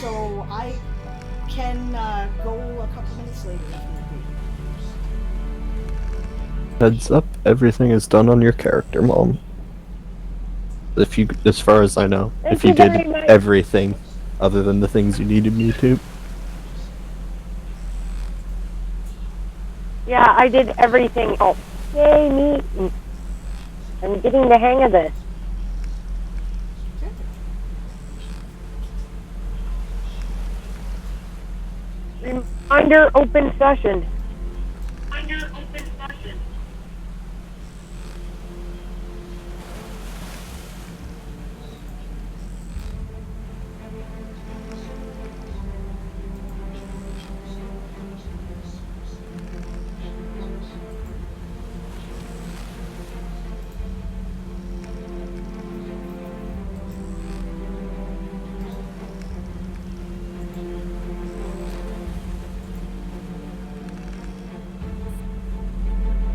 So I can go a couple minutes later if need be. Heads up, everything is done on your character, Mom. As far as I know, if you did everything other than the things you needed me to. Yeah, I did everything else. Yay, me! I'm getting the hang of this. Reminder, open session.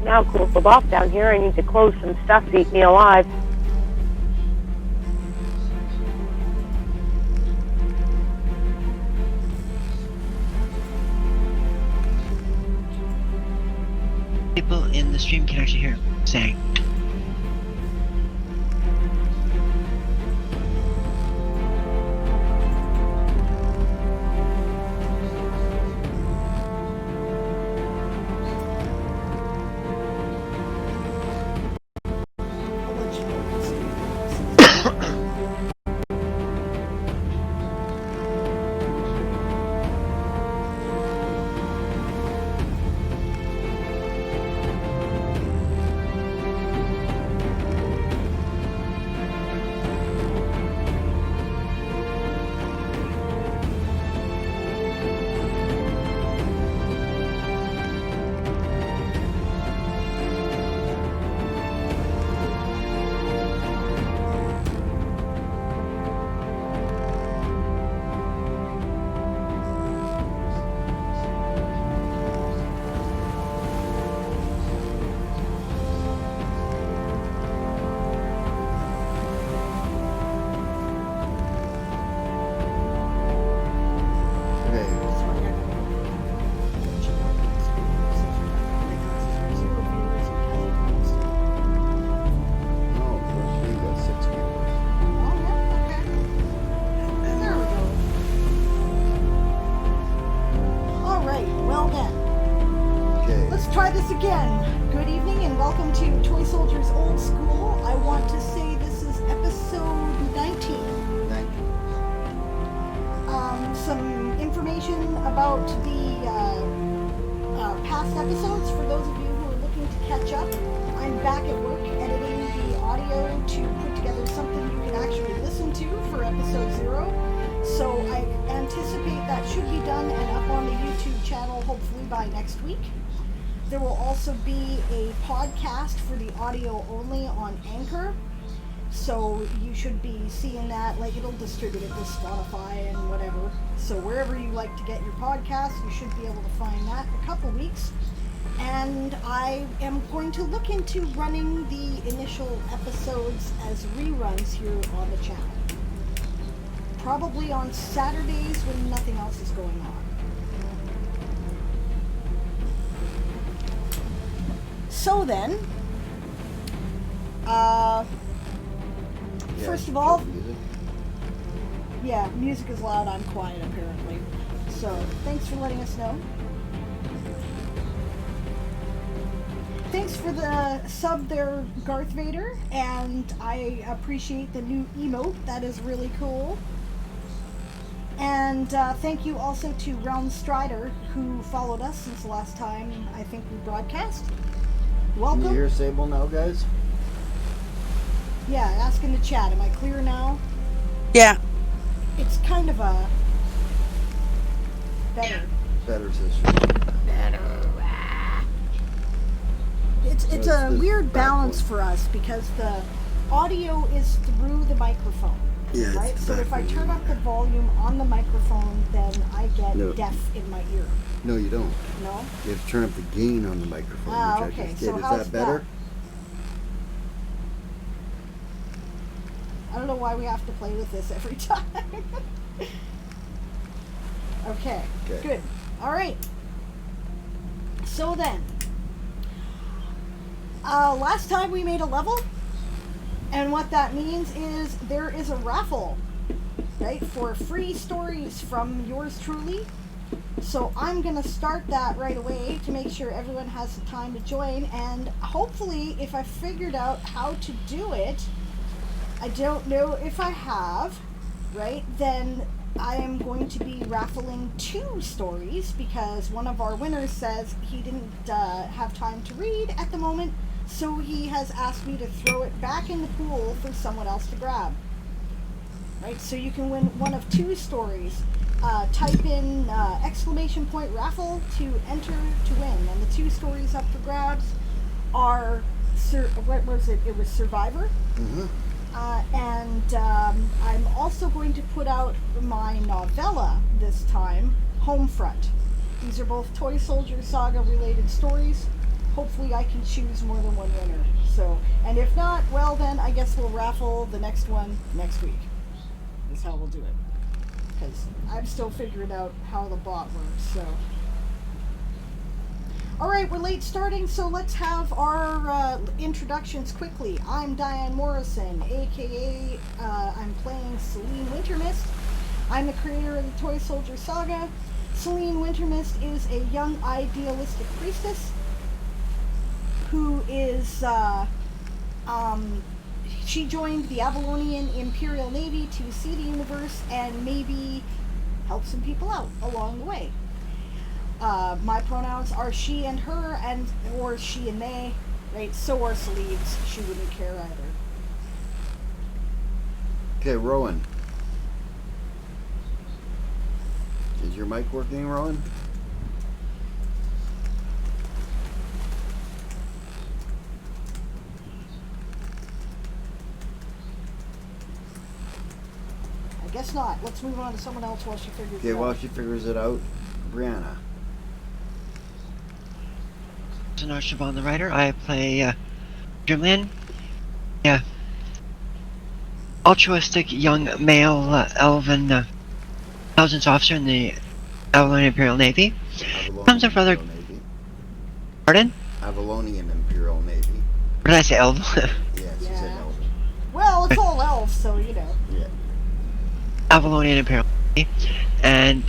Now cooled off down here. I need to close some stuff to eat me alive. People in the stream can actually hear him saying. There will also be a podcast for the audio only on Anchor. So you should be seeing that, like it'll distribute it to Spotify and whatever. So wherever you like to get your podcast, you should be able to find that in a couple weeks. And I am going to look into running the initial episodes as reruns here on the channel. Probably on Saturdays when nothing else is going on. So then, first of all, yeah, music is loud, I'm quiet apparently. So, thanks for letting us know. Thanks for the sub there, Garth Vader, and I appreciate the new emote, that is really cool. And thank you also to Realm Strider, who followed us since the last time I think we broadcast. Welcome. Can you hear Sable now, guys? Yeah, ask in the chat. Am I clear now? Yeah. It's kind of a better sister. It's a weird balance for us because the audio is through the microphone. Yeah, right? So if I turn up the volume on the microphone, then I get deaf in my ear. No, you don't. No? You have to turn up the gain on the microphone, which okay. I just did. So is how's that better? I don't know why we have to play with this every time. Okay, Okay. good. All right. So then, last time we made a level, and what that means is there is a raffle, right, for free stories from yours truly. So I'm going to start that right away to make sure everyone has the time to join, and hopefully if I figured out how to do it, I don't know if I have, right, then I am going to be raffling 2 stories because one of our winners says he didn't have time to read at the moment, so he has asked me to throw it back in the pool for someone else to grab. Right, so you can win one of 2 stories. Type in !raffle to enter to win, and the 2 stories up for grabs are what was it? It was Survivor. Mm-hmm. And I'm also going to put out my novella this time, Homefront. These are both Toy Soldier Saga related stories. Hopefully I can choose more than one winner. So, and if not, well then I guess we'll raffle the next one next week. That's how we'll do it. Because I'm still figuring out how the bot works, so. Alright, we're late starting, so let's have our introductions quickly. I'm Diane Morrison, aka I'm playing Celine Wintermist. I'm the creator of the Toy Soldier Saga. Celine Wintermist is a young idealistic priestess who is, she joined the Avalonian Imperial Navy to see the universe and maybe help some people out along the way. My pronouns are she and her, and or she and they, right? So are Celine's. She wouldn't care either. Okay, Rowan. Is your mic working, Rowan? I guess not. Let's move on to someone else while she figures it out. Okay, while she figures it out, Brianna. Siobhan the writer. I play Julian. Yeah. Altruistic young male elven intelligence officer in the Avalonian Imperial Navy. Comes up rather. Navy. Pardon? Avalonian Imperial Navy. What did I say, elven? Yes, you said Yeah. elven. Well, it's all elves, so you know. Yeah. Avalonian Imperial Navy. And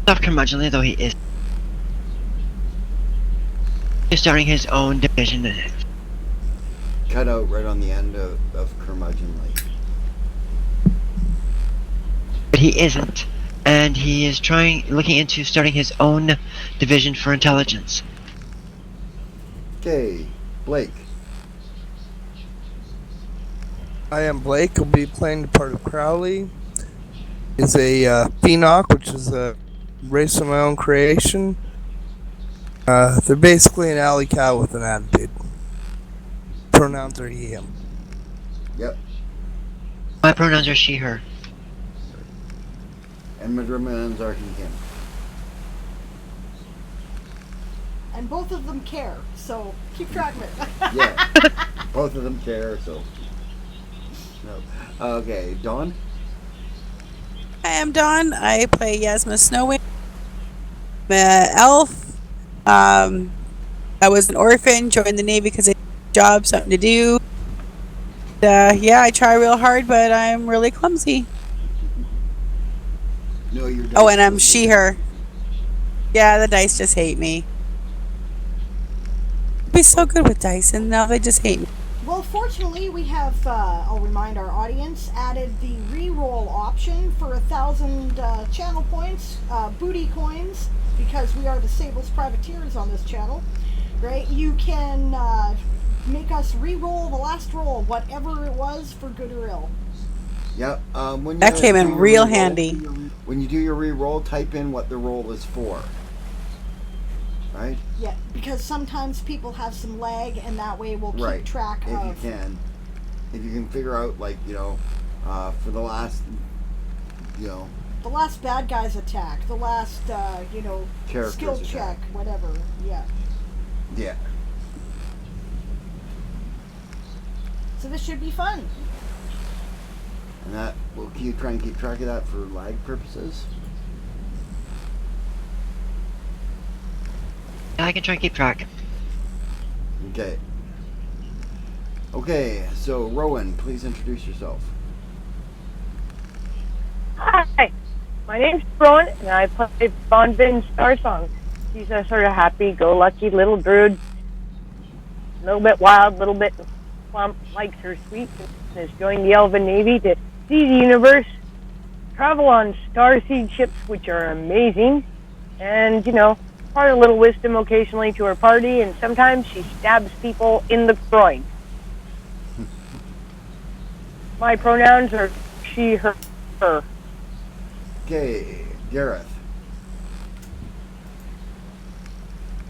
tough curmudgeonly though he is. He's starting his own division. Cut out right on the end of curmudgeonly. But he isn't. And he is looking into starting his own division for intelligence. Okay, Blake. I am Blake. I'll be playing the part of Crowley. He's a Phoenix, which is a race of my own creation. They're basically an alley cow with an attitude. Pronouns are he, him. Yep. My pronouns are she, her. And my pronouns are he, him. And both of them care, so keep track of it. Yeah. Both of them care, so. No. Okay, Dawn? Hi, I'm Dawn. I play Yasma Snowwing. I'm an elf. I was an orphan, joined the Navy because I had a job, something to do. Yeah, I try real hard, but I'm really clumsy. No, you're Oh, and I'm she, her. Yeah, the dice just hate me. I'd be so good with dice, and now they just hate me. Well, fortunately, we have, I'll remind our audience, added the re-roll option for 1,000 channel points, booty coins, because we are the Sable's privateers on this channel, right? You can make us re-roll the last roll, whatever it was, for good or ill. Yep. That came in real handy. When you do your re-roll, type in what the roll is for. Right? Yeah, because sometimes people have some lag, and that way we'll keep track of. If you can figure out, like, for the last, the last bad guy's attack, the last, Character's skill attack. check, whatever. Yeah. Yeah. So this should be fun. And that we'll try and keep track of that for lag purposes. I can try and keep track. Okay. Okay, so Rowan, please introduce yourself. Hi, my name's Rowan, and I play Bonvin Starsong. He's a sort of happy-go-lucky little druid, a little bit wild, a little bit plump, likes her sweets, and has joined the Elven Navy to see the universe, travel on starseed ships, which are amazing, and, impart a little wisdom occasionally to her party, and sometimes she stabs people in the groin. My pronouns are she, her, her. Okay, Gareth.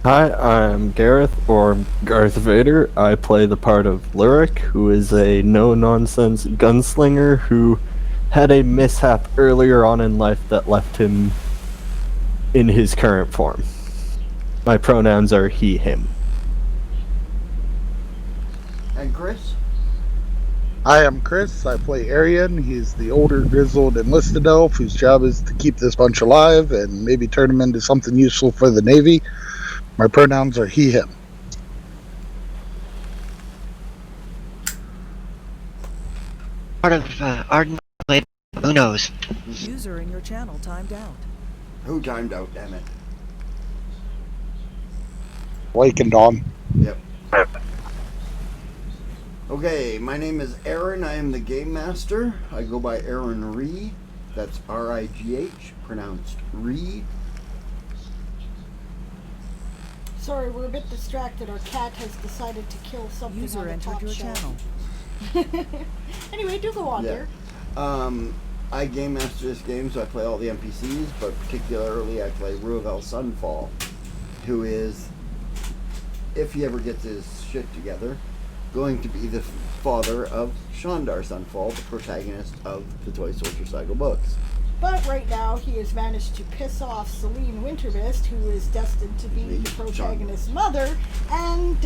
Hi, I'm Gareth, or Garth Vader. I play the part of Lyric, who is a no-nonsense gunslinger who had a mishap earlier on in life that left him in his current form. My pronouns are he, him. And Chris? I am Chris. I play Arian. He's the older, grizzled enlisted elf whose job is to keep this bunch alive and maybe turn them into something useful for the Navy. My pronouns are he, him. Part of Arden played Unos. User in your channel timed out. Who timed out, damn it? Blake and Dawn. Yep. Okay, my name is Aaron. I am the Game Master. I go by Aaron Ree. That's R-I-G-H, pronounced Ree. Sorry, we're a bit distracted. Our cat has decided to kill something User on the entered top your shelf. channel. Anyway, do go on there. I Game Master this game, so I play all the NPCs, but particularly I play Ruavel Sunfall, who is, if he ever gets his shit together, going to be the father of Shandar Sunfall, the protagonist of the Toy Soldier Saga books. But right now, he has managed to piss off Celine Wintermist, who is destined to be the protagonist's mother, and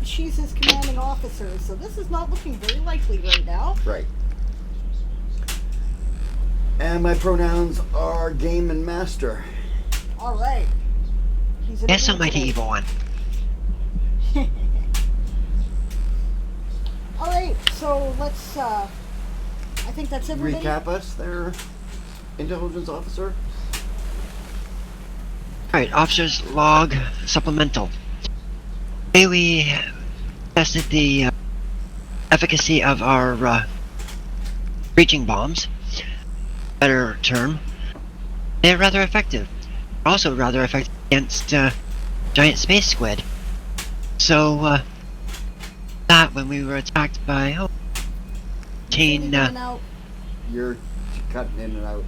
she's his commanding officer. So this is not looking very likely right now. Right. And my pronouns are Game and Master. All right. He's an That's not my evil evil one. All right, so let's. I think that's everybody. Recap us there, Intelligence Officer. Alright, Officer's Log Supplemental. Today we tested the efficacy of our breaching bombs. Better term. They're rather effective. Also rather effective against giant space squid. So, that when we were attacked by You're cutting in and out.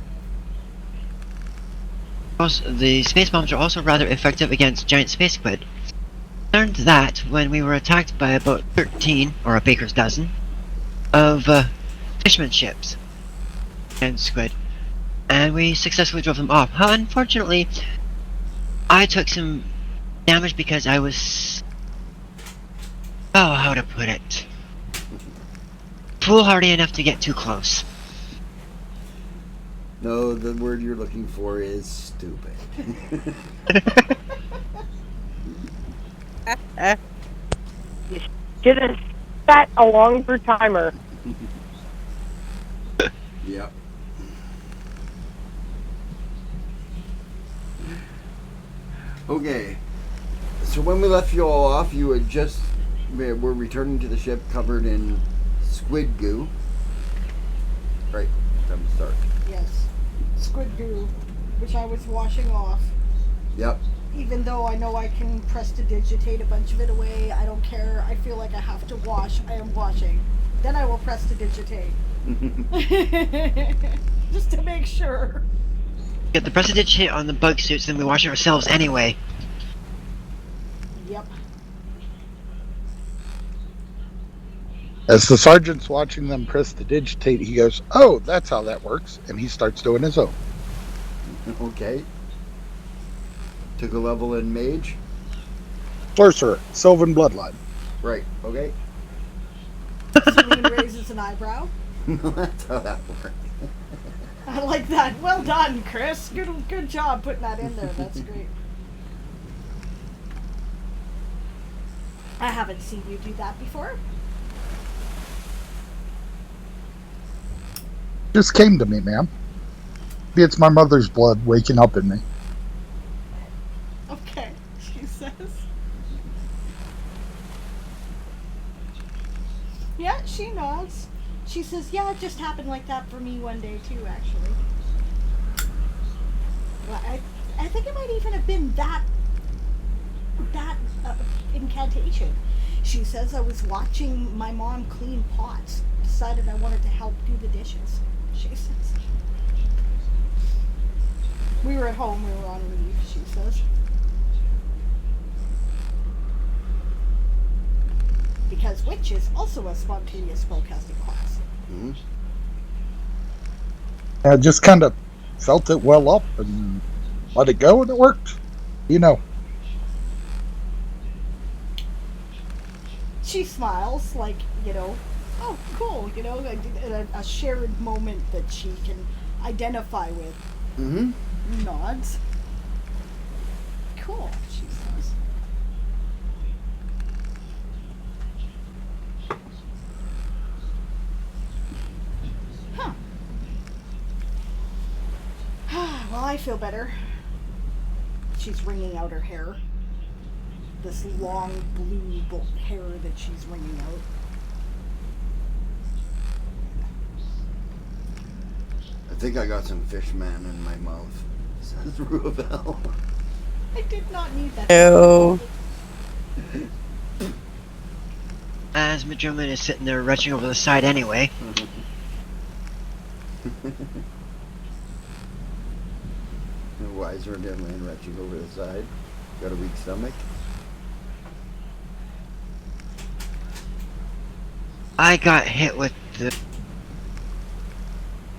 the space bombs are also rather effective against giant space squid. Learned that when we were attacked by about 13, or a baker's dozen, of fisherman ships and squid, and we successfully drove them off. Unfortunately, I took some damage because I was, how to put it, foolhardy enough to get too close. No, the word you're looking for is stupid. You should have sat a longer timer. Yep. Okay. So when we left you all off, you had just were returning to the ship covered in squid goo. Right. Time to start. Yes, squid goo, which I was washing off. Yep. Even though I know I can prestidigitate a bunch of it away, I don't care. I feel like I have to wash. I am washing. Then I will prestidigitate. Just to make sure. Get the prestidigitate on the bug suits, then we wash it ourselves anyway. Yep. As the sergeant's watching them prestidigitate, he goes, "Oh, that's how that works," and he starts doing his own. Okay. Took a level in mage. Sorcerer, Sylvan Bloodline. Right. Okay. Celine raises an eyebrow. That's how that works. I like that. Well done, Chris. Good job putting that in there. That's great. I haven't seen you do that before. Just came to me, ma'am. Maybe it's my mother's blood waking up in me. Okay, she says. Yeah, she nods. She says, yeah, it just happened like that for me one day too, actually. Well, I think it might even have been that incantation. She says, I was watching my mom clean pots. Decided I wanted to help do the dishes. She says. We were at home, we were on leave, she says. Because Witch is also a spontaneous spellcasting class. Mm-hmm. I just kind of felt it well up and let it go, and it worked. You know. She smiles, like, oh, cool, like a shared moment that she can identify with. Mm-hmm. Nods. Cool, she says. Huh. Well, I feel better. She's wringing out her hair. This long blue hair that she's wringing out. I think I got some fish man in my mouth, says Ruabel. I did not need that. No. As Majoman is sitting there retching over the side anyway. Why is Deadman retching over the side? Got a weak stomach? I got hit with the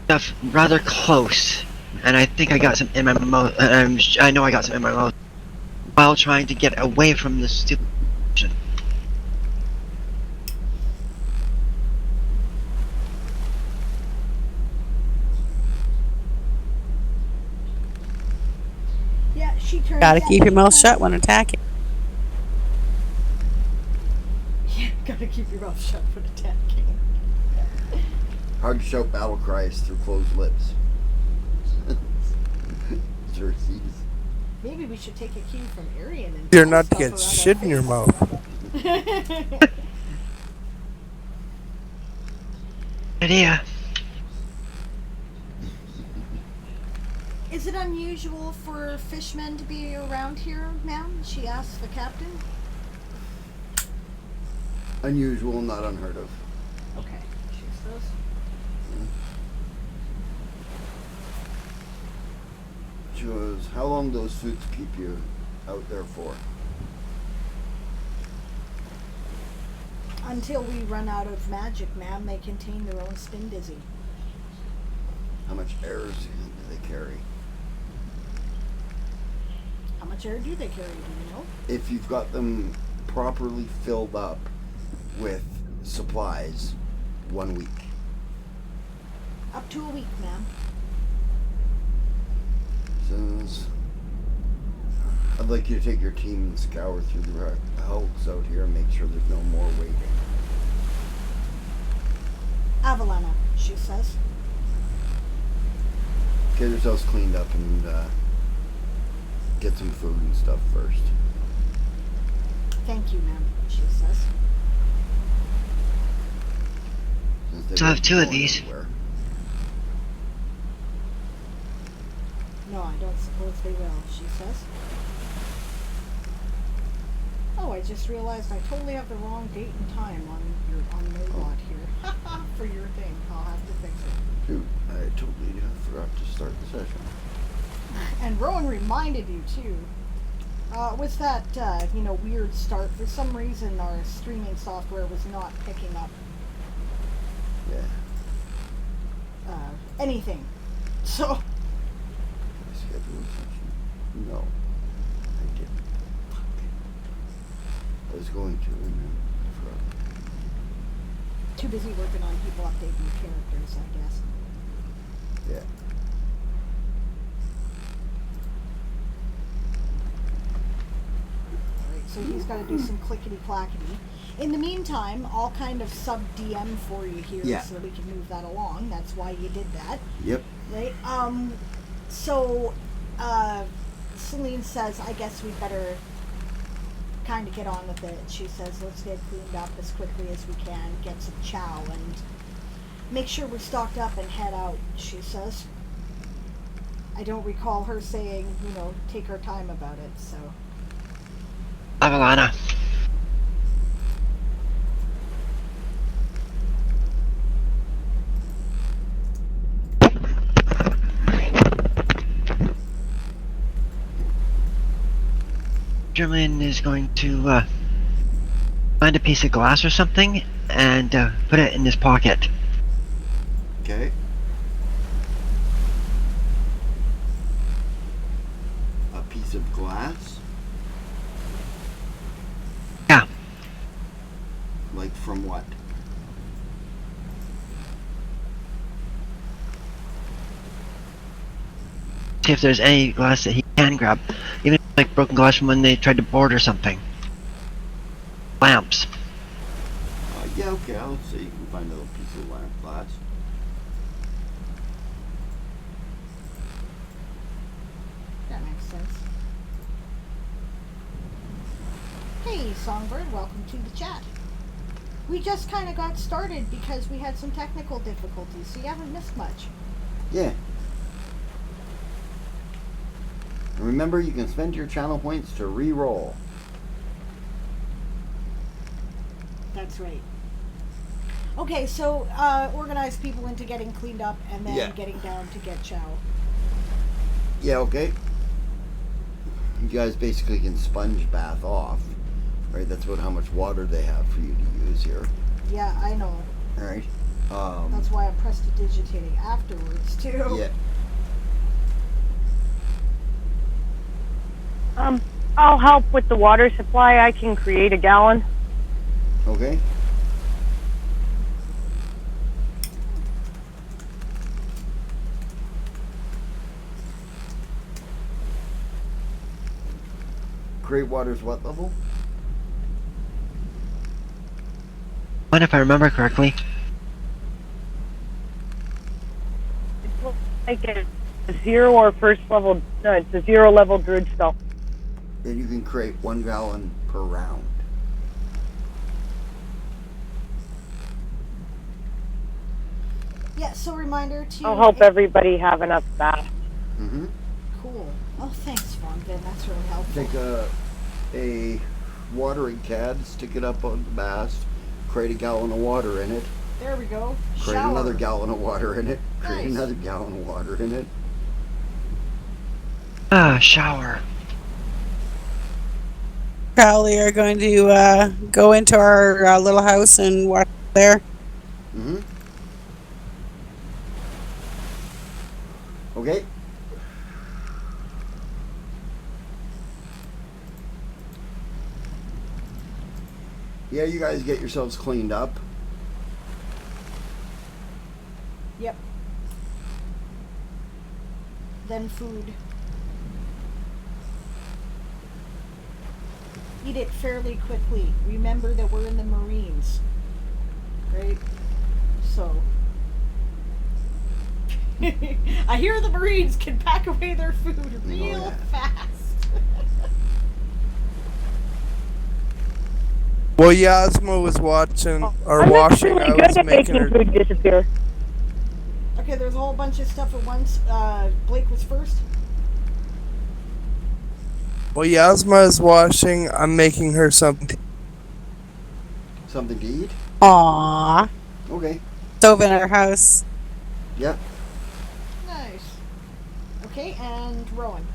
stuff rather close, and I think I got some in my mouth. I know I got some in my mouth while trying to get away from the stupid. Yeah, she turns. Gotta keep your mouth shut when attacking. Yeah, gotta keep your mouth shut when attacking. Hard to shout battle cries through closed lips. Jerseys. Maybe we should take a cue from Arian and You're tie not to stuff get around shit our in your face. mouth. Idea. Is it unusual for fishmen to be around here, ma'am? She asks the captain. Unusual, not unheard of. Okay, she says. She goes, how long those suits keep you out there for? Until we run out of magic, ma'am. They contain their own spin dizzy. How much air do they carry? How much air do they carry, do you know? If you've got them properly filled up with supplies, 1 week. Up to a week, ma'am. Says, I'd like you to take your team and scour through the hulks out here and make sure there's no more waiting. Avalana, she says. Get yourselves cleaned up and get some food and stuff first. Thank you, ma'am, she says. Since they So I have won't 2 be of going these. anywhere. No, I don't suppose they will, she says. Oh, I just realized I totally have the wrong date and time on Nobot here. Haha, for your thing. I'll have to fix it. Shoot, I totally forgot to start the session. And Rowan reminded you too. It was that weird start. For some reason, our streaming software was not picking up Yeah. anything. So Schedule session. No, I didn't. I was going to, and then I forgot. Too busy working on people updating characters, I guess. Yeah. Alright, so he's got to do some clickety-clackety. In the meantime, I'll kind of sub-DM for you here Yeah. so we can move that along. That's why you did that. Yep. Right? So, Celine says, I guess we better kind of get on with it. She says, let's get cleaned up as quickly as we can, get some chow, and make sure we're stocked up and head out, she says. I don't recall her saying, take her time about it, so. Avalana. German is going to find a piece of glass or something and put it in his pocket. Okay. A piece of glass? Yeah. Like from what? See if there's any glass that he can grab. Even like broken glass from when they tried to board or something. Lamps. Yeah, okay, I'll say you can find a little piece of lamp glass. That makes sense. Hey, Songbird, welcome to the chat. We just kind of got started because we had some technical difficulties, so you haven't missed much. Yeah. And remember, you can spend your channel points to re-roll. That's right. Okay, so organize people into getting cleaned up and then getting down to get chow. Yeah, okay. You guys basically can sponge bath off, right? That's about how much water they have for you to use here. Yeah, I know. All right. That's why I'm prestidigitating afterwards, too. Yeah. I'll help with the water supply. I can create a gallon. Okay. Great water's what level? What if I remember correctly? It's like a 0 or first level. No, it's a 0 level druid spell. And you can create 1 gallon per round. Yeah, so reminder to... I'll help everybody have enough bath. Mm-hmm. Cool. Oh, thanks, Von Vin. That's really helpful. Take a watering can, stick it up on the mast, create a gallon of water in it, There we go. create Shower. another gallon of water in it, create Nice. another gallon of water in it. Shower. Crowley are going to go into our little house and watch there. Mm-hmm. Okay. Yeah, you guys get yourselves cleaned up. Yep. Then food. Eat it fairly quickly. Remember that we're in the Marines. Right? So. I hear the Marines can pack away their food real fast. Well, Yasma was watching or I'm washing. really I good was at making making her. food disappear. Okay, there's a whole bunch of stuff at once. Blake was first. Well, Yasma is washing. I'm making her something. Something to eat? Aww. Okay. Stove in our house. Yep. Nice. Okay, and Rowan.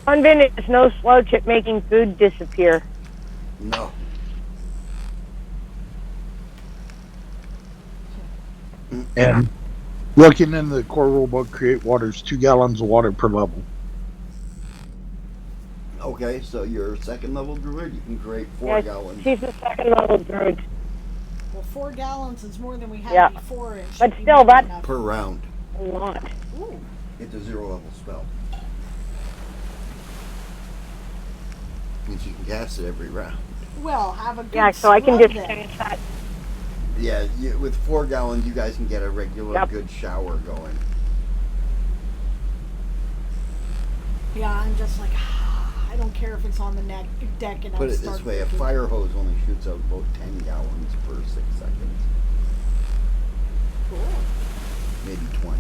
Unbin is no slouch at making food disappear. No. And looking in the core rulebook, create water's 2 gallons of water per level. Okay. Okay, so you're a second level druid. You can create 4 Yeah, gallons. she's a second level druid. Well, 4 gallons is more than we had Yeah. before. And But should be still, more than that's enough. Per round. a lot. Ooh. It's a 0 level spell. Means you can cast it every round. Well, have a good Yeah, so I can scrub just then. change that. Yeah, with 4 gallons, you guys can get a regular Yep. good shower going. Yeah, I'm just like, I don't care if it's on the deck and Put I'll it start this way, a drinking. fire hose only shoots out about 10 gallons per 6 seconds. Cool. Maybe 20.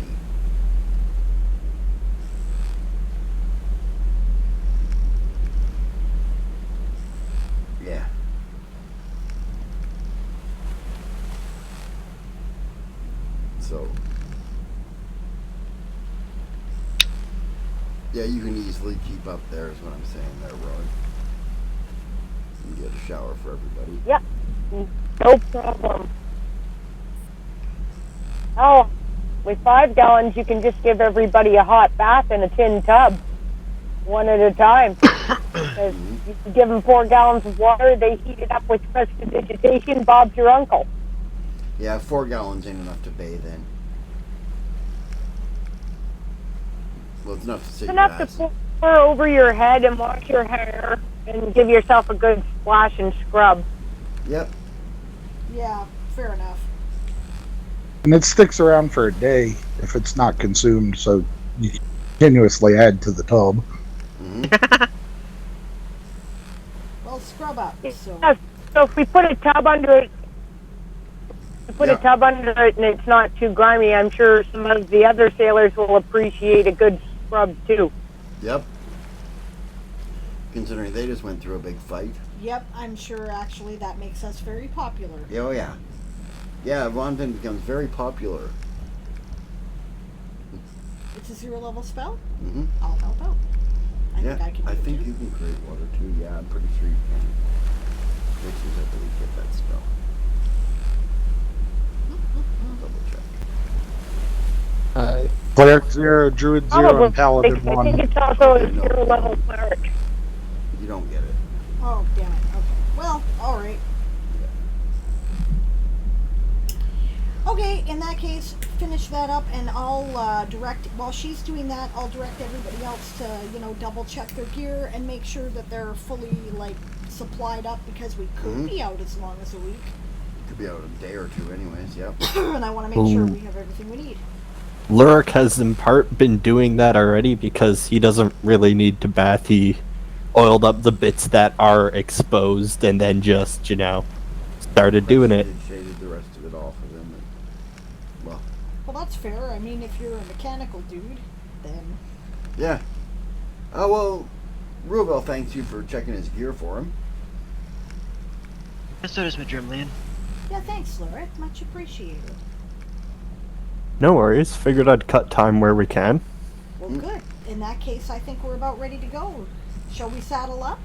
Yeah. So. Yeah, you can easily keep up there is what I'm saying there, Roy. You get a shower for everybody. Yep. No problem. Oh, with 5 gallons, you can just give everybody a hot bath in a tin tub, one at a time. Because you can give them 4 gallons of water, they heat it up with prestidigitation, Bob's your uncle. Yeah, 4 gallons ain't enough to bathe in. Well, it's enough to sit It's your enough ass. to pour over your head and wash your hair and give yourself a good splash and scrub. Yep. Yeah, fair enough. And it sticks around for a day if it's not consumed, so you continuously add to the tub. Mm-hmm. Well, scrub up. So Yeah, so if we put a tub under it, Yeah. a tub under it and it's not too grimy, I'm sure some of the other sailors will appreciate a good scrub too. Yep. Considering they just went through a big fight. yep, I'm sure actually that makes us very popular. Oh, yeah. Yeah, Ronvin becomes very popular. It's a 0 level spell. Mm-hmm. I'll help out. I Yeah, think I can do I it think too. you can create water too. Yeah, I'm pretty sure you can. Witches, I believe, get that spell. Double check. Cleric 0, Druid 0, Probably, and Paladin because I 1. think it's also Okay, a no. 0 level cleric. You don't get it. Oh, damn it. Okay. Well, alright. Okay, in that case, finish that up and I'll direct, while she's doing that, I'll direct everybody else to, double check their gear and make sure that they're fully, supplied up because we could be out as long as a week. Could be out a day or two anyways, yep. And I want to make sure Ooh. we have everything we need. Lurik has in part been doing that already because he doesn't really need to bath. He oiled up the bits that are exposed and then just, started doing it. Shaded the rest of it off of him. Well, Well, that's fair. I mean, if you're a mechanical dude, then... yeah. Oh, well, Ruvel thanks you for checking his gear for him. And so does my Dreamland. Yeah, thanks, Lurik. Much appreciated. No worries. Figured I'd cut time where we can. Well, good. In that case, I think we're about ready to go. Shall we saddle up?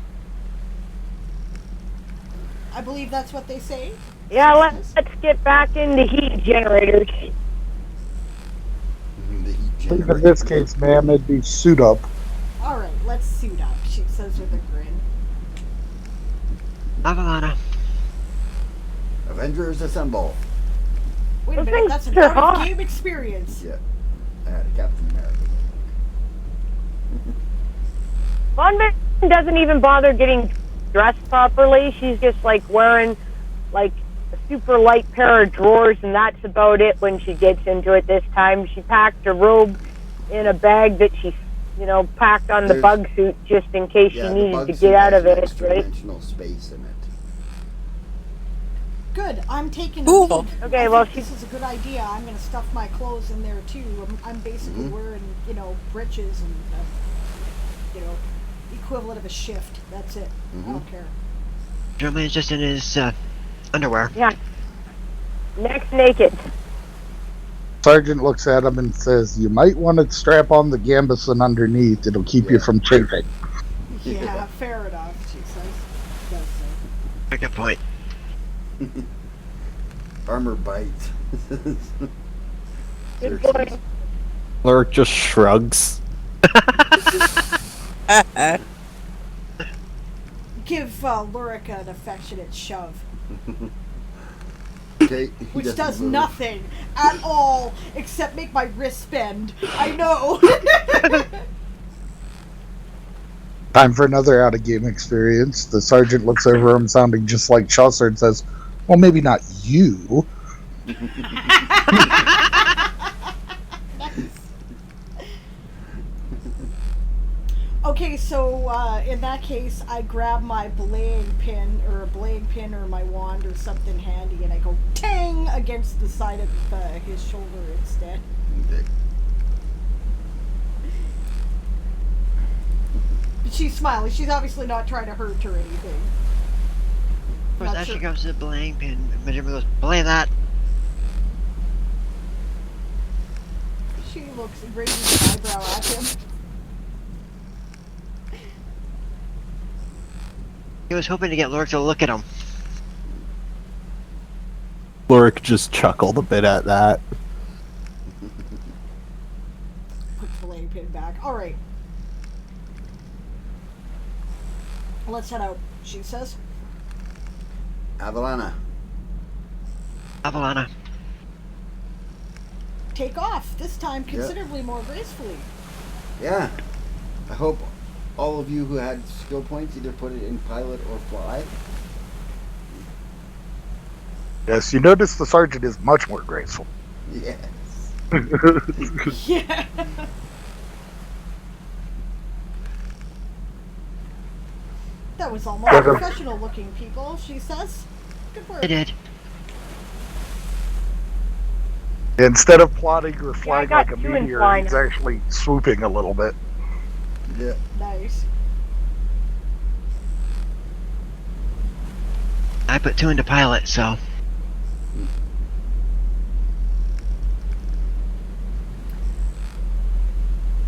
I believe that's what they say. Yeah, let's get back into heat generators. The heat In generator. this case, ma'am, it'd be suit up. All right, let's suit up, she says with a grin. Avalana. Avengers assemble. Wait a Those minute, things that's an are hot. out-of-game experience. Yeah. I had a Captain America. Von Vin doesn't even bother getting dressed properly. She's just wearing a super light pair of drawers, and that's about it when she gets into it this time. She packed her robe in a bag that she, packed on the There's- bug suit just in case Yeah, she the needed bug to suit get out has of an it, extra right? dimensional space in it. Good, I'm taking Cool. a lead. Okay, I well, think this is a good idea. I'm going to stuff my clothes in there too. I'm basically wearing, breeches and, equivalent of a shift. That's it. I don't care. Dreamland's just in his underwear. Yeah. Next naked. Sergeant looks at him and says, "You might want to strap on the gambeson underneath. It'll keep you Yeah. from chafing." Yeah, fair enough, she says. Does say. Good point. Armor bites. Good boy. Lurik just shrugs. give Luric an affectionate shove. Okay, he Which doesn't does move. nothing at all except make my wrist bend. I know. Time for another out-of-game experience. The sergeant looks over him, sounding just like Chaucer, and says, "Well, maybe not you." Okay, so in that case, I grab my belaying pin or my wand or something handy, and I go tang against the side of his shoulder instead. Okay. But she's smiling. She's obviously not trying to hurt or anything. Of course, Not as she sure. comes to the belaying pin, Majima goes, belay that. She looks and raises an eyebrow at him. He was hoping to get Lork to look at him. Loric just chuckled a bit at that. Put the belaying pin back. Alright. Let's head out, she says. Avalana. Avalana. Take off, this time considerably more gracefully. Yeah. I hope all of you who had skill points either put it in pilot or fly. Yes, you notice the sergeant is much more graceful. Yes. Yeah. That was almost professional looking, people, she says. Good work. I did. Instead of plotting or I flying got like a 2 in meteor, flying. he's actually swooping a little bit. Yeah. Nice. I put 2 into pilot, so.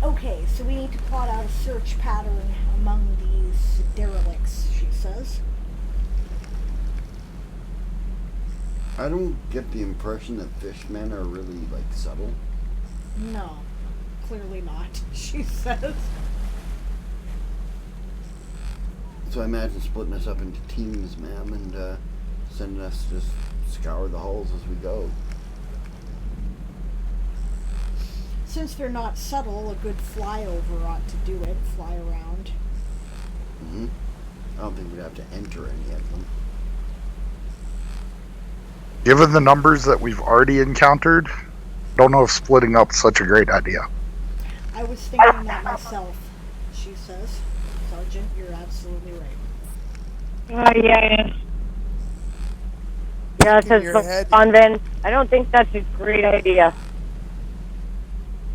Okay, so we need to plot out a search pattern among these derelicts, she says. I don't get the impression that fishmen are really, like, subtle. No, clearly not, she says. So I imagine splitting us up into teams, ma'am, and sending us to just scour the hulls as we go. Since they're not subtle, a good flyover ought to do it. Fly around. Mm-hmm. I don't think we'd have to enter any of them. Given the numbers that we've already encountered, I don't know if splitting up is such a great idea. I was thinking that myself, she says. Sergeant, you're absolutely right. Yeah. Yeah, In your says head. Bonvin. I don't think that's a great idea.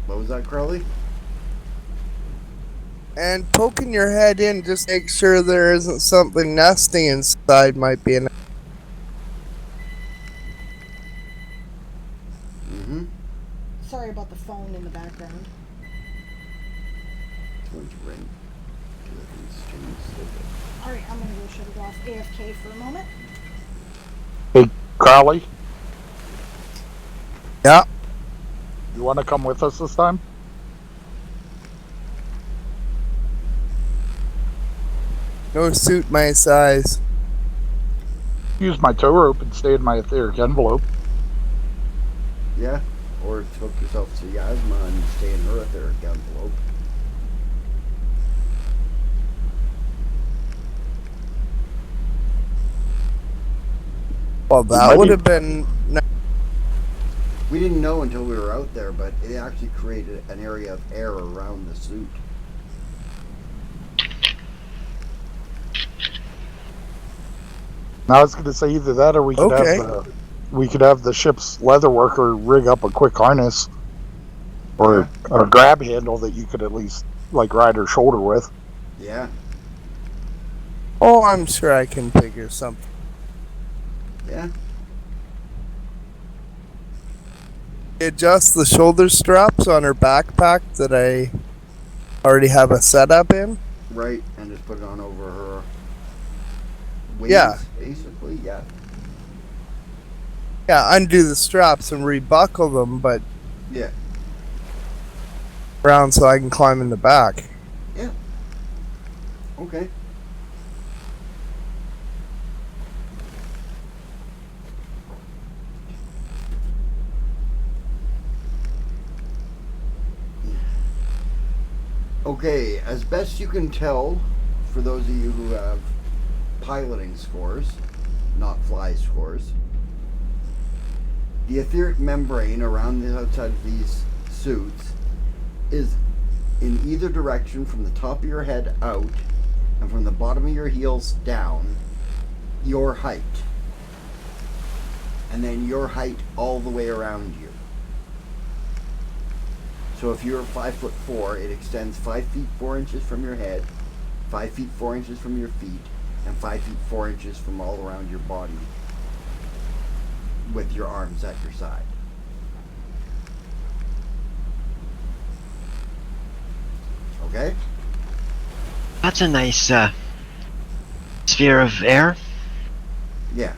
What was that, Crowley? And poking your head in, just make sure there isn't something nesting inside might be an... Mm-hmm. Sorry about the phone in the background. It's going to ring. Alright, I'm gonna go shut it off AFK for a moment. Hey, Crowley, Yeah. you want to come with us this time? No suit my size. Use my tow rope and stay in my etheric envelope. Yeah. Or hook yourself to Yasma and stay in her etheric envelope. Well, that would have been... We didn't know until we were out there, but it actually created an area of air around the suit. Now I was going to say either that or we could Okay. have the ship's leather worker rig up a quick harness or a grab handle that you could at least like ride her shoulder with. Yeah. Oh, I'm sure I can figure something. Yeah. Adjust the shoulder straps on her backpack that I already have a setup in. Right. And just put it on over her wings, Yeah. basically. Yeah. Yeah, undo the straps and rebuckle them, but Yeah. around so I can climb in the back. Yeah. Okay. Okay, as best you can tell, for those of you who have piloting scores, not fly scores, the etheric membrane around the outside of these suits is in either direction from the top of your head out and from the bottom of your heels down, your height. And then your height all the way around you. So if you're 5'4", it extends 5 feet 4 inches from your head, 5 feet 4 inches from your feet, and 5 feet 4 inches from all around your body, with your arms at your side. Okay? That's a nice sphere of air. Yeah.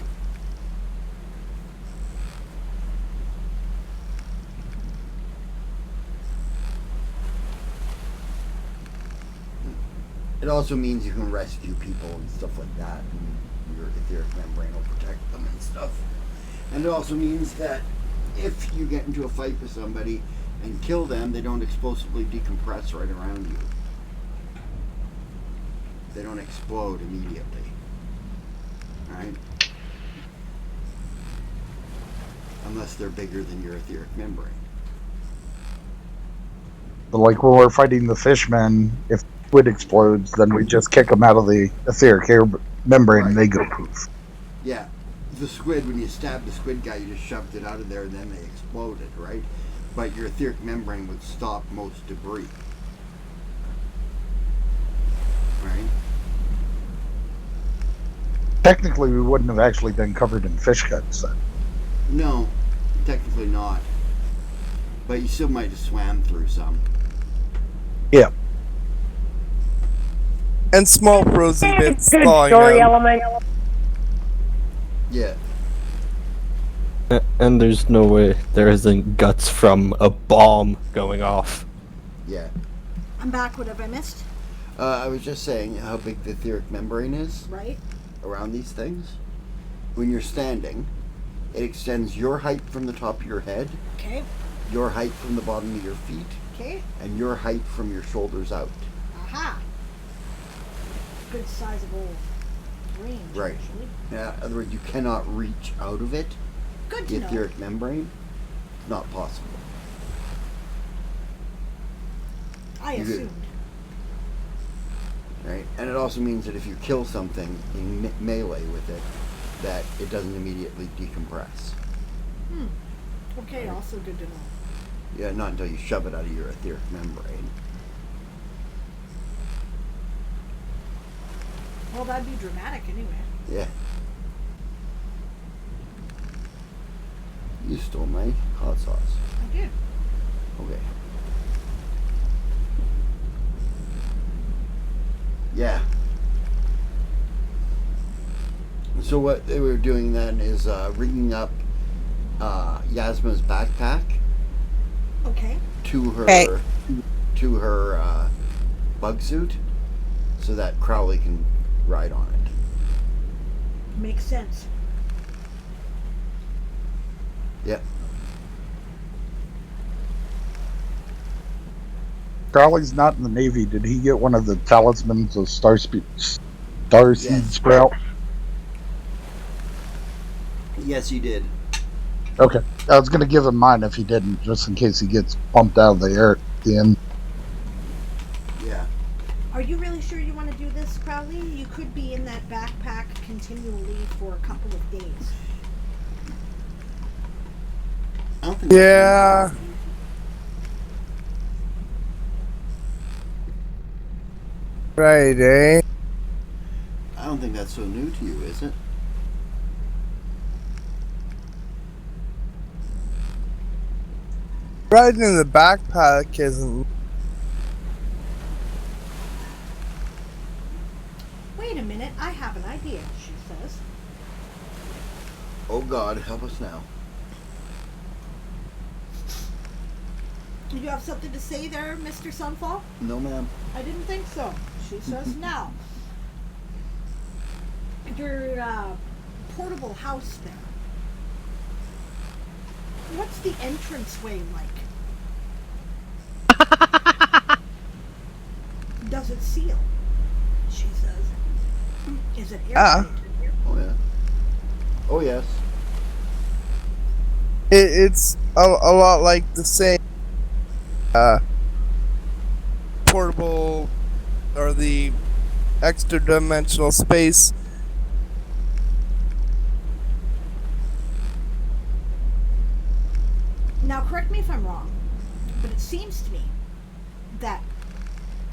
It also means you can rescue people and stuff like that, and your etheric membrane will protect them and stuff. And it also means that if you get into a fight with somebody and kill them, they don't explosively decompress right around you. They don't explode immediately. Alright? Unless they're bigger than your etheric membrane. But like when we're fighting the fishmen, if squid explodes, then we just kick them out of the etheric air membrane and they go poof. Yeah. The squid, when you stab the squid guy, you just shoved it out of there and then they exploded, right? But your etheric membrane would stop most debris. Right? Technically, we wouldn't have actually been covered in fish guts then. No, technically not. But you still might have swam through some. Yeah. And small frozen bits Good falling story out. element. Yeah. And there's no way there isn't guts from a bomb going off. Yeah. I'm back. What have I missed? I was just saying how big the etheric membrane is Right? around these things. When you're standing, it extends your height from the top of your head, Okay. your height from the bottom of your feet, Okay. and your height from your shoulders out. Aha. Good sizable range. Right. Actually. Yeah, in other words, you cannot reach out of it. Good The to know. etheric membrane, not possible. I You good? assumed. Right? And it also means that if you kill something in melee with it, that it doesn't immediately decompress. Okay. Also good to know. Yeah, not until you shove it out of your etheric membrane. Well, that'd be dramatic anyway. Yeah. You stole my hot sauce. I did. Okay. Yeah. So what they were doing then is rigging up Yasma's backpack Okay. to her Okay. bug suit, so that Crowley can ride on it. Makes sense. Yep. Crowley's not in the Navy. Did he get one of the talismans of Starseed Yes. Sprout? Yes, he did. Okay. I was going to give him mine if he didn't, just in case he gets bumped out of the air at the end. Yeah. Are you really sure you want to do this, Crowley? You could be in that backpack continually for a couple of days. I don't think Yeah. Right, eh? I don't think that's so new to you, is it? Riding in the backpack isn't. Wait a minute, I have an idea, she says. Oh God, help us now. Do you have something to say there, Mr. Sunfall? No, ma'am. I didn't think so. She says now. Your portable house there. What's the entranceway like? Does it seal? She says. Is it Ah. airtight? Oh yeah. Oh yes. It's a lot like the same portable or the extra dimensional space. Now, correct me if I'm wrong, but it seems to me that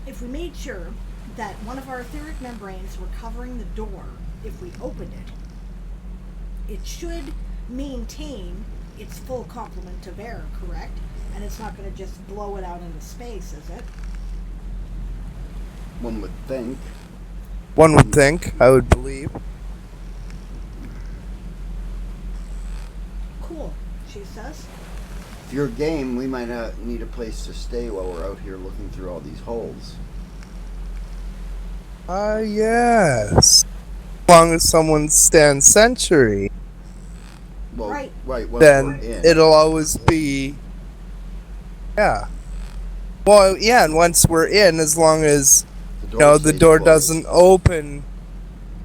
if we made sure that one of our etheric membranes were covering the door if we opened it should maintain its full complement of air, correct? And it's not going to just blow it out into space, is it? One would think. One would think, I would believe. Cool, she says. If you're game, we might need a place to stay while we're out here looking through all these holes. Yes. As long as someone stands sentry, Well, Right. once we're then in. it'll always be. Yeah. Well, yeah, and once we're in, as long as the stays door closed. doesn't open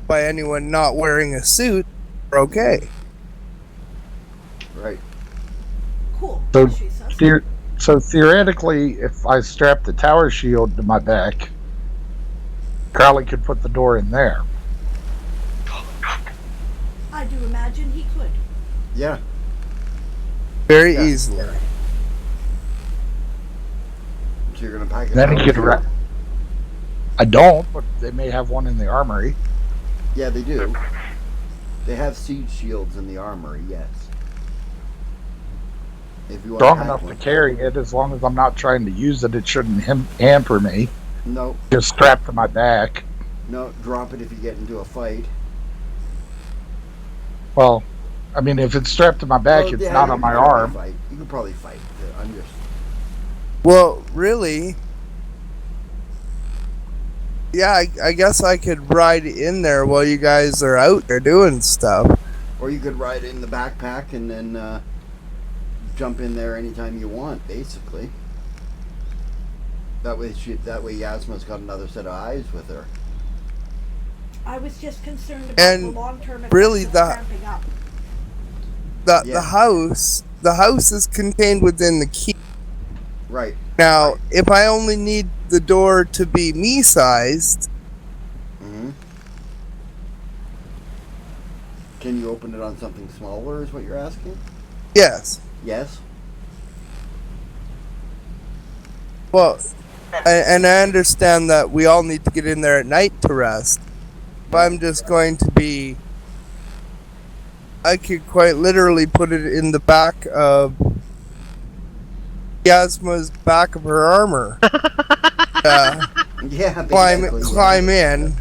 by anyone not wearing a suit, we're okay. Right. Cool, So, she says. so theoretically, if I strap the tower shield to my back, Crowley could put the door in there. I do imagine he could. Yeah. Very Yeah. easily. So you're gonna pack it. Then he tower could. shield? I don't, but they may have one in the armory. Yeah, they do. They have siege shields in the armory. Yes. If you want Strong to enough one. to carry it, as long as I'm not trying to use it, it shouldn't hamper me. No, Just strapped to my back. no, drop it if you get into a fight. Well, I mean, if it's strapped to my back, Well, it's yeah, not you on my could probably arm. Fight. You could probably fight. I'm just. Well, really, yeah, I guess I could ride in there while you guys are out there doing stuff. Or you could ride in the backpack and then jump in there anytime you want, basically. That way, Yasma's got another set of eyes with her. I was just concerned about And the long-term effects really of that- cramping up. The Yeah. the house is contained within the key. Right. Now, Right. if I only need the door to be me-sized, Mm-hmm. Can you open it on something smaller, is what you're asking? yes. Yes. Well, and I understand that we all need to get in there at night to rest. If I'm just going to be... I could quite literally put it in the back of Yasma's back of her armor. Yeah, basically. Climb in,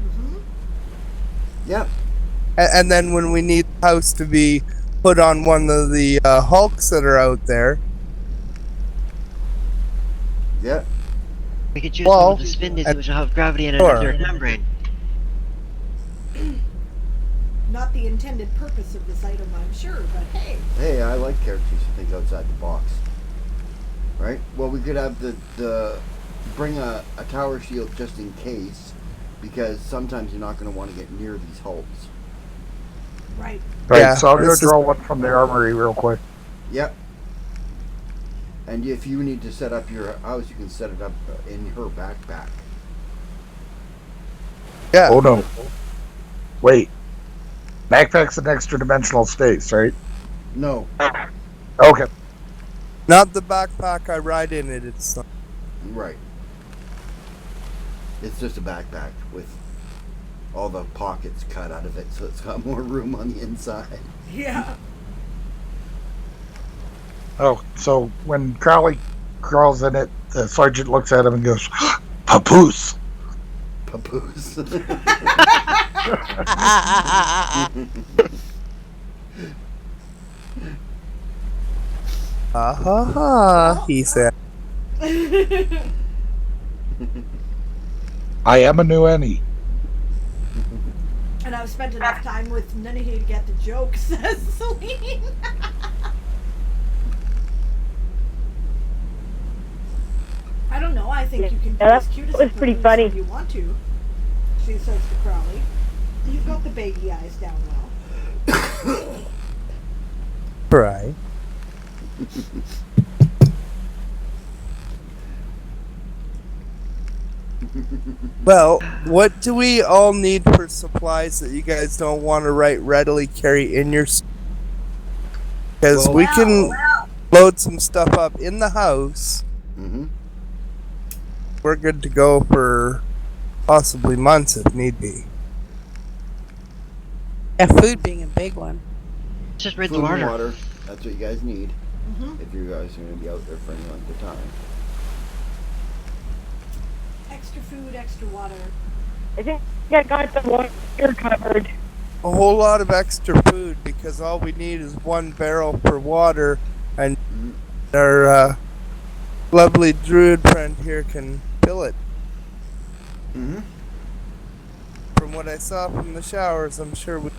Mm-hmm. Yep. and then when we need the house to be put on one of the hulks that are out there, Yep. We could use Well, one of the spindles which will have gravity and sure. another membrane. Not the intended purpose of this item, I'm sure, but hey. Hey, I like characters who think outside the box. Right? Well, we could have the bring a tower shield just in case, because sometimes you're not going to want to get near these holes. Right. Right, Yeah, so I'll go this is- draw one from the armory real quick. Yep. And if you need to set up your house, you can set it up in her backpack. yeah. Oh no. Wait. Backpack's an extra dimensional space, right? No. Okay. Not the backpack I ride in it. It's not. Right. It's just a backpack with all the pockets cut out of it, so it's got more room on the inside. Yeah. Oh, so when Crowley crawls in it, the sergeant looks at him and goes, "Papoose." Papoose. Ha ha ha, he said. I am a new Annie. And I've spent enough time with Nunnehy to get the joke, says Celine. I don't know. I think you can be Yeah, as cute as that was a pretty caboose funny. if you want to. She says to Crowley. You've got the baggy eyes down well. Right. Well, what do we all need for supplies that you guys don't want to readily carry in your? Because we can load some stuff up in the house. Mm-hmm. We're good to go for possibly months if need be. Yeah, food being a big one. Just rid the Food and water. water. That's what you guys need Mm-hmm. if you guys are going to be out there for any length of time. Extra food, extra water. I think I got the water covered. A whole lot of extra food because all we need is one barrel for water, and our lovely druid friend here can fill it. Mm-hmm. From what I saw from the showers, I'm sure we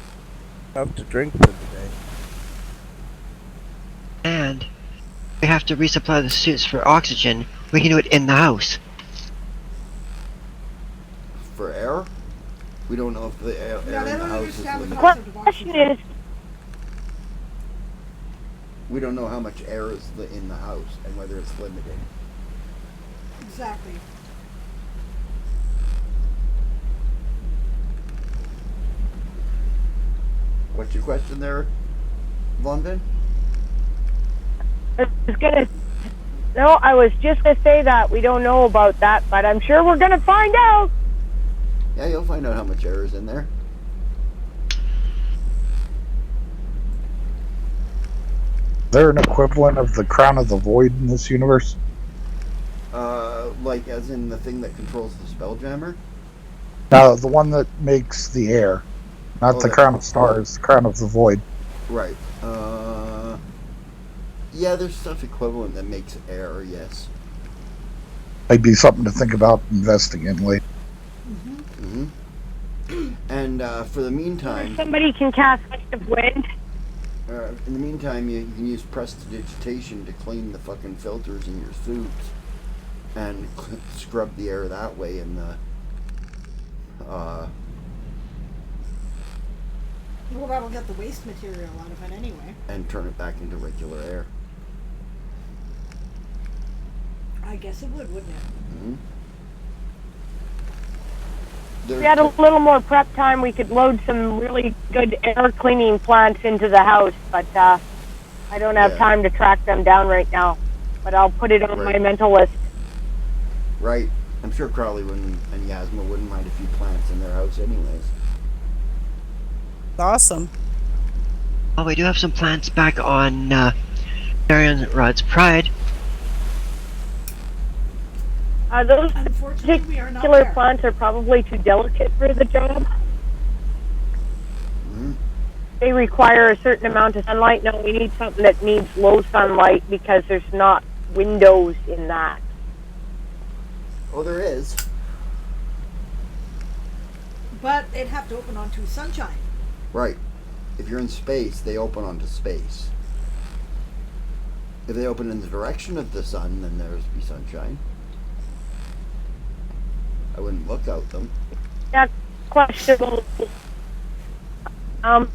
have to drink for the day. And we have to resupply the suits for oxygen. We can do it in the house. For air, we don't know if the air Yeah, they in the don't house is understand the limited. concept of Question oxygen. is, We don't know how much air is in the house and whether it's limited. Exactly. What's your question there, London? I was just gonna say that we don't know about that, but I'm sure we're gonna find out. Yeah, you'll find out how much air is in there. Is there an equivalent of the Crown of the Void in this universe? Like as in the thing that controls the Spelljammer? No, the one that makes the air. Not Oh, the that- Crown of Stars, the Crown of the Void. Right. Yeah, there's stuff equivalent that makes air, yes. Might be something to think about investing in later. Mm-hmm. And for the meantime, Somebody can cast Gust of Wind. in the meantime, you can use prestidigitation to clean the fucking filters in your suits and scrub the air that way in the Well, that'll get the waste material out of it anyway. and turn it back into regular air. I guess it would, wouldn't it? Mm-hmm. If we had a little more prep time, we could load some really good air cleaning plants into the house, but I don't have time to track them down right now. But I'll put it on my mental list. Right. I'm sure Crowley wouldn't, and Yasma wouldn't mind a few plants in their house anyways. Awesome. Well, we do have some plants back on Darian Rod's Pride. Those Unfortunately, we are not particular there. plants are probably too delicate for the job. Mm-hmm. They require a certain amount of sunlight. No, we need something that needs low sunlight because there's not windows in that. Oh, there is. But it'd have to open onto sunshine. Right. If you're in space, they open onto space. If they open in the direction of the sun, then there's be sunshine. I wouldn't look out them. Yeah, questionable. I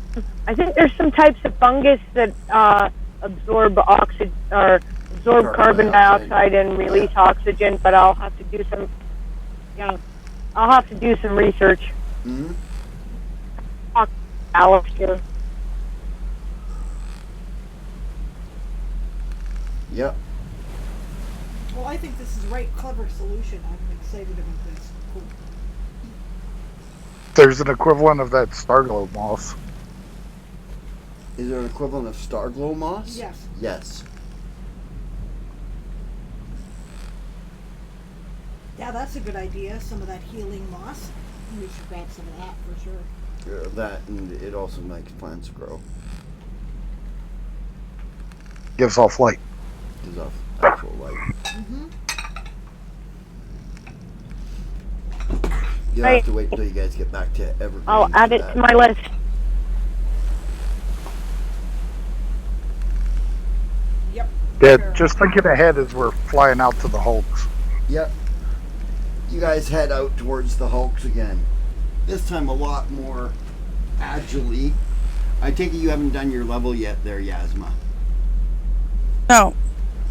think there's some types of fungus that absorb oxygen or absorb carbon dioxide and release oxygen, but I'll have to do some. Yeah, I'll have to do some research. Mm-hmm. Alex here. Yep. Well, I think this is a right clever solution. I'm excited about this. Cool. There's an equivalent of that Starglow moss. Is there an equivalent of Starglow moss? Yes. Yes. Yeah, that's a good idea. Some of that healing moss. We should grab some of that for sure. That, and it also makes plants grow. Gives off light. Gives off actual light. Mm-hmm. You'll have to wait until you guys get back to Evergreen. I'll add it to my list. Yep. Yeah, just thinking ahead as we're flying out to the hulks. Yep. You guys head out towards the hulks again. This time a lot more agilely. I take it you haven't done your level yet there, Yasma. No.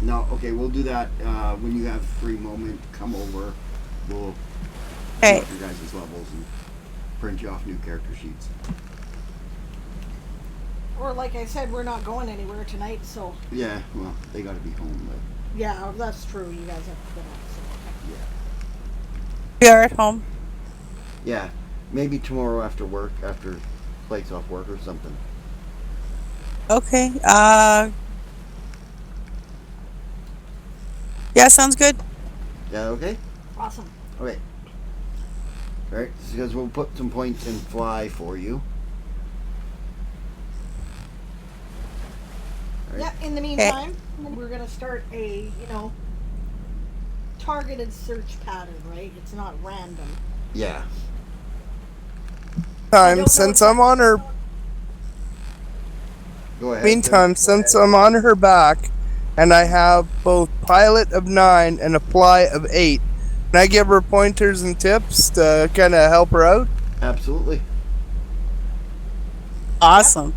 No, okay, we'll do that when you have a free moment. Come over. We'll Okay. up your guys' levels and print you off new character sheets. Or like I said, we're not going anywhere tonight, so Yeah, well, they gotta be home, but yeah, that's true. You guys have to go out, so okay. yeah. We are at home. Yeah, maybe tomorrow after work, after Blake's off work or something. Okay. Yeah, sounds good. Yeah, okay? Awesome. Okay. Alright, because we'll put some points in fly for you. Right. Yeah, in the meantime, we're going to start a, targeted search pattern, right? It's not random. Yeah. Since I'm on her Go ahead. Meantime, since I'm on her back, and I have both pilot of 9 and a fly of 8, can I give her pointers and tips to kind of help her out? Absolutely. Awesome.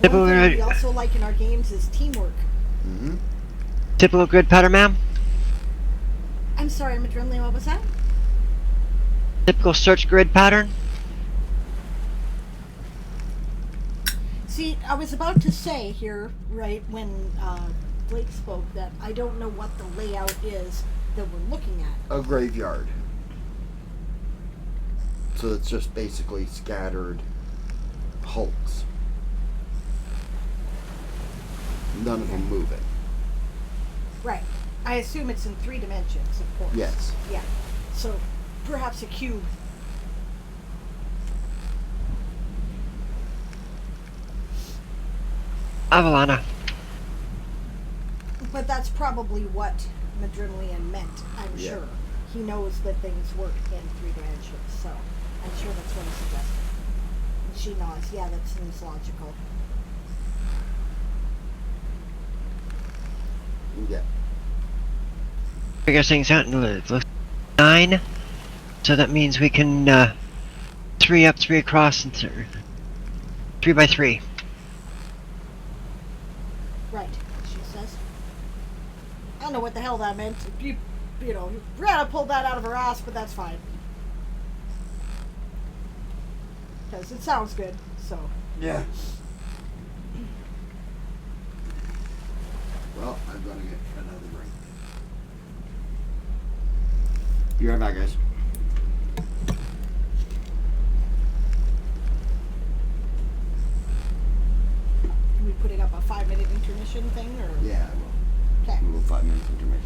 One thing we also like in our games is teamwork. Mm-hmm. Typical grid pattern, ma'am? I'm sorry, Madrinley, what was that? Typical search grid pattern? See, I was about to say here, right, when Blake spoke, that I don't know what the layout is that we're looking at. A graveyard. So it's just basically scattered hulks. None of them moving. Right. I assume it's in 3 dimensions, of course. Yes. Yeah. So perhaps a cube. Avalana. But that's probably what Madrinlian meant, I'm Yeah. sure. He knows that things work in 3 dimensions, so I'm sure that's what he suggested. And she nods, yeah, that seems logical. Yeah. Figure things out and it looks 9. So that means we can 3 up, 3 across, and 3 by 3. Right, she says. I don't know what the hell that meant. Brianna pulled that out of her ass, but that's fine. Because it sounds good, so. Yeah. Well, I'm gonna get another drink. Be right back, guys. Can we put it up a 5-minute intermission thing, or? Yeah, I will. Okay. A little 5 minutes intermission.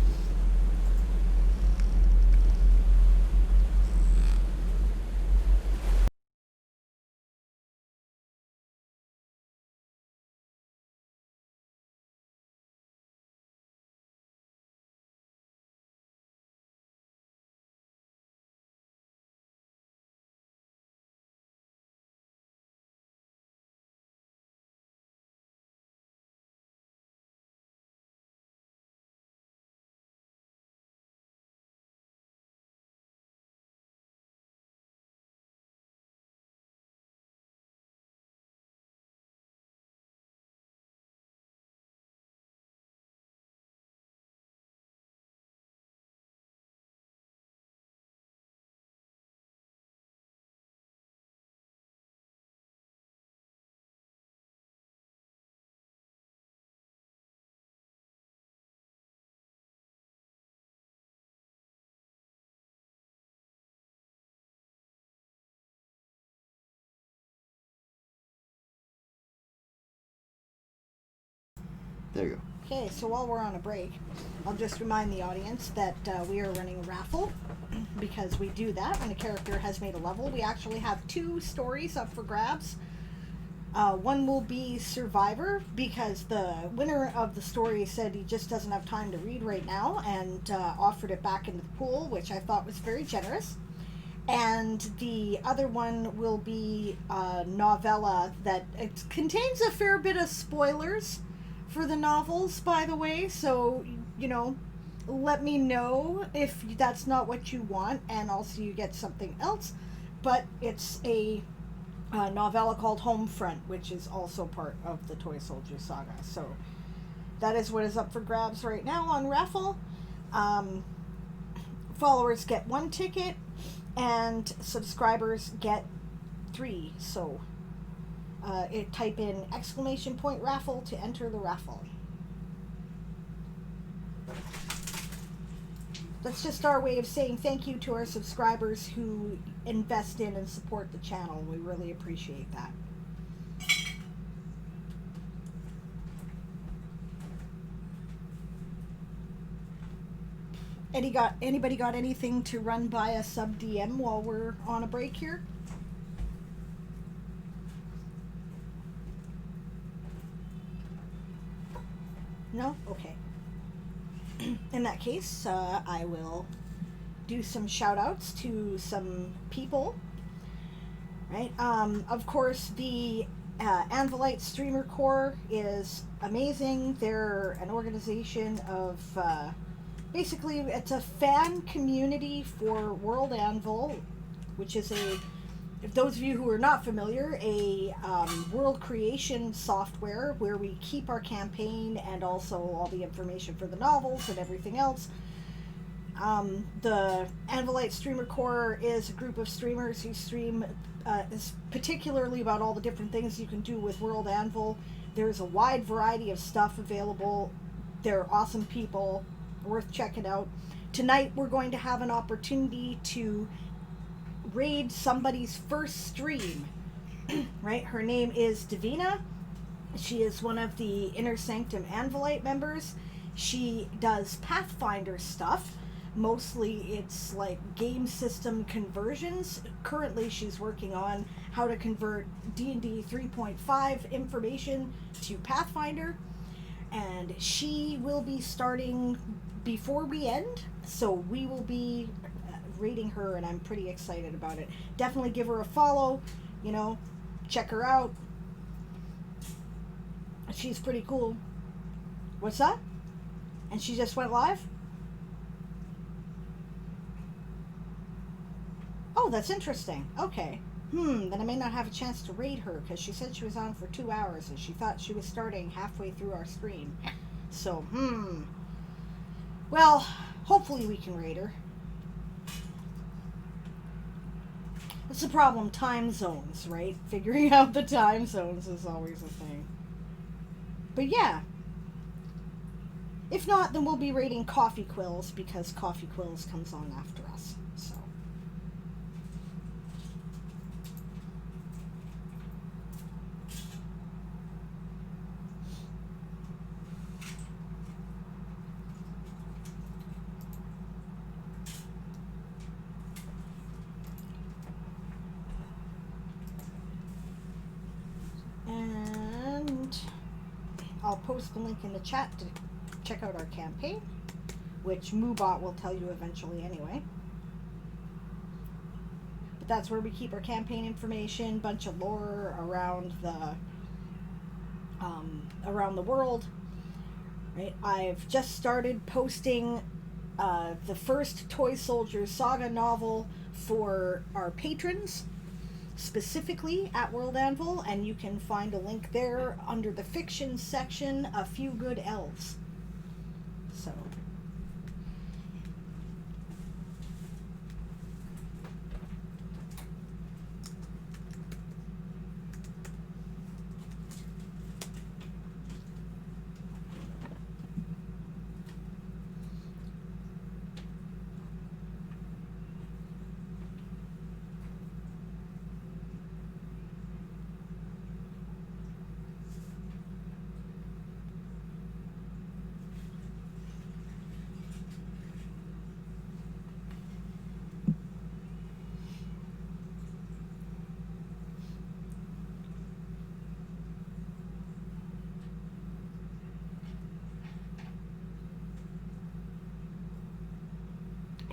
There you go. Okay, so while we're on a break, I'll just remind the audience that we are running a raffle because we do that when a character has made a level. We actually have 2 stories up for grabs. One will be Survivor because the winner of the story said he just doesn't have time to read right now and offered it back into the pool, which I thought was very generous. And the other one will be a novella that it contains a fair bit of spoilers for the novels, by the way, so, let me know if that's not what you want, and also you get something else. But it's a novella called Homefront, which is also part of the Toy Soldier Saga. So that is what is up for grabs right now on raffle. Followers get 1 ticket, and subscribers get 3. So type in !raffle to enter the raffle. That's just our way of saying thank you to our subscribers who invest in and support the channel. We really appreciate that. Anybody got anything to run by a sub DM while we're on a break here? No? Okay. In that case, I will do some shout outs to some people. Right? Of course, the Anvilite Streamer Corps is amazing. They're an organization of basically, it's a fan community for World Anvil, which is if those of you who are not familiar, a world creation software where we keep our campaign and also all the information for the novels and everything else. The Anvilite Streamer Corps is a group of streamers who stream is particularly about all the different things you can do with World Anvil. There's a wide variety of stuff available. They're awesome people, worth checking out. Tonight we're going to have an opportunity to raid somebody's first stream. Right? Her name is Davina. She is one of the Inner Sanctum Anvilite members. She does Pathfinder stuff. Mostly it's like game system conversions. Currently she's working on how to convert D&D 3.5 information to Pathfinder. And she will be starting before we end. So we will be rating her, and I'm pretty excited about it. Definitely give her a follow, check her out. She's pretty cool. What's that? And she just went live? Oh, that's interesting. Okay. Then I may not have a chance to raid her, because she said she was on for 2 hours, and she thought she was starting halfway through our stream. So, well, hopefully we can raid her. That's the problem, time zones, right? Figuring out the time zones is always a thing. But yeah. If not, then we'll be raiding Coffee Quills, because Coffee Quills comes on after us. So. And I'll post the link in the chat to check out our campaign, which Moobot will tell you eventually anyway. But that's where we keep our campaign information, bunch of lore around the world. Right? I've just started posting the first Toy Soldier Saga novel for our patrons, specifically at World Anvil, and you can find a link there under the fiction section, A Few Good Elves. So.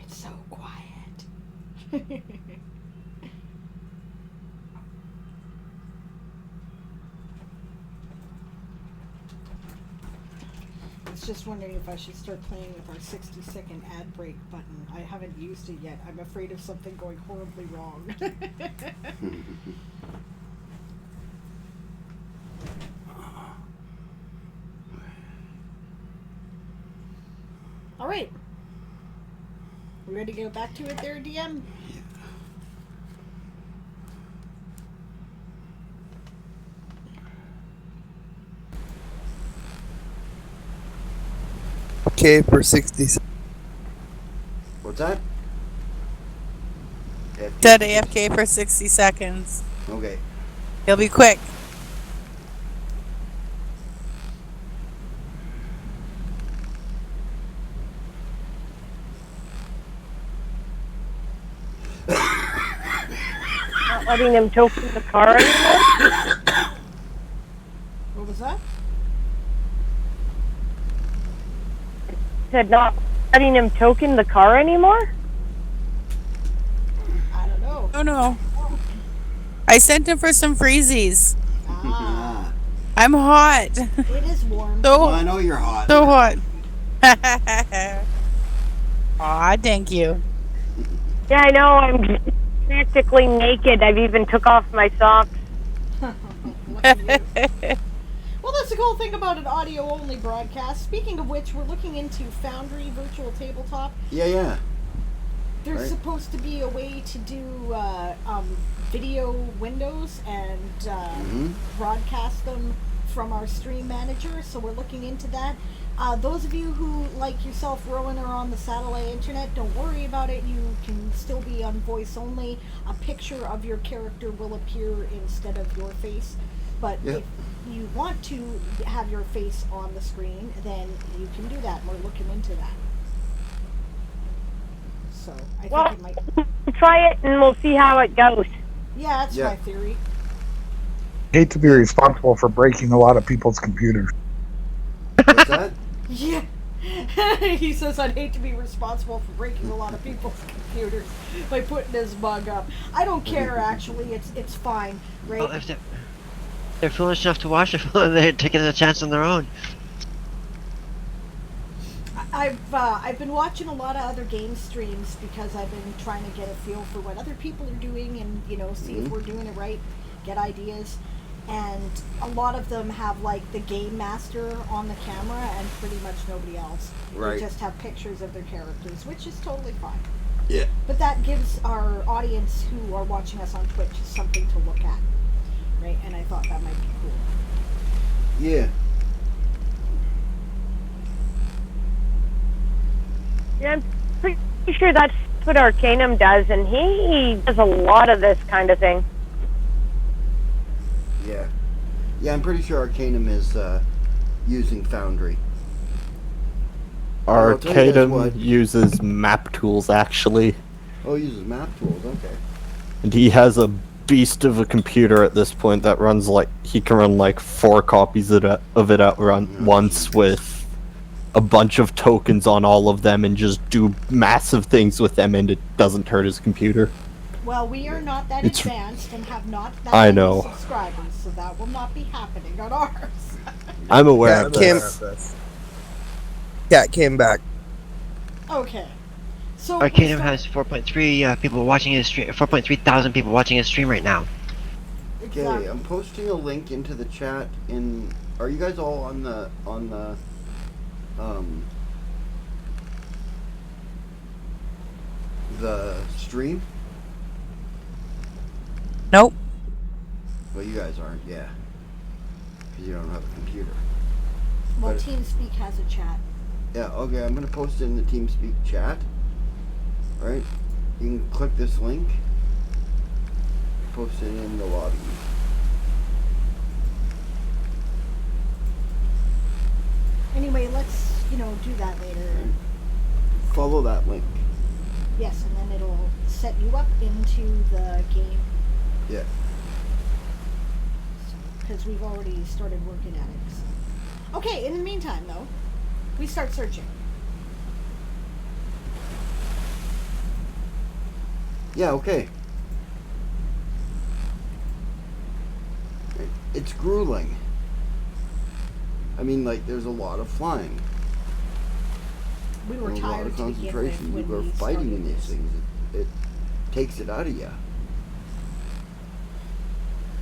So quiet. just wondering if I should start playing with our 60-second ad break button. I haven't used it yet. I'm afraid of something going horribly wrong. All right. We ready to go back to it there, DM? Okay, for 60 seconds. What's that? Dead AFK for 60 seconds. Okay. He'll be quick. Not letting him token the car anymore? What was that? Said not letting him token the car anymore? I don't know. Oh no. I sent him for some freezies. Ah, I'm hot. it is warm. Well, I So, know you're hot. so hot. Aw, thank you. Yeah, I know. I'm practically naked. I've even took off my socks. Look at you. Well, that's the cool thing about an audio-only broadcast. Speaking of which, we're looking into Foundry Virtual Tabletop. Yeah. There's Right. supposed to be a way to do video windows and broadcast them from our stream manager, so we're looking into that. Those of you who, like yourself, Rowan, are on the satellite internet, don't worry about it. You can still be on voice only. A picture of your character will appear instead of your face. But Yep. if you want to have your face on the screen, then you can do that. We're looking into that. So I Well, think it might. try it and we'll see how it goes. Yeah, that's Yeah. my theory. Hate to be responsible for breaking a lot of people's computers. What's that? Yeah. He says, I'd hate to be responsible for breaking a lot of people's computers by putting his mug up. I don't care, actually. It's fine, right? Well, if they're foolish enough to watch it, they're taking a chance on their own. I've been watching a lot of other game streams because I've been trying to get a feel for what other people are doing and, see if we're doing it right, get ideas. And a lot of them have, like, the game master on the camera and pretty much nobody else. Right. They just have pictures of their characters, which is totally fine. Yeah. But that gives our audience who are watching us on Twitch something to look at, right? And I thought that might be cool. Yeah. Yeah, I'm pretty sure that's what Arcanum does, and he does a lot of this kind of thing. Yeah. Yeah, I'm pretty sure Arcanum is using Foundry. I'll tell you guys what. Arcadum uses map tools, actually. Oh, he uses map tools, okay. And he has a beast of a computer at this point that runs he can run like 4 copies of it at once with a bunch of tokens on all of them and just do massive things with them, and it doesn't hurt his computer. Well, we are not that It's- advanced and have not that I many know. subscribers, so that will not be happening on ours. I'm aware Yeah, of Kim. this. Cat came back. Okay. So Arcanum has 4.3 people watching his stream. 4.3 thousand people watching his stream right now. Okay, Exactly. I'm posting a link into the chat in... Are you guys all on the stream? Nope. Well, you guys aren't, yeah. Because you don't have a computer. Well, but- TeamSpeak has a chat. Yeah, okay, I'm gonna post it in the TeamSpeak chat. Alright? You can click this link. Post it in the lobby. Anyway, let's, do that later. Follow that link. Yes, and then it'll set you up into the game. Yeah. Because we've already started working at it. So. Okay, in the meantime, though, we start searching. Yeah, okay. It's grueling. I mean, there's a lot of flying. We were a lot tired of to begin with concentration. when You are we fighting started in these this. things. It takes it out of you.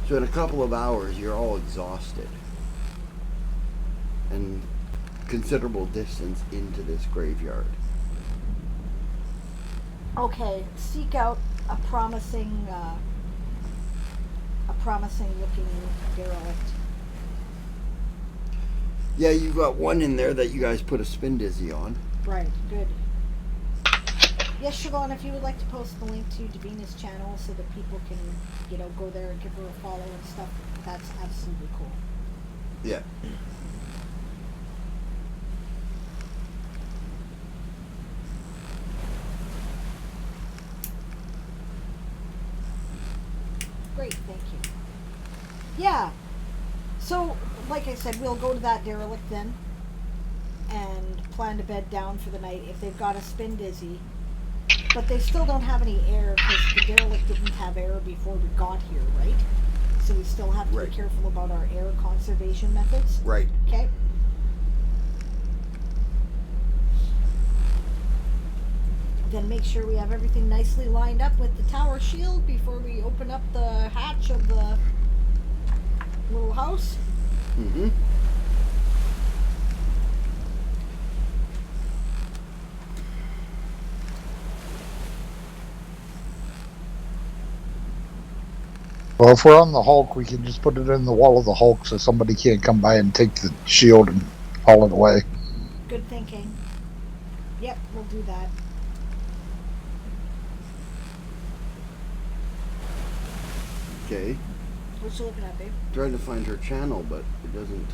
So in a couple of hours, you're all exhausted. And considerable distance into this graveyard. Okay, seek out a promising looking derelict. Yeah, you've got one in there that you guys put a spin dizzy on. Right, good. Yes, Siobhan, if you would like to post the link to Davina's channel so that people can, go there and give her a follow and stuff, that's absolutely cool. Yeah. Great, thank you. Yeah. So, like I said, we'll go to that derelict then and plan to bed down for the night if they've got a spin dizzy. But they still don't have any air because the derelict didn't have air before we got here, right? So we still have to Right. be careful about our air conservation methods. Right. Okay. Then make sure we have everything nicely lined up with the tower shield before we open up the hatch of the little house. Mm-hmm. Well, if we're on the Hulk, we can just put it in the wall of the Hulk so somebody can't come by and take the shield and haul it away. Good thinking. Yep, we'll do that. Okay. What you looking at, babe? Trying to find her channel, but it doesn't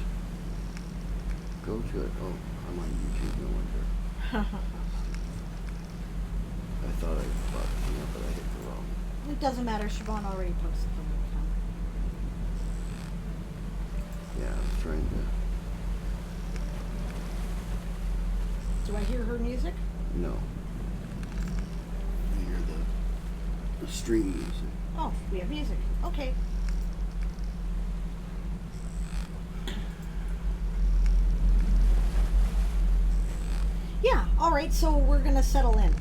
go to it. Oh, I'm on YouTube, no wonder. I thought I brought it up, but I hit the wrong. It doesn't matter. Siobhan already posted the link. Yeah, I was trying to. Do I hear her music? No. I hear the stream music. Oh, we have music. Okay. Yeah, alright, so we're gonna settle in.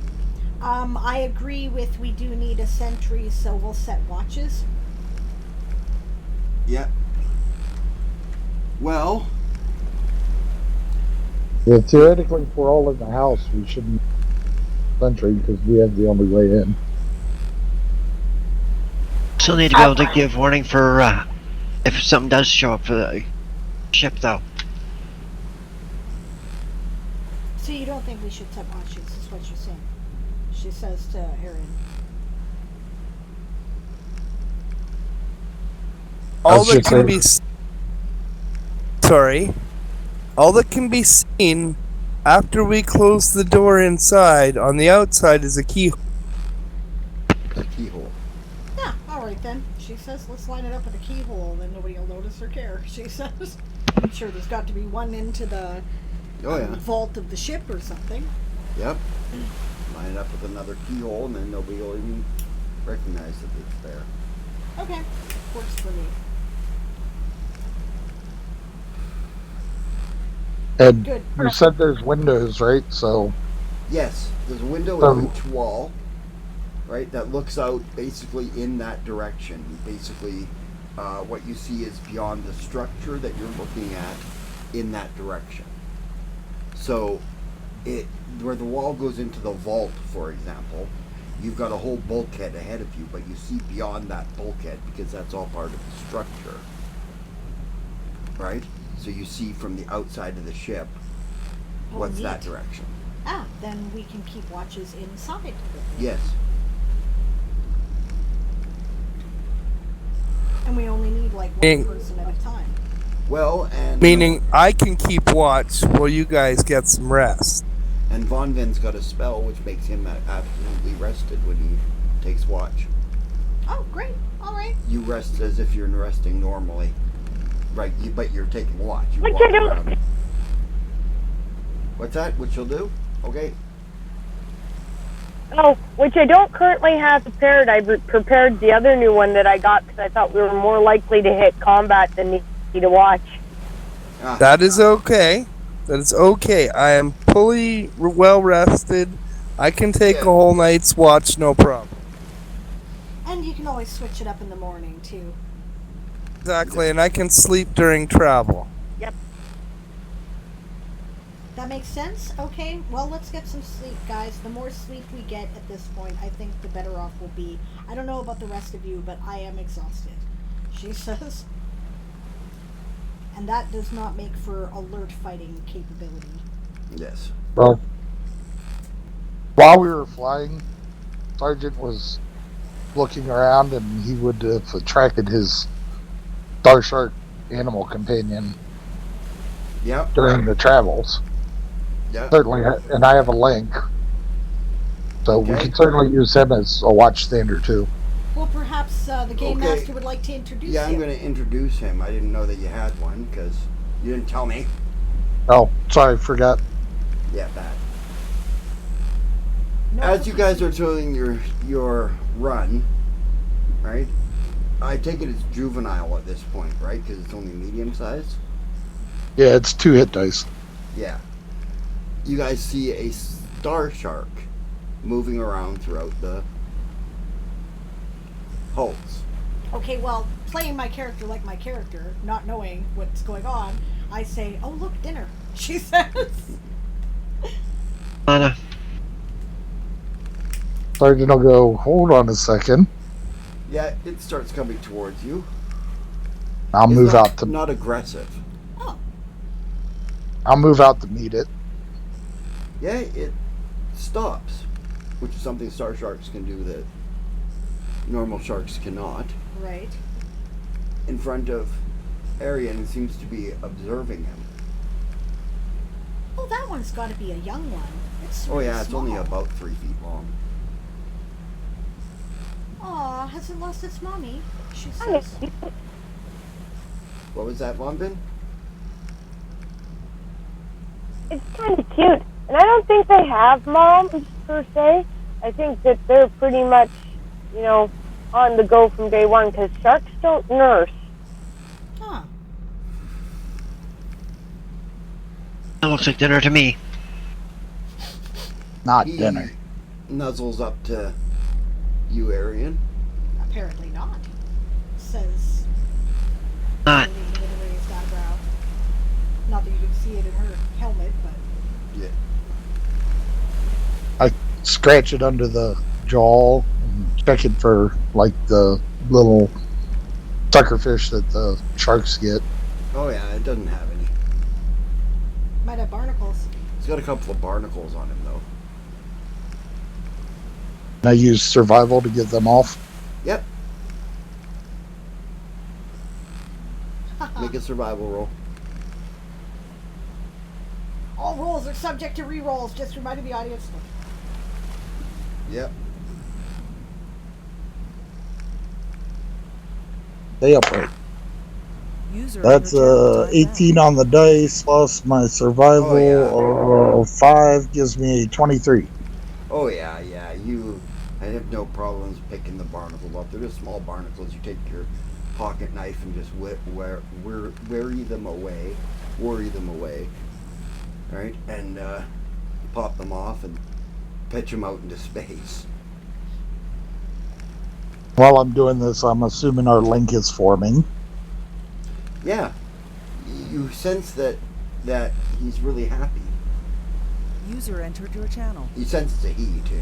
I agree with we do need a sentry, so we'll set watches. Yeah. Well, Yeah, theoretically, if we're all in the house, we shouldn't sentry because we have the only way in. Still need to be able to give warning for if something does show up for the ship, though. So you don't think we should set watches, is what you're saying? She says to Erin. All was that just can saying- be sorry. All that can be seen after we close the door inside on the outside is a keyhole. a keyhole. Yeah, alright then. She says let's line it up with a keyhole, then nobody will notice or care. She says. I'm sure there's got to be one into the Oh yeah. vault of the ship or something. Yep. Line it up with another keyhole, and then nobody will even recognize that it's there. Okay, works for me. And Good. you said there's windows, right? So Yes, there's a window in each wall, right, that looks out basically in that direction. Basically, what you see is beyond the structure that you're looking at in that direction. So, where the wall goes into the vault, for example, you've got a whole bulkhead ahead of you, but you see beyond that bulkhead because that's all part of the structure, right? So you see from the outside of the ship, Oh, what's that neat. direction? Ah, then we can keep watches inside of it. Yes. And we only need like one Ding. person at a time. Well, and Meaning I can keep watch while you guys get some rest. And Von Vin's got a spell which makes him absolutely rested when he takes watch. Oh, great. All right. You rest as if you're resting normally, right? But you're taking watch. You What walk you do? around. What's that? What you'll do? Okay. Oh, which I don't currently have prepared. I prepared the other new one that I got because I thought we were more likely to hit combat than need to watch. Ah, That is okay. that it's okay. I am fully well rested. I can take a Yeah. whole night's watch, no problem. And you can always switch it up in the morning too. Exactly, and I can sleep during travel. Yep. That makes sense? Okay, well, let's get some sleep, guys. The more sleep we get at this point, I think the better off we'll be. I don't know about the rest of you, but I am exhausted, she says. And that does not make for alert fighting capability. Yes. Well, while we were flying, Sergeant was looking around, and he would have attracted his Star Shark animal companion Yep. during the travels. Yep. Certainly, and I have a link, so we Okay. could certainly use him as a watchstander too. Well, perhaps the Game Okay. Master would like to introduce Yeah, I'm him. going to introduce him. I didn't know that you had one because you didn't tell me. Oh, sorry, forgot. Yeah, bad. No, As you guys are doing your run, right? I take it it's juvenile at this point, right? Because it's only medium size. Yeah, it's 2 hit dice. Yeah. You guys see a star shark moving around throughout the hulks. Okay, well, playing my character like my character, not knowing what's going on, I say, "Oh, look, dinner," she says. Anna. Sergeant will go, hold on a second. Yeah, it starts coming towards you. I'll It's move not, out to not aggressive. Oh, I'll move out to meet it. Yeah, it stops, which is something star sharks can do that normal sharks cannot. right. In front of Arian, and seems to be observing him. Oh, that one's got to be a young one. It's Oh really yeah, it's small. only about 3 feet long. Aw, has it lost its mommy? She Hi. says. What was that, Von Bin? It's kind of cute. And I don't think they have moms, per se. I think that they're pretty much, on the go from day one, because sharks don't nurse. Huh. That looks like dinner to me. Not He dinner. nuzzles up to you, Arian. Apparently not, says Not. Celine with a raised eyebrow. Not that you can see it in her helmet, but Yeah. Scratch it under the jaw and check it for, like, the little suckerfish that the sharks get. Oh yeah, it doesn't have any. might have barnacles. It's got a couple of barnacles on him though. And I use survival to get them off. Yep. Make a survival roll. All rolls are subject to re-rolls, just reminding the audience. Yep. They upright. User That's in your channel timed 18 on the dice plus my survival Oh, 5 gives me a 23. Oh yeah, yeah. I have no problems picking the barnacle up. They're just small barnacles. You take your pocket knife and just worry them away, right? And pop them off and pitch them out into space. While I'm doing this, I'm assuming our link is forming. Yeah, you sense that he's really happy. User entered your channel. You sense it's a he too.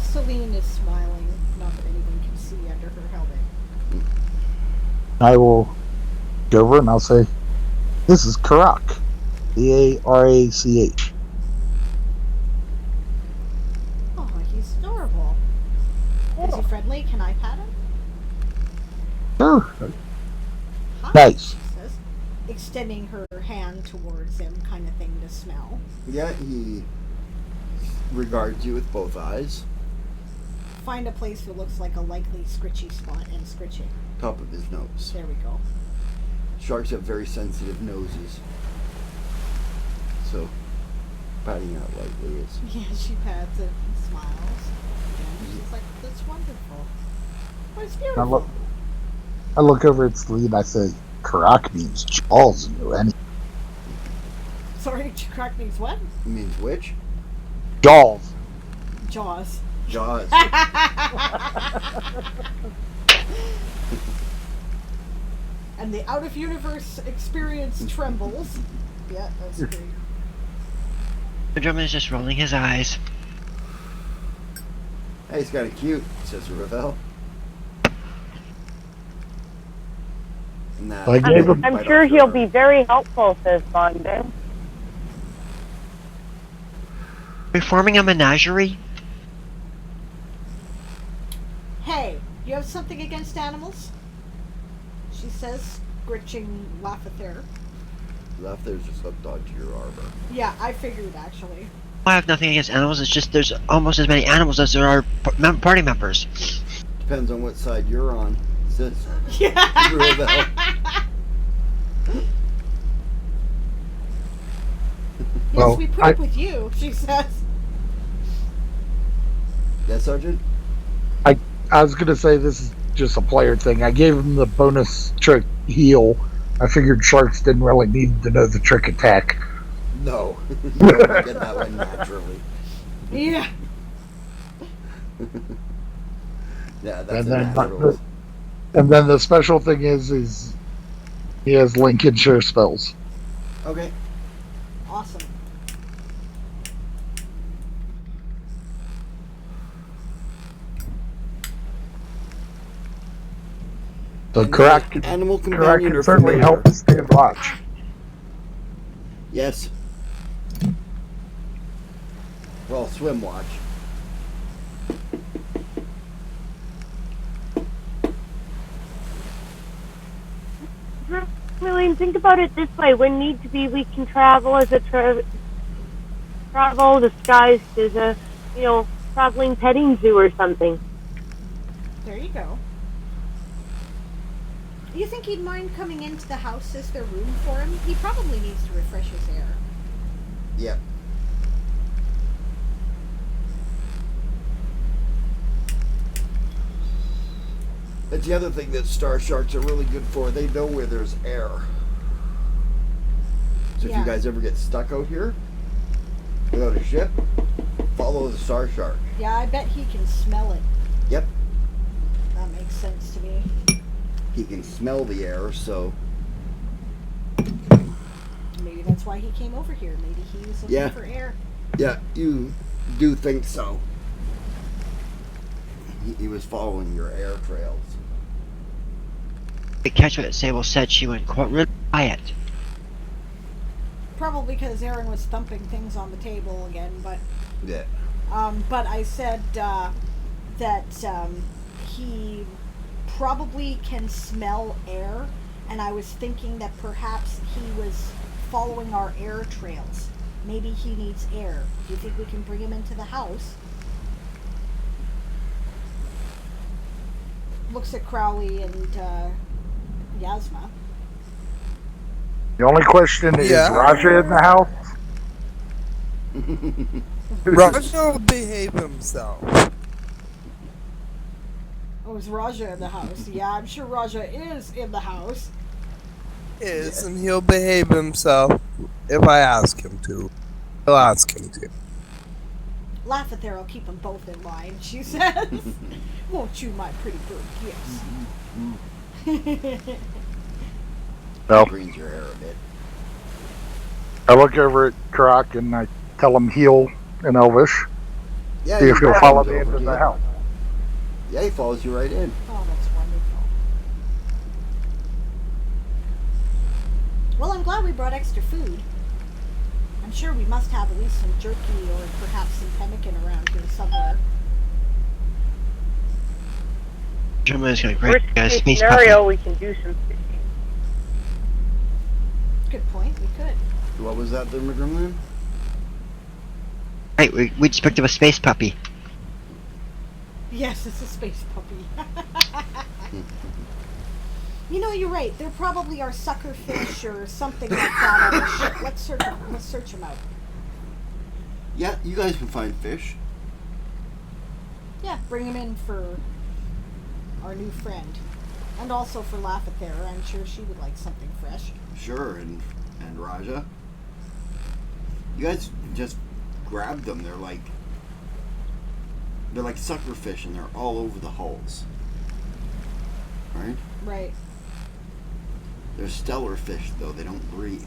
Celine is smiling, not that anyone can see under her helmet. I will go over and I'll say, this is Karak. Arach. Oh, he's adorable. Is he friendly? Can I pat him? Sure. Hi, Nice. she says, extending her hand towards him, kind of thing to smell. Yeah, he regards you with both eyes. Find a place that looks like a likely scritchy spot and scritch it. Top of his nose. There we go. Sharks have very sensitive noses. So, patting out lightly is... Yeah, she pats it and smiles. And she's like, that's wonderful. Well, it's beautiful. I look over at Celine, I say, Karak means Jaws into any. Sorry, Crack means what? It means which? Jaws. Jaws. Jaws. And the out-of-universe experience trembles. Yeah, that's great. The drummer is just rolling his eyes. Hey, he's kind of cute, says Ravel. Nah, I gave him. I'm sure he'll be very helpful, says Bonbin. We're forming a menagerie? Hey, you have something against animals? She says, scritching Lafathere. There's just hooked onto your armor. Yeah, I figured actually. I have nothing against animals, it's just there's almost as many animals as there are party members. Depends on what side you're on, says Yeah. Ravel. Yes, Well, we poop with you, she says. Yeah, Sergeant? I was gonna say this is just a player thing. I gave him the bonus trick heal. I figured sharks didn't really need to know the trick attack. No. You don't get that one naturally. Yeah. Yeah, that's And a then, natural. and then the special thing is he has Lincolnshire spells. Okay. Awesome. So And Karak animal companion can or certainly familiar? help stand watch. Yes. Well, swim watch. William, think about it this way. When need to be, we can travel as a travel disguised as a, traveling petting zoo or something. There you go. You think he'd mind coming into the house? Is there room for him? He probably needs to refresh his air. Yep. That's the other thing that star sharks are really good for. They know where there's air. So if Yeah. you guys ever get stuck out here, without a ship, follow the star shark. Yeah, I bet he can smell it. Yep. That makes sense to me. He can smell the air, so Maybe that's why he came over here. Maybe he was looking Yeah. for air. yeah, you do think so. He was following your air trails. To catch what Sable said, she went really quiet. Probably because Aaron was thumping things on the table again, but Yeah. but I said that he probably can smell air, and I was thinking that perhaps he was following our air trails. Maybe he needs air. Do you think we can bring him into the house? Looks at Crowley and Yasma. The only question is Raja in the house? Raja will behave himself. Oh, is Raja in the house? Yeah, I'm sure Raja is in the house. Is, and he'll behave himself if I ask him to. He'll ask him to. Laugh at there, I'll keep them both in line, she says. Won't you, my pretty bird? Yes. Well, Greens your hair a bit. I look over at Karak and I tell him heal in Elvish. Yeah, See if he'll follow me over into to the you. house. Yeah, he follows you right in. Oh, that's wonderful. Well, I'm glad we brought extra food. I'm sure we must have at least some jerky or perhaps some pemmican around here somewhere. Drummer is going to Worst great case space scenario, puppy. we can do some fishing. Good point, we could. What was that, the Gremlin? Right, we just picked up a space puppy. Yes, it's a space puppy. You know, you're right. There probably are sucker fish or something like that on the ship. Let's search them out. Yeah, you guys can find fish. Yeah, bring them in for our new friend. And also for Lafathera, I'm sure she would like something fresh. Sure, and Raja. You guys just grabbed them. They're like suckerfish, and they're all over the hulls. Right? Right. They're stellar fish, though. They don't breathe.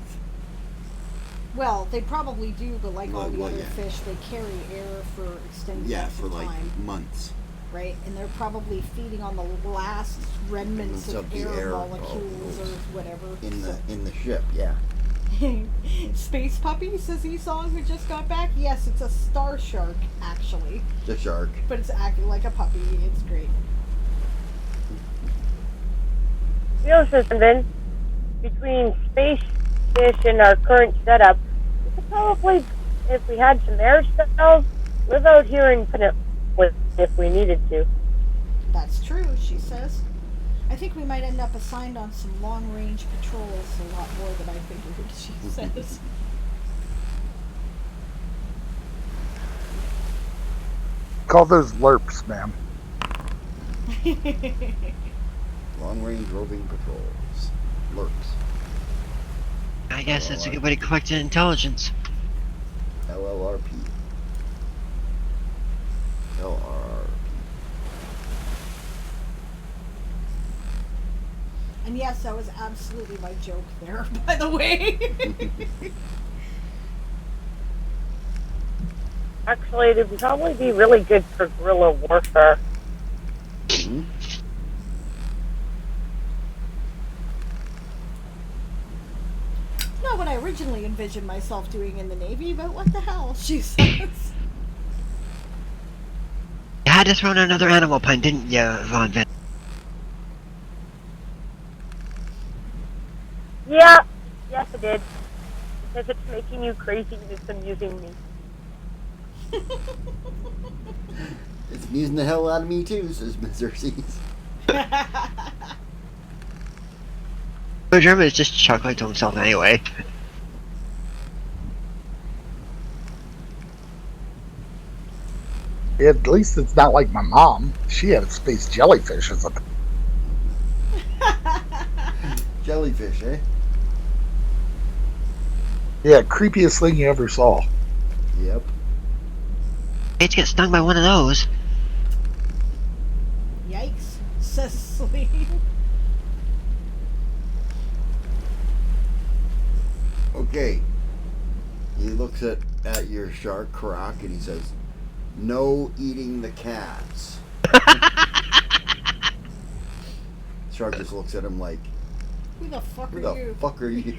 Well, they probably do, but like all the Well, other yeah. fish, they carry air for extended Yeah, lengths for of like time. months. Right? And they're probably feeding on the last remnants of the air, air molecules or whatever. In the ship. Yeah. Space Puppy says he saw who just got back. Yes, it's a star shark, actually. The shark. But it's acting like a puppy. It's great. You know, Susan, between space fish and our current setup, we could probably, if we had some air cells, live out here infinitely if we needed to. That's true, she says. I think we might end up assigned on some long-range patrols a lot more than I figured, she says. Call those LERPs, ma'am. Long-range roving patrols. Lurks. I guess that's a good way to collect intelligence. LLRP. LRRP. And yes, that was absolutely my joke there, by the way. Actually, it would probably be really good for guerrilla warfare. Mm-hmm. Not what I originally envisioned myself doing in the Navy, but what the hell, she says. You had to throw in another animal pun, didn't you, Von Vin? Yeah, yes I did. If it's making you crazy, it's amusing me. It's amusing the hell out of me too, says Miss Xerxes. The German is just chuckling to himself anyway. At least it's not like my mom. She had a space jellyfish as a... Jellyfish, eh? Yeah, creepiest thing you ever saw. Yep. Hate to get stung by one of those. Yikes, says Sleeve. Okay. He looks at your shark, Croc, and he says, "No eating the cats." Shark just looks at him like, Who the fuck "Who are the you? fuck are you?"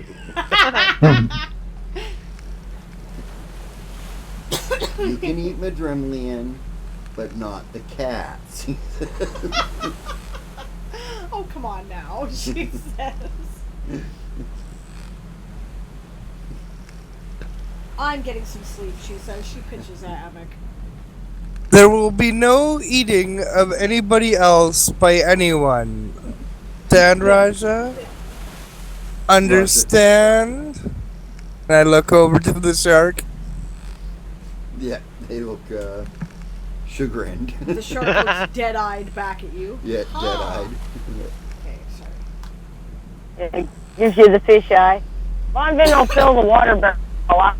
You can eat Madrimlian, but not the cats. Oh, come on now, she says. I'm getting some sleep, she says. She pitches a hammock. There will be no eating of anybody else by anyone. Stand, Raja? Understand? And I look over to the shark. Yeah, they look chagrined. The shark looks dead-eyed back at you. Yeah, dead-eyed. Okay, sorry. It gives you the fish eye. Von Vin will fill the water barrel up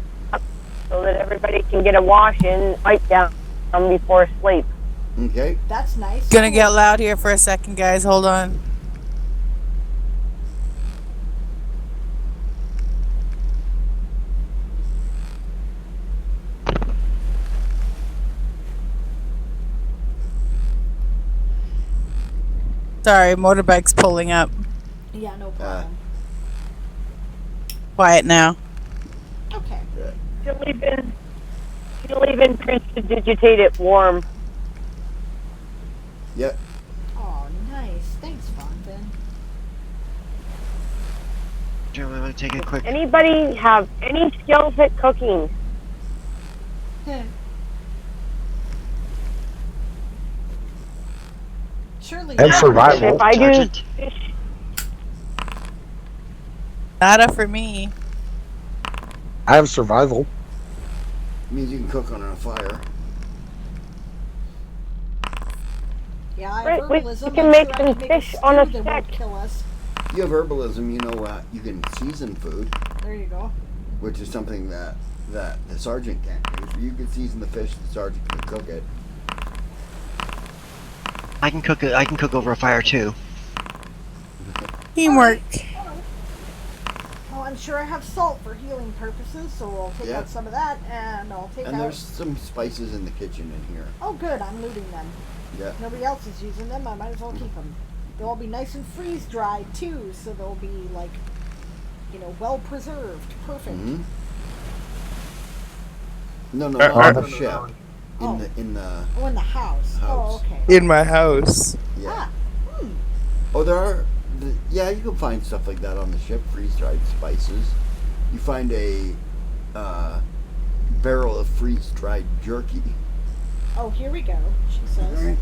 so that everybody can get a wash in, wipe down before sleep. Okay. That's nice. Gonna get loud here for a second, guys. Hold on. Sorry, motorbike's pulling up. Yeah, no problem. Quiet now. Okay. She'll even prestidigitate it warm. Yep. Oh, nice. Thanks, Fonvin. German, want to take a quick... Anybody have any skills at cooking? Surely And not. survival. If I do Sergeant? fish, Nada for me. I have survival. Means you can cook on a fire. Yeah, I have Right, we herbalism. can I'm make sure I some can make fish a on a stew that won't stick. kill us. You have herbalism, you know you can season food, There you go. which is something that the sergeant can't do. If you could season the fish, the sergeant can cook it. I can cook it. I can cook over a fire too. Teamwork. Well, I'm sure I have salt for healing purposes, so I'll take Yeah. out some of that, and I'll take And out... there's some spices in the kitchen in here. Oh, good, I'm looting them. Yeah. Nobody else is using them, I might as well keep them. They'll all be nice and freeze-dried, too, so they'll be, like, well-preserved. Perfect. Mm-hmm. No, Uh, not on the ship. Oh. In the Oh, in the house. Oh, House. okay. In my house. yeah. Ah, Oh, there are. Yeah, you can find stuff like that on the ship. Freeze-dried spices. You find a barrel of freeze-dried jerky. Oh, here we go, she says.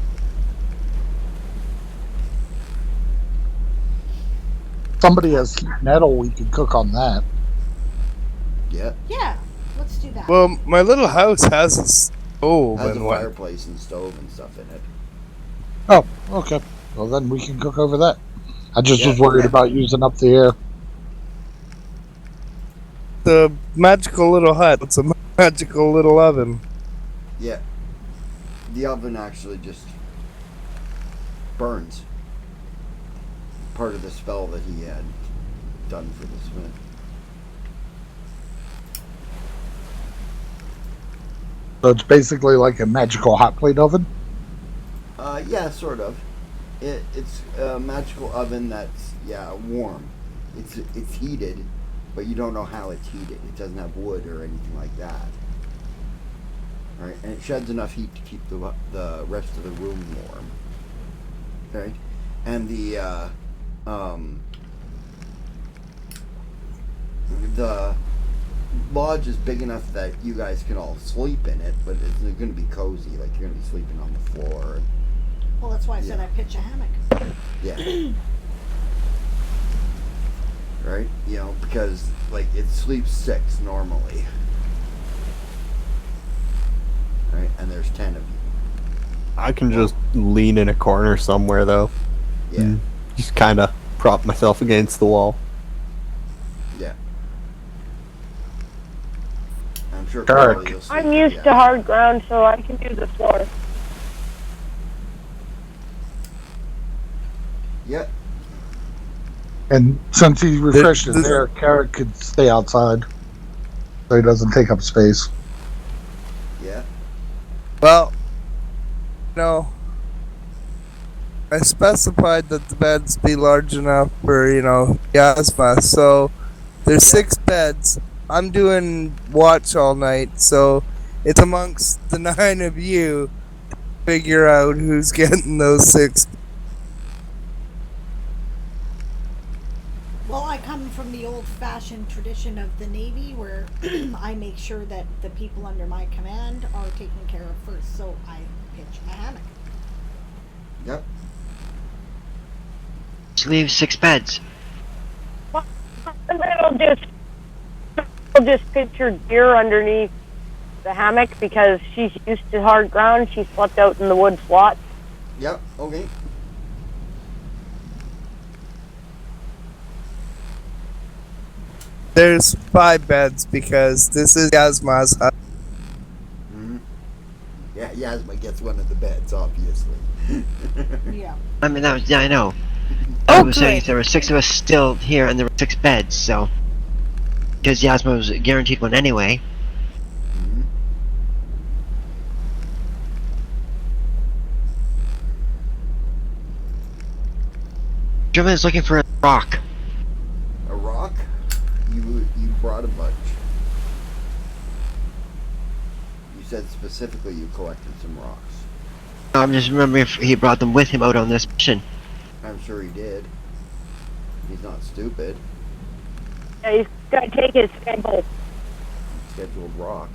Somebody has heat metal, we can cook on that. Yeah. Yeah, let's do that. Well, my little house has a stove Has a and what. fireplace and stove and stuff in it. Oh, okay. Well, then we can cook over that. I just Yeah, was worried okay. about using up the air. The magical little hut. It's a magical little oven. Yeah. The oven actually just burns. Part of the spell that he had done for the smith. So it's basically like a magical hot plate oven. Yeah, sort of. It's a magical oven that's warm. It's heated, but you don't know how it's heated. It doesn't have wood or anything like that. Right, and it sheds enough heat to keep the rest of the room warm. Right, and the lodge is big enough that you guys can all sleep in it, but it's going to be cozy. Like you're going to be sleeping on the floor. Well, that's why I said I pitch a hammock. Yeah. Right? Because like it sleeps 6 normally. Right? And there's 10 of you. I can just lean in a corner somewhere though. Yeah. Just kind of prop myself against the wall. Yeah. I'm sure Dark. Carly will sleep I'm used to hard ground, so I can do the floor. Yep. And since he refreshed his the- air, Carrot could stay outside. So he doesn't take up space. Yeah. Well, no. I specified that the beds be large enough for, Yasma. So there's 6 beds. I'm doing watch all night, so it's amongst the 9 of you to figure out who's getting those 6. Well, I come from the old-fashioned tradition of the Navy where I make sure that the people under my command are taken care of first, so I pitch a hammock. Yep. Just leave 6 beds. And then I'll just picture deer underneath the hammock because she's used to hard ground. She slept out in the woods a lot. Yep. Okay. There's 5 beds because this is Yasma's hut. Mm-hmm. Yeah, Yasma gets one of the beds, obviously. Yeah. I mean, yeah, I know. Oh, I was saying good. there were 6 of us still here, and there were 6 beds, so because Yasma was guaranteed one anyway. Mm-hmm. German is looking for a rock. A rock? You brought a bunch. You said specifically you collected some rocks. I'm just remembering if he brought them with him out on this mission. I'm sure he did. He's not stupid. Yeah, he's got to take his schedule. Scheduled rock.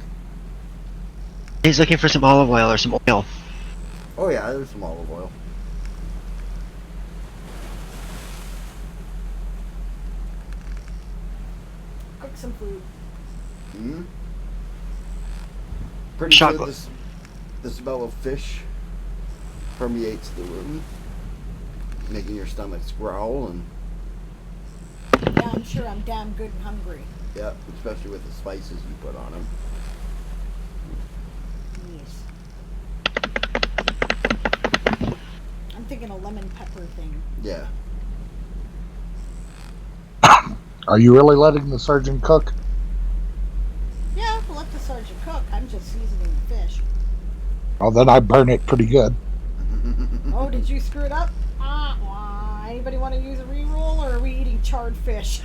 He's looking for some olive oil or some oil. Oh yeah, there's some olive oil. Cook some food. Hmm. Pretty sure Chocolate. the smell of fish permeates the room, making your stomachs growl, and Yeah, I'm sure I'm damn good and hungry. yeah, especially with the spices you put on them. Yes. I'm thinking a lemon pepper thing. Yeah. Are you really letting the sergeant cook? Yeah, we'll let the sergeant cook. I'm just seasoning the fish. Well, then I burn it pretty good. Oh, did you screw it up? Anybody want to use a reroll, or are we eating charred fish?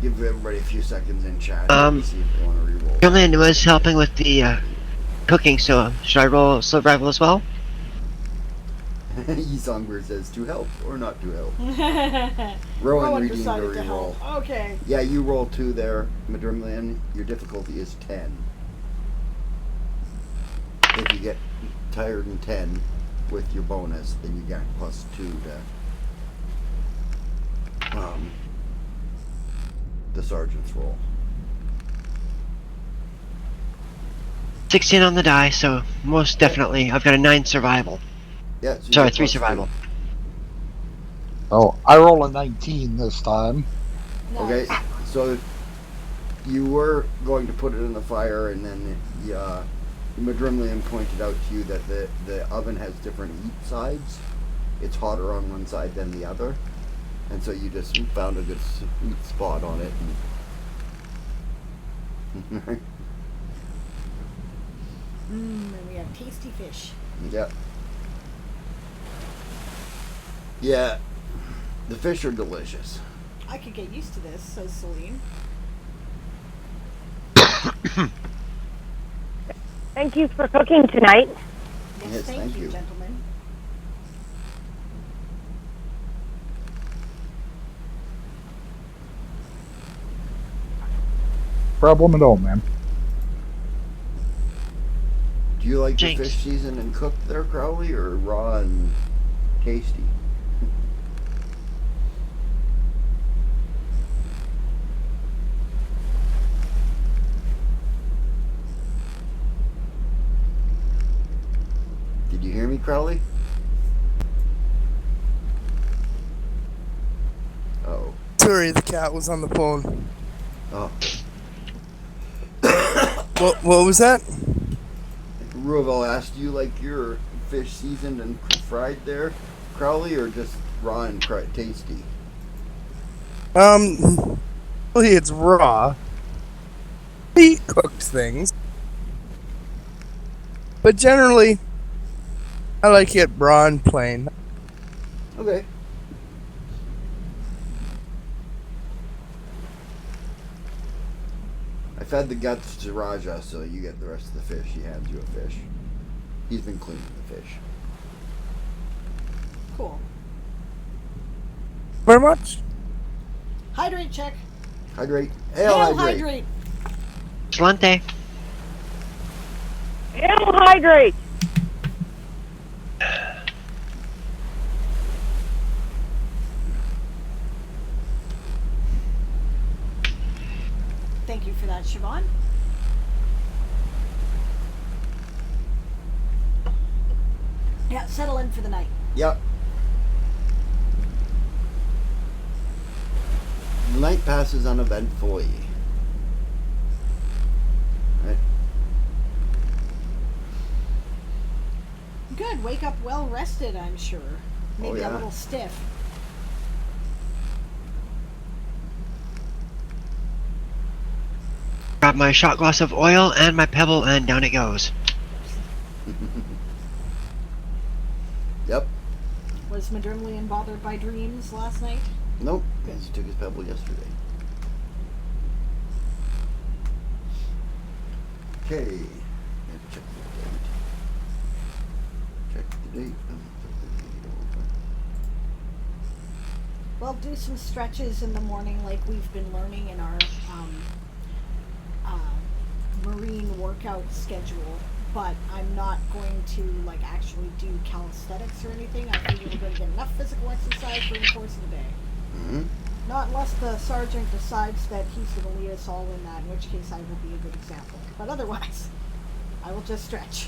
Give everybody a few seconds in chat Um, to see if they want to reroll. Gillian was helping with the cooking, so should I roll survival as well? Songbird says to help or not to help. Rowan Rowan redeemed a decided to reroll. help. Okay. Yeah, you roll 2 there, Madrimlian. Your difficulty is 10. If you get tired in 10 with your bonus, then you get +2 to the sergeant's roll. 16 on the die, so most definitely I've got a 9 survival. Yeah, so you Sorry, get 3 +2. survival. Oh, I roll a 19 this time. Okay, so you were going to put it in the fire, and then Madrimlian pointed out to you that the oven has different heat sides. It's hotter on one side than the other, and so you just found a good sweet spot on it. And we have tasty fish. Yeah. Yeah, the fish are delicious. I could get used to this, says Celine. Thank you for cooking tonight. Yes, thank you, gentlemen. Problem at all, man. Do you like Jinx. the fish seasoned and cooked there, Crowley, or raw and tasty? Did you hear me, Crowley? Uh-oh. Sorry, the cat was on the phone. Oh. What was that? Ruvel asked, do you like your fish seasoned and fried there, Crowley, or just raw and tasty? Really, it's raw. He cooks things. But generally, I like it raw and plain. Okay. I fed the guts to Raja, so you get the rest of the fish. He hands you a fish. He's been cleaning the fish. Cool. Very much. Hydrate check. Hydrate. Hail hydrate. Slante. Hail hydrate! Thank you for that, Siobhan. Yeah, settle in for the night. Yep. The night passes uneventfully. Right. Good. Wake up well rested, I'm sure. Maybe yeah. a little stiff. Grab my shot glass of oil and my pebble, and down it goes. Yep. Was Madrimlian bothered by dreams last night? Nope. He took his pebble yesterday. Okay. Check the date. Check the date. Well, do some stretches in the morning like we've been learning in our marine workout schedule, but I'm not going to like actually do calisthenics or anything. I figure we're going to get enough physical exercise during the course of the day. Mm-hmm. Not unless the sergeant decides that he's going to lead us all in that, in which case I will be a good example. But otherwise, I will just stretch.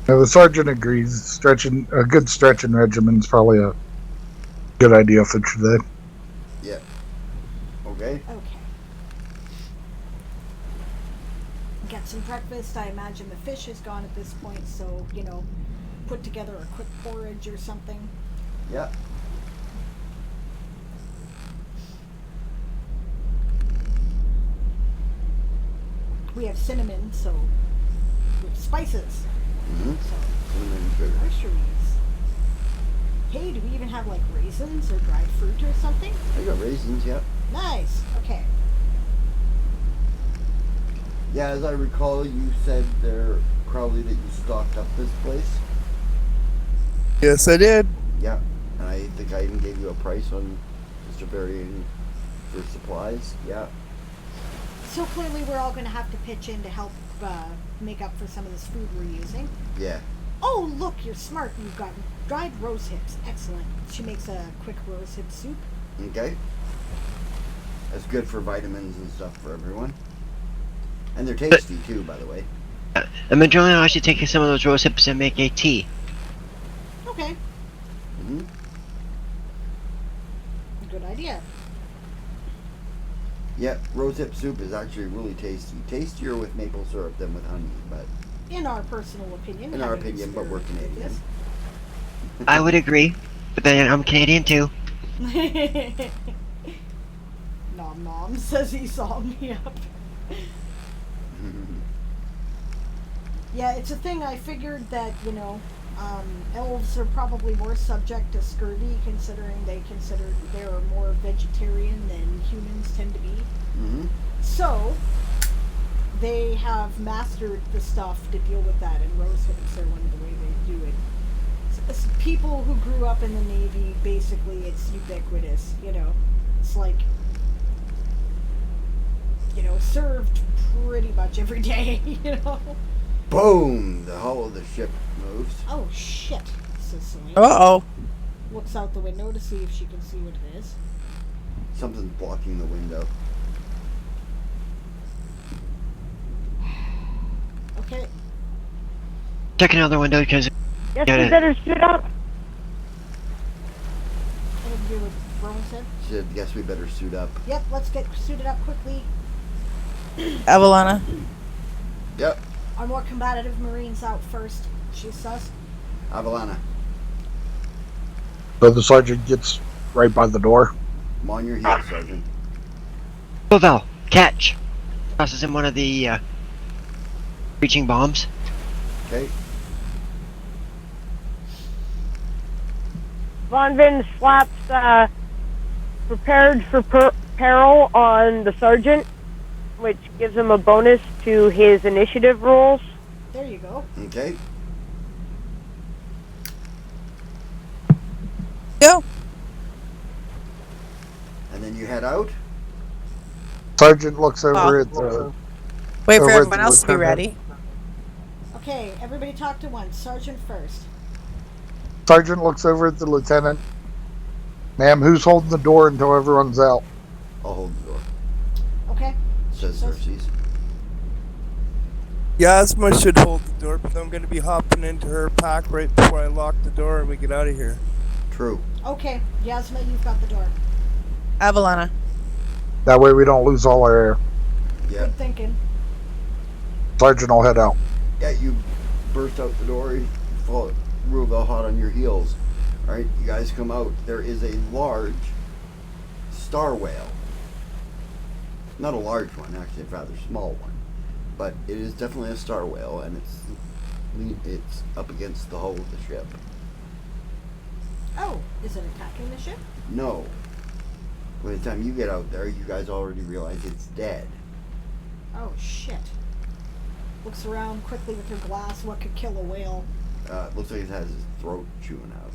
Now, the sergeant agrees. A good stretching regimen is probably a good idea for today. Yeah. Okay. Okay. Get some breakfast. I imagine the fish is gone at this point, so, put together a quick porridge or something. Yeah. We have cinnamon, so with spices. Mm-hmm. So Cinnamon sugar. groceries. Hey, do we even have like raisins or dried fruit or something? I got raisins, yeah. Nice. Okay. Yeah, as I recall, you said there, Crowley, that you stocked up this place. Yes, I did. Yeah. And I think I even gave you a price on Mr. Varian for supplies. Yeah. So clearly we're all going to have to pitch in to help make up for some of this food we're using. Yeah. Oh, look, you're smart. You've got dried rose hips. Excellent. She makes a quick rose hip soup. Okay. That's good for vitamins and stuff for everyone. And they're tasty too, by the way. And Madrona will actually take some of those rose hips and make a tea. Okay. Mm-hmm. Good idea. Yeah, rosehip soup is actually really tasty. Tastier with maple syrup than with honey, but In our personal opinion. in our having opinion, but we're experimented Canadian. with I would agree, but then I'm Canadian too. this. Nom nom says he saw me up. Yeah, it's a thing. I figured that, elves are probably more subject to scurvy, considering they're more vegetarian than humans tend to be. Mm-hmm. So, they have mastered the stuff to deal with that, and rose hips are one of the way they do it. It's people who grew up in the Navy, basically, it's ubiquitous, It's like, served pretty much every day, Boom! The hull of the ship moves. Oh, shit, says Celine. Uh-oh. Looks out the window to see if she can see what it is. Something's blocking the window. Okay. Check another window because Guess Get we it. better suit up. Anything to do with Rowan said? She said, guess we better suit up. Yep, let's get suited up quickly. Avalana. Yep. Our more combative Marines out first, she says. Avalana, So the sergeant gets right by the door. I'm on your heels, Sergeant. Bovel, catch! Tosses in one of the breaching bombs. Okay. Von Vin slaps prepared for peril on the sergeant, which gives him a bonus to his initiative rolls. There you go. Okay. Go. And then you head out. Sergeant looks over Oh. at the. Wait for Over at everyone the else to be lieutenant. ready. Okay, everybody talk to once. Sergeant first. Sergeant looks over at the lieutenant. Ma'am, who's holding the door until everyone's out? I'll hold the door, Okay. says Says- Xerxes. Yasma should hold the door, but I'm going to be hopping into her pack right before I lock the door and we get out of here. True. Okay, Yasma, you've got the door. Avalana. That way we don't lose all our air. Yeah. Good thinking. Sergeant will head out. Yeah, you burst out the door. You follow Ruvel hot on your heels. Alright, you guys come out. There is a large star whale. Not a large one, actually, a rather small one. But it is definitely a star whale, and it's up against the hull of the ship. Oh, is it attacking the ship? No. By the time you get out there, you guys already realize it's dead. Oh, shit. Looks around quickly with her glass. What could kill a whale? Looks like it has its throat chewing out.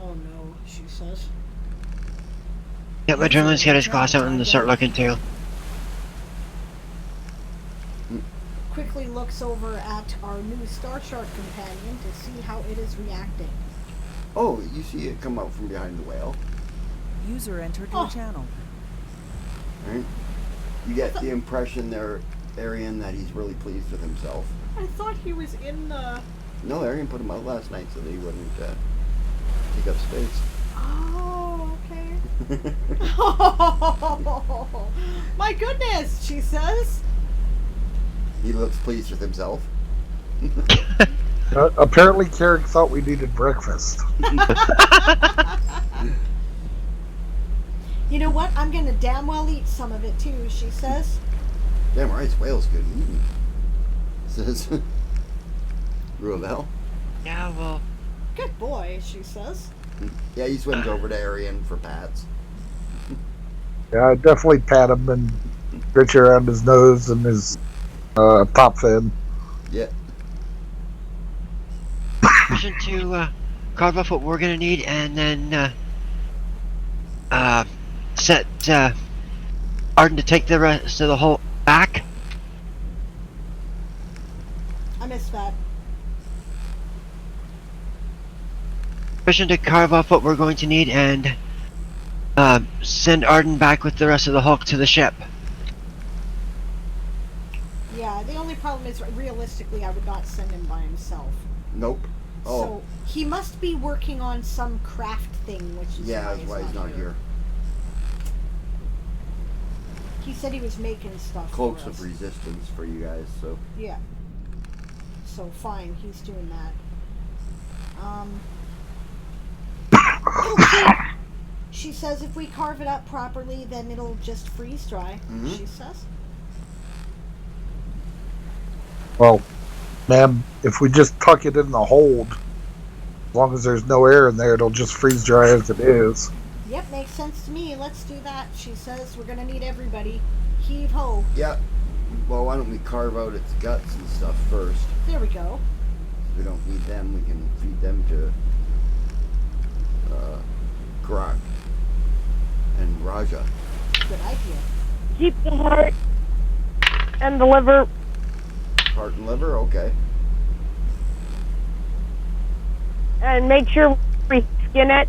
Oh no, she says. Yep, Adrenaline's got his glass out and start looking too. Quickly looks over at our new Star Shark companion to see how it is reacting. Oh, you see it come out from behind the whale. User entered Oh. your channel. Right? You get the impression there, Arian, that he's really pleased with himself. I thought he was in the... No, Arian put him out last night so that he wouldn't take up space. Oh, okay. Oh, my goodness, she says. He looks pleased with himself. Apparently, Carrick thought we needed breakfast. You know what? I'm gonna damn well eat some of it too, she says. Damn right, whale's good eating. Says Ruvel. Yeah, well, Good boy, she says. Yeah, he swims over to Arian for pats. Yeah, I definitely pat him and reach around his nose and his top fin. Yeah. mission to carve off what we're gonna need, and then set Arden to take the rest of the whole back. I missed that. Mission to carve off what we're going to need, and send Arden back with the rest of the Hulk to the ship. Yeah, the only problem is, realistically, I would not send him by himself. Nope. Oh, So, he must be working on some craft thing, which is yeah, that's why he's not here. He said he was making stuff Cloaks for of us. resistance for you guys, so. Yeah. So, fine, he's doing that. It'll keep, she says if we carve it up properly, then it'll just freeze dry, Mhm. she says. Well, ma'am, if we just tuck it in the hold, as long as there's no air in there, it'll just freeze dry as it is. Yep, makes sense to me. Let's do that, she says. We're gonna need everybody. Heave ho. Yeah. Well, why don't we carve out its guts and stuff first? There we go. We don't need them. We can feed them to Grog and Raja. Good idea. Keep the heart and the liver. Heart and liver, okay. And make sure we skin it.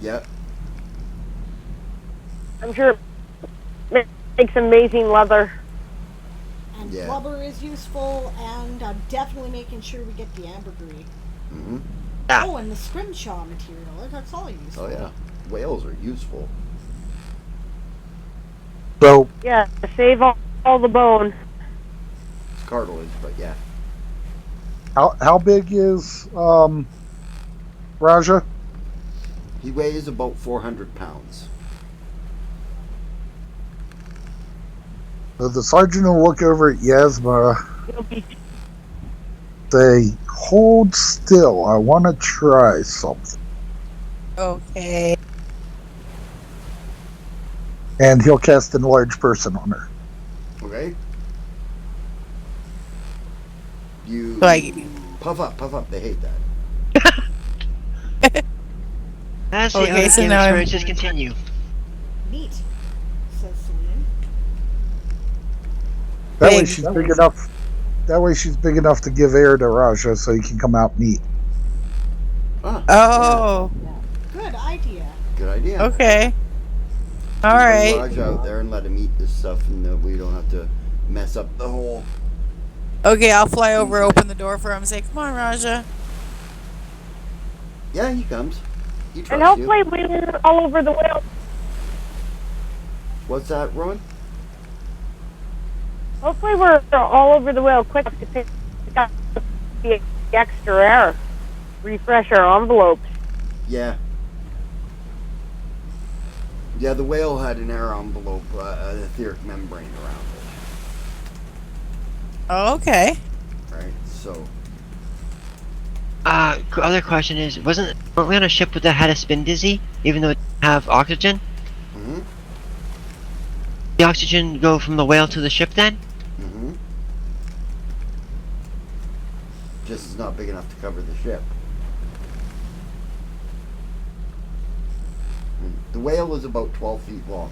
Yep. I'm sure it makes amazing leather. And Yeah. blubber is useful, and I'm definitely making sure we get the ambergris. Mm-hmm. Yeah. Oh, and the scrimshaw material. That's all useful. Oh, yeah. Whales are useful. So, Yeah, save all the bone. It's cartilage, but yeah. how big is Raja? He weighs about 400 pounds. So the sergeant will look over at Yasma, You'll be say, "Hold still. I want to try something." Okay. And he'll cast Enlarge Person on her. Okay? You Like- puff up. They hate that. As the Okay, other so game now I'm- experiences continue. Neat, says Celine. That way Big. she's big enough. That way she's big enough to give air to Raja, so he can come out and eat. Ah, Oh, Good idea. good idea. okay. All Bring right. Raj out there and let him eat this stuff, and we don't have to mess up the whole. Okay, I'll fly over, open the door for him, and say, "Come on, Raja." Yeah, he comes. He and trusts you. hopefully we were all over the whale. What's that, Rowan? Hopefully we're all over the whale quick to pick up the extra air. Refresh our envelopes. Yeah. Yeah, the whale had an air envelope, an etheric membrane around Oh, okay. it, right? So, Other question is, weren't we on a ship that had a spin dizzy, even though it didn't have oxygen? mm-hmm. The oxygen go from the whale to the ship then? Mm-hmm. Just is not big enough to cover the ship. The whale is about 12 feet long.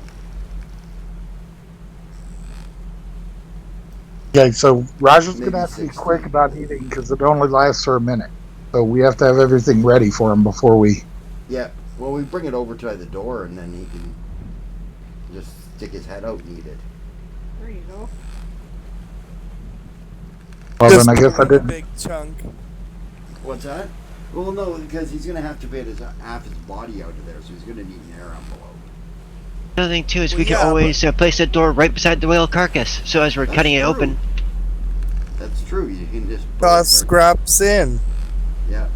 Okay, so Raja's Maybe gonna have to be 16. quick about eating because it only lasts for a minute. So we have to have everything ready for him before we. Yeah, Well, we bring it over to the door, and then he can just stick his head out and eat it. There you go. Well, Just then I guess I a did. big chunk. What's that? Well, no, because he's gonna have to fit half his body out of there, so he's gonna need an air envelope. Another thing too is Well, we can yeah, always place the door right beside the whale carcass, so as we're That's cutting it true. open. That's true. You can just put Toss it right- scraps in. Yeah.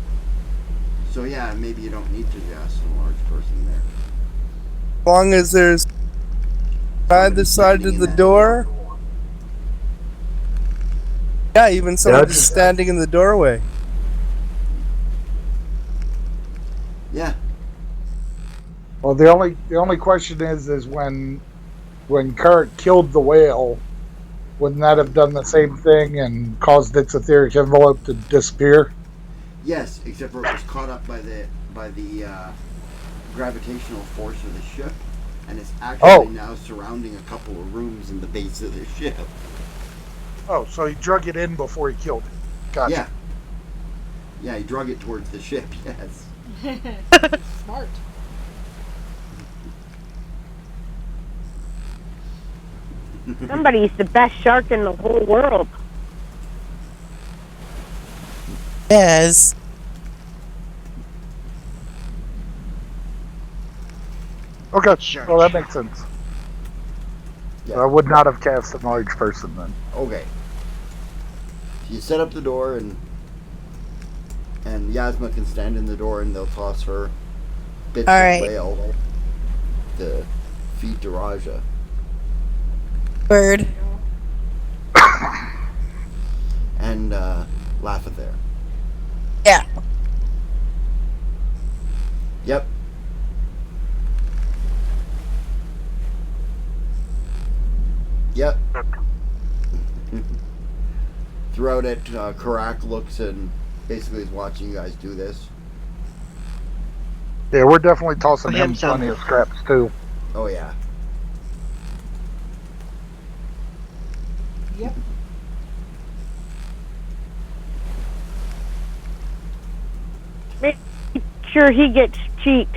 So yeah, maybe you don't need to just a large person there. As long as there's either side standing of in the that door. Yeah, even someone just just- standing in the doorway. Yeah. Well, the only question is when Kurt killed the whale, wouldn't that have done the same thing and caused its etheric envelope to disappear? Yes, except for it was caught up by the gravitational force of the ship, and it's actually now surrounding a couple of rooms in the base of the ship. Oh, so he drug it in before he killed it. Gotcha. Yeah. Yeah, he drug it towards the ship. Yes. Smart. Somebody's the best shark in the whole world. Yes. Okay, Sure. well that makes sense. Yeah. So I would not have cast a large person then. Okay. You set up the door, and Yasma can stand in the door, and they'll toss her bits All of right. whale to feed to Raja. Bird. And laugh at there. Yeah. Yep. Yep. Throughout it, Karak looks and basically is watching you guys do this. Yeah, we're definitely tossing For him him some. plenty of scraps too. Oh yeah. Yep. Make sure he gets cheek.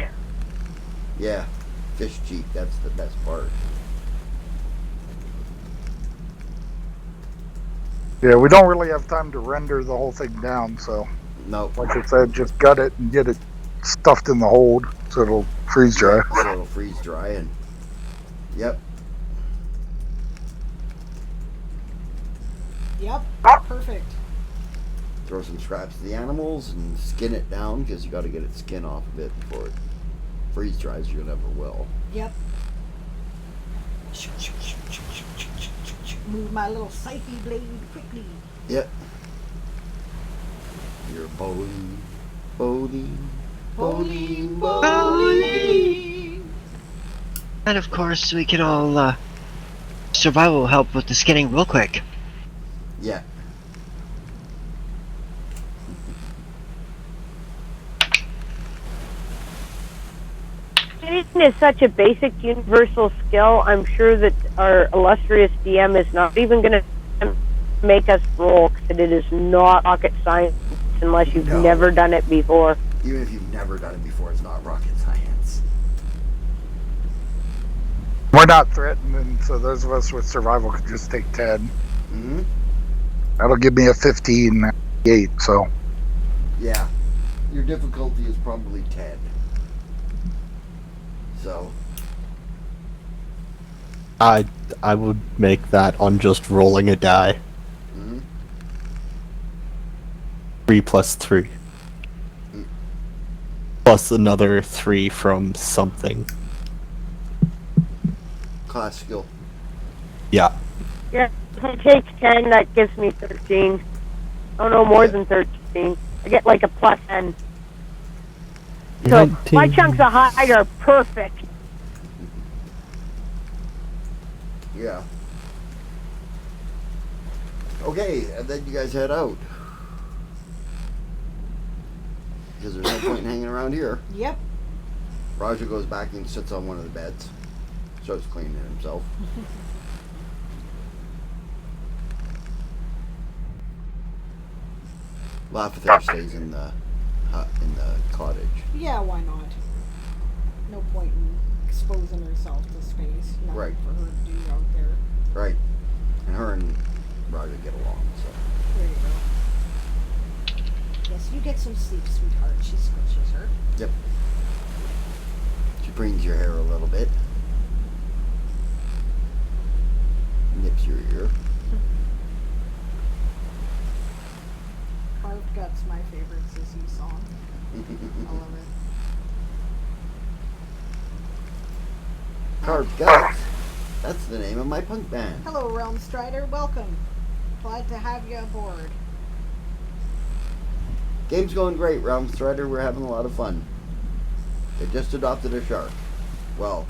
Yeah. Fish cheek, that's the best part. Yeah, we don't really have time to render the whole thing down, so Nope. like I said, just gut it and get it stuffed in the hold so it'll freeze dry. So it'll freeze dry and yep. Yep. Perfect. Throw some scraps to the animals and skin it down because you got to get its skin off of it before it freeze dries. You never will. Yep. Move my little scythe blade quickly. Yep. You're bowling, bowling, bowling, bowling. And of course, we can all survival help with the skinning real quick. Yeah. Skinning is such a basic universal skill. I'm sure that our illustrious DM is not even going to make us roll because it is not rocket science unless you've No. never done it before. Even if you've never done it before, it's not rocket science. We're not threatened, and so those of us with survival could just take 10. Mm-hmm. That'll give me a 15, 8, so. Yeah. Your difficulty is probably 10. So, I would make that on just rolling a die. mhm. 3 plus 3. Mm. Plus another 3 from something. Class skill. Yeah. Yeah, if I take 10, that gives me 13. Oh no, more than 13. I get like a plus 10. So my 19. chunks of hide are perfect. Yeah. Okay, and then you guys head out. Because there's no point in hanging around here. Yep. Roger goes back and sits on one of the beds. Starts cleaning himself. Laughather stays in the hut, in the cottage. Yeah, why not? no point in exposing herself to space. Nothing Right. for her to do out there. Right. And her and Roger get along, so. There you go. Yes, you get some sleep, sweetheart. She squishes her. Yep. She preens your hair a little bit. Nips your ear. Carved Guts, my favorite Sissy song. I love it. Carved Guts. That's the name of my punk band. Hello, Realm Strider. Welcome. Glad to have you aboard. Game's going great, Realm Strider. We're having a lot of fun. They just adopted a shark. Well,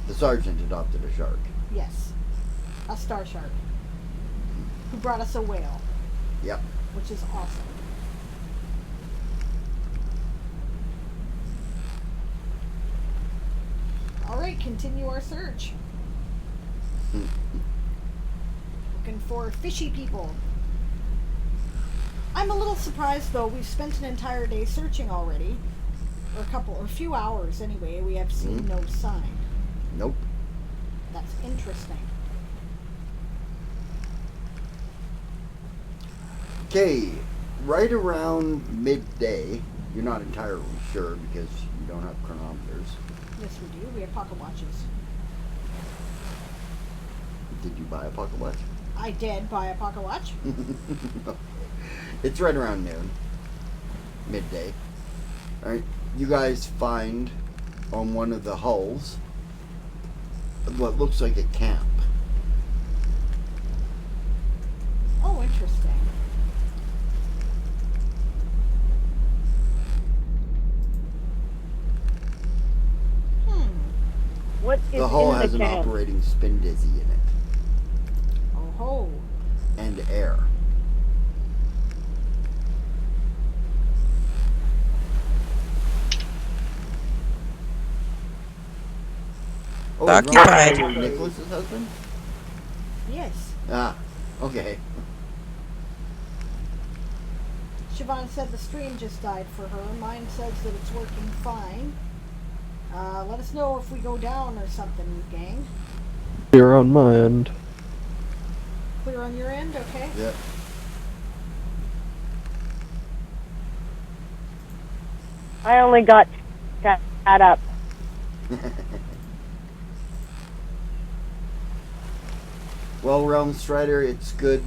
the sergeant adopted a shark. Yes. A star shark. Who brought us a whale, Yep. which is awesome. Alright, continue our search. Looking for fishy people. I'm a little surprised though, we've spent an entire day searching already. Or a few hours anyway, we have seen no sign. Nope. That's interesting. Okay, right around midday, you're not entirely sure because you don't have chronometers. Yes we do, we have pocket watches. Did you buy a pocket watch? I did buy a pocket watch. No. It's right around noon. Midday. Alright, you guys find on one of the hulls what looks like a camp. Oh, interesting. What is The hull in has the an camp? operating spin dizzy in it. Oh ho. And air. Oh, is Ron Occupied. Howard Nicholas's husband? Yes. Ah, okay. Siobhan said the stream just died for her. Mine says that it's working fine. Let us know if we go down or something, gang. Here on my end. Clear on your end, okay? Yep. I only got cat up. Well, Realm Strider, it's good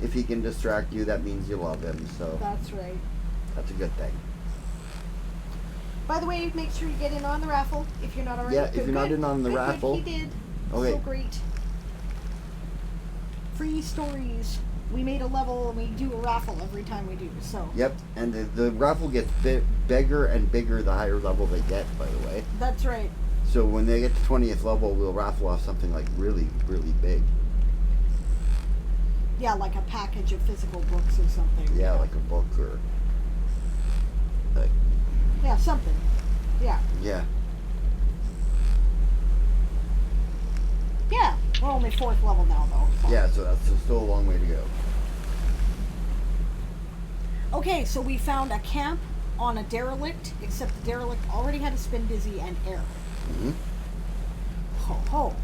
if he can distract you. That means you love him, so That's right. that's a good thing. By the way, make sure you get in on the raffle if you're not already. Yeah, if you're not in on the Good, raffle. he did. Okay. So great. Free stories. We made a level and we do a raffle every time we do. So. Yep, and the raffle gets bigger and bigger the higher level they get, by the way. That's right. So when they get to 20th level, we'll raffle off something like really, really big. Yeah, like a package of physical books or something. Yeah, like a book or... like, Yeah, something. Yeah. yeah. Yeah. We're only 4th level now, though. So. Yeah, so that's still a long way to go. Okay, so we found a camp on a derelict, except the derelict already had a spin dizzy and air. Mm-hmm. Ho ho.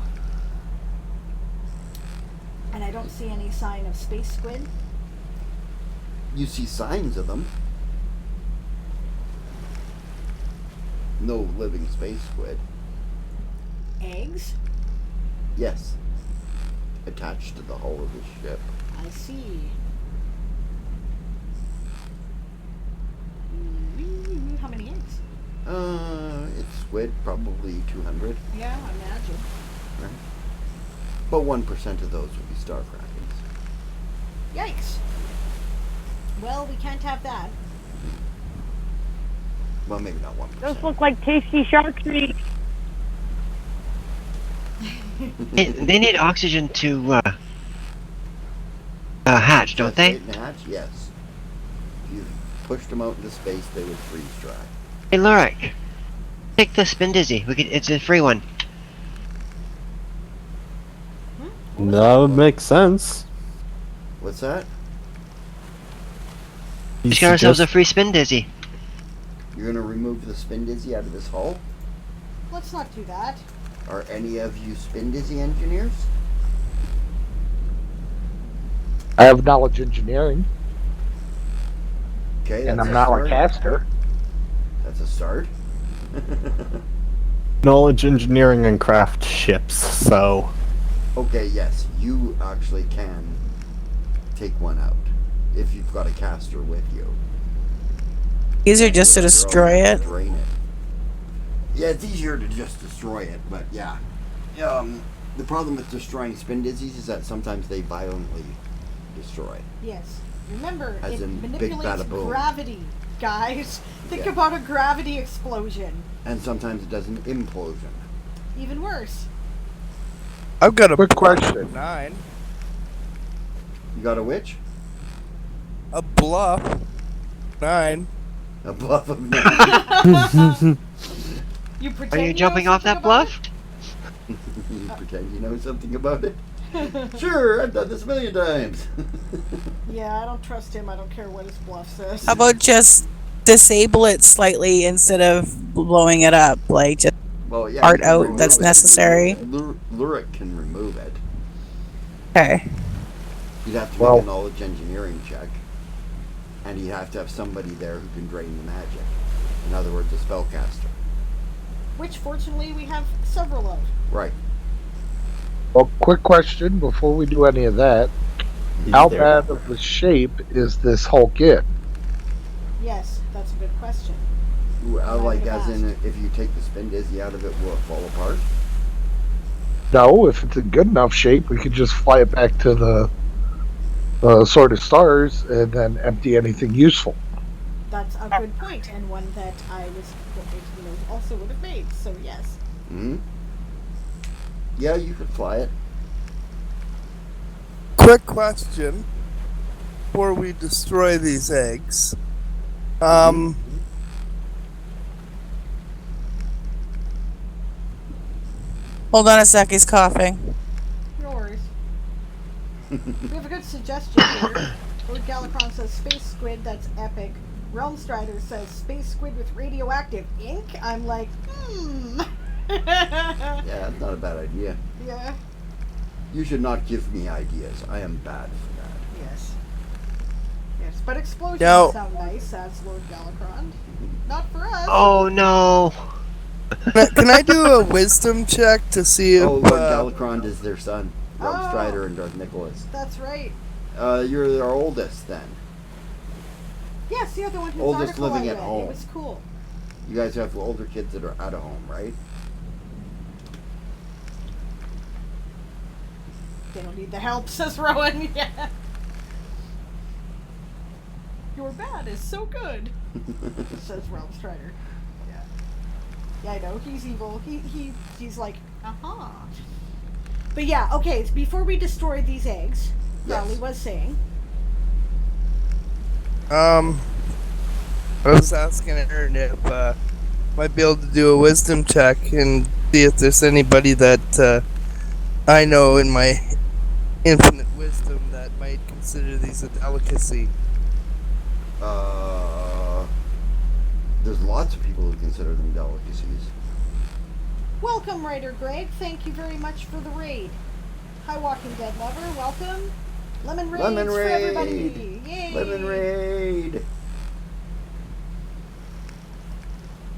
And I don't see any sign of space squid. You see signs of them. No living space squid. Eggs? Yes. Attached to the hull of the ship. I see. How many eggs? It's squid, probably 200. Yeah, I imagine. Right? But 1% of those would be star krakens. Yikes. Well, we can't have that. Well, maybe not 1%. Those look like tasty shark treats. They need oxygen to hatch, don't they? Gestate and hatch? Yes. If you pushed them out into space, they would freeze dry. Hey, Lorik, take the spin dizzy. It's a free one. That would make sense. What's that? You Just got ourselves a suggest- free spin dizzy. You're gonna remove the spin dizzy out of this hull? let's not do that. Are any of you spin dizzy engineers? I have knowledge engineering, Okay, and that's I'm a not a start. caster. That's a start. Knowledge engineering and craft ships, so Okay, yes, you actually can take one out if you've got a caster with you. Easier just to Your own, destroy you have it. to drain it. Yeah, it's easier to just destroy it, but yeah. The problem with destroying spin dizzies is that sometimes they violently destroy. Yes. Remember, As it in big manipulates bada boom. gravity, guys. Think Yeah. about a gravity explosion. And sometimes it does an implosion. Even worse. I've got a Quick bluff question. of 9. You got a witch? A bluff 9. A bluff of 9. You pretend Are you know jumping off something that about bluff? You pretend you know something about it? Sure, I've done this a million times. it? Yeah, I don't trust him. I don't care what his bluff says. How about just disable it slightly instead of blowing it up? Like, just Well, yeah, Art you can out remove that's it. necessary. Lurik can remove it. okay. You'd have to Well- make a knowledge engineering check. And you'd have to have somebody there who can drain the magic. In other words, a spellcaster. Which, fortunately, we have several of. Right. Well, quick question before we do any of that. He's How there. bad of a shape is this Hulk in? Yes, that's a good question. Like, as in, if you take the spin dizzy out of it, will it fall apart? No, if it's in good enough shape, we could just fly it back to the Sword of Stars and then empty anything useful. That's a good point, and one that I was, also would have made. So yes. Hmm? Yeah, you could fly it. Quick question before we destroy these eggs. Hold on a sec, he's coughing. No worries. We have a good suggestion here. Lord Galacron says space squid. That's epic. Realm Strider says space squid with radioactive ink. I'm like, Yeah, that's not a bad idea. Yeah. You should not give me ideas. I am bad for that. Yes. Yes, but explosions Now- sound nice. That's Lord Galacron. Not for us. Oh no! Can I do a wisdom check to see if... Oh, Lord Galacron is their son. Realm Oh. Strider and Darth Nicholas. That's right. You're our oldest, then. Yes, the other one whose Oldest article living I at read. home. It was cool. You guys have older kids that are out of home, right? They don't need the help, says Rowan. Yeah. Your bad is so good, says Realm Strider. Yeah. Yeah, I know. He's evil. He's like, uh-huh. But yeah, okay, before we destroy these eggs, Crowley was saying. I was asking Aaron if might be able to do a wisdom check and see if there's anybody that I know in my infinite wisdom that might consider these a delicacy. There's lots of people who consider them delicacies. Welcome, Writer Greg. Thank you very much for the raid. Hi, Walking Dead Lover. Welcome. Lemon raids Lemon for raid. everybody. Yay. Lemon raid.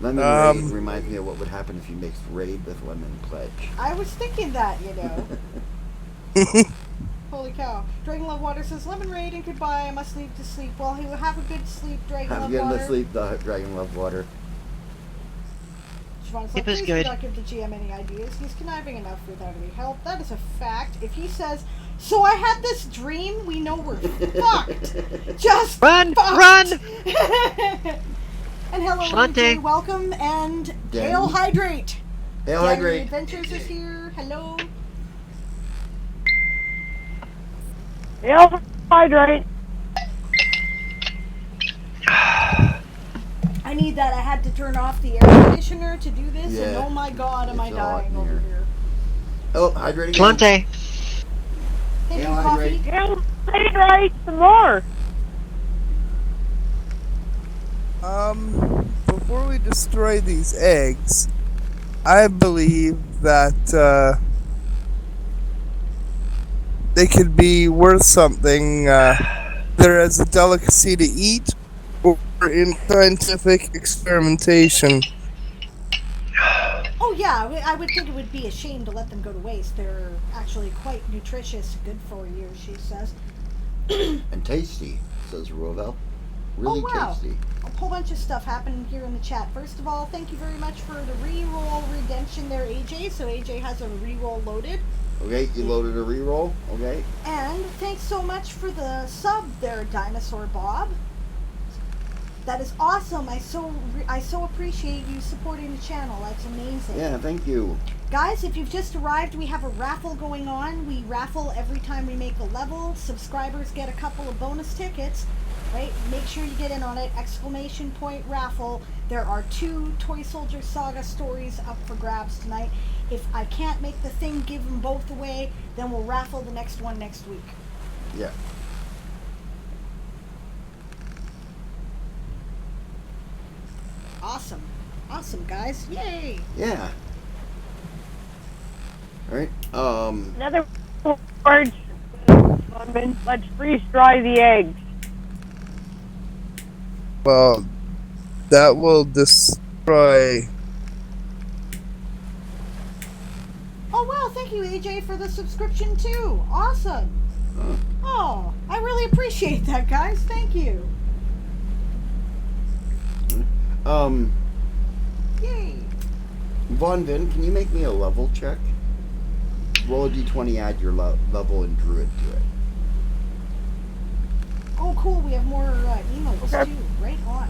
Lemon raid reminds me of what would happen if you mixed raid with lemon pledge. I was thinking that, Holy cow. Dragon Love Water says, Lemon raid and goodbye. I must leave to sleep. Well, he will have a good sleep, Dragon Have Love you Water. to sleep, the Dragon Love Water. Siobhan's Sleep like, is please good. do not give the GM any ideas. He's conniving enough without any help. That is a fact. If he says, so I had this dream, we know we're fucked. Just Run! fucked. Run! And hello, Shlante. AJ, welcome, and Danny. Hail Hydrate. Hail Danny Hydrate. Adventures is here. Hello. Hail hydrate. I need that. I had to turn off the air conditioner to do this, and Yeah. oh my god, am I It's hot dying in over here. here. Oh, hydrating. Flante! Hey, Hail no coffee. Hydrate. Hail hydrate some more. Before we destroy these eggs, I believe that they could be worth something, either as a delicacy to eat or in scientific experimentation. Oh yeah, I would think it would be a shame to let them go to waste. They're actually quite nutritious, good for you, she says. And tasty, says Rovel. Oh Really wow, tasty. a whole bunch of stuff happening here in the chat. First of all, thank you very much for the re-roll redemption there, AJ. So AJ has a re-roll loaded. Okay, you loaded a reroll. Okay. And thanks so much for the sub there, Dinosaur Bob. That is awesome. I so appreciate you supporting the channel. That's amazing. Yeah, thank you. Guys, if you've just arrived, we have a raffle going on. We raffle every time we make a level. Subscribers get a couple of bonus tickets. Right? Make sure you get in on it. Exclamation point raffle. There are 2 Toy Soldier Saga stories up for grabs tonight. If I can't make the thing give them both away, then we'll raffle the next one next week. Yeah. Awesome. Awesome, guys. Yay! Yeah. Alright, Another word. Let's freeze dry the eggs. Well, that will destroy. Oh wow, thank you AJ for the subscription too. Awesome. Oh, I really appreciate that, guys. Thank you. Yay. Von Vin, can you make me a level check? Roll a d20, add your level and druid to it. Oh cool, we have more emotes Okay. too. Right on.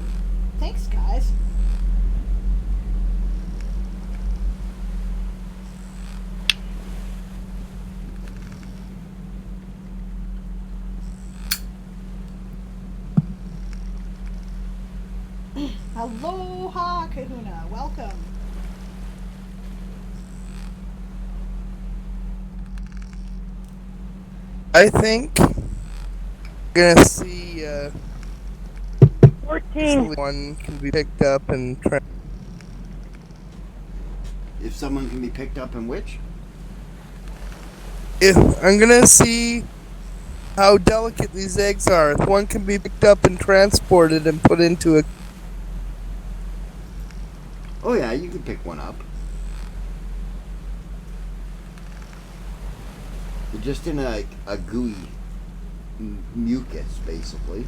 Thanks, guys. Aloha, Kahuna. Welcome. I think we're gonna see 14. one can be picked up and If someone can be picked up in which? if I'm gonna see how delicate these eggs are. If one can be picked up and transported and put into a Oh yeah, you can pick one up. You're just in a gooey mucus, basically.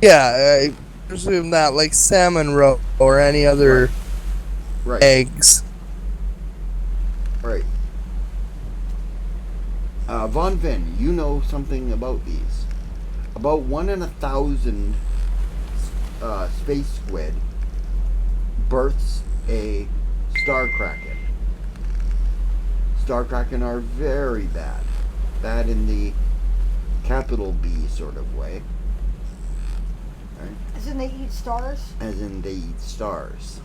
yeah, I presume that like salmon roe or any other Right. eggs. Right. Von Vin, you know something about these. About 1 in 1,000 space squid births a star kraken. Star kraken are very bad. Bad in the capital B sort of way. Right? As in they eat stars As in they eat stars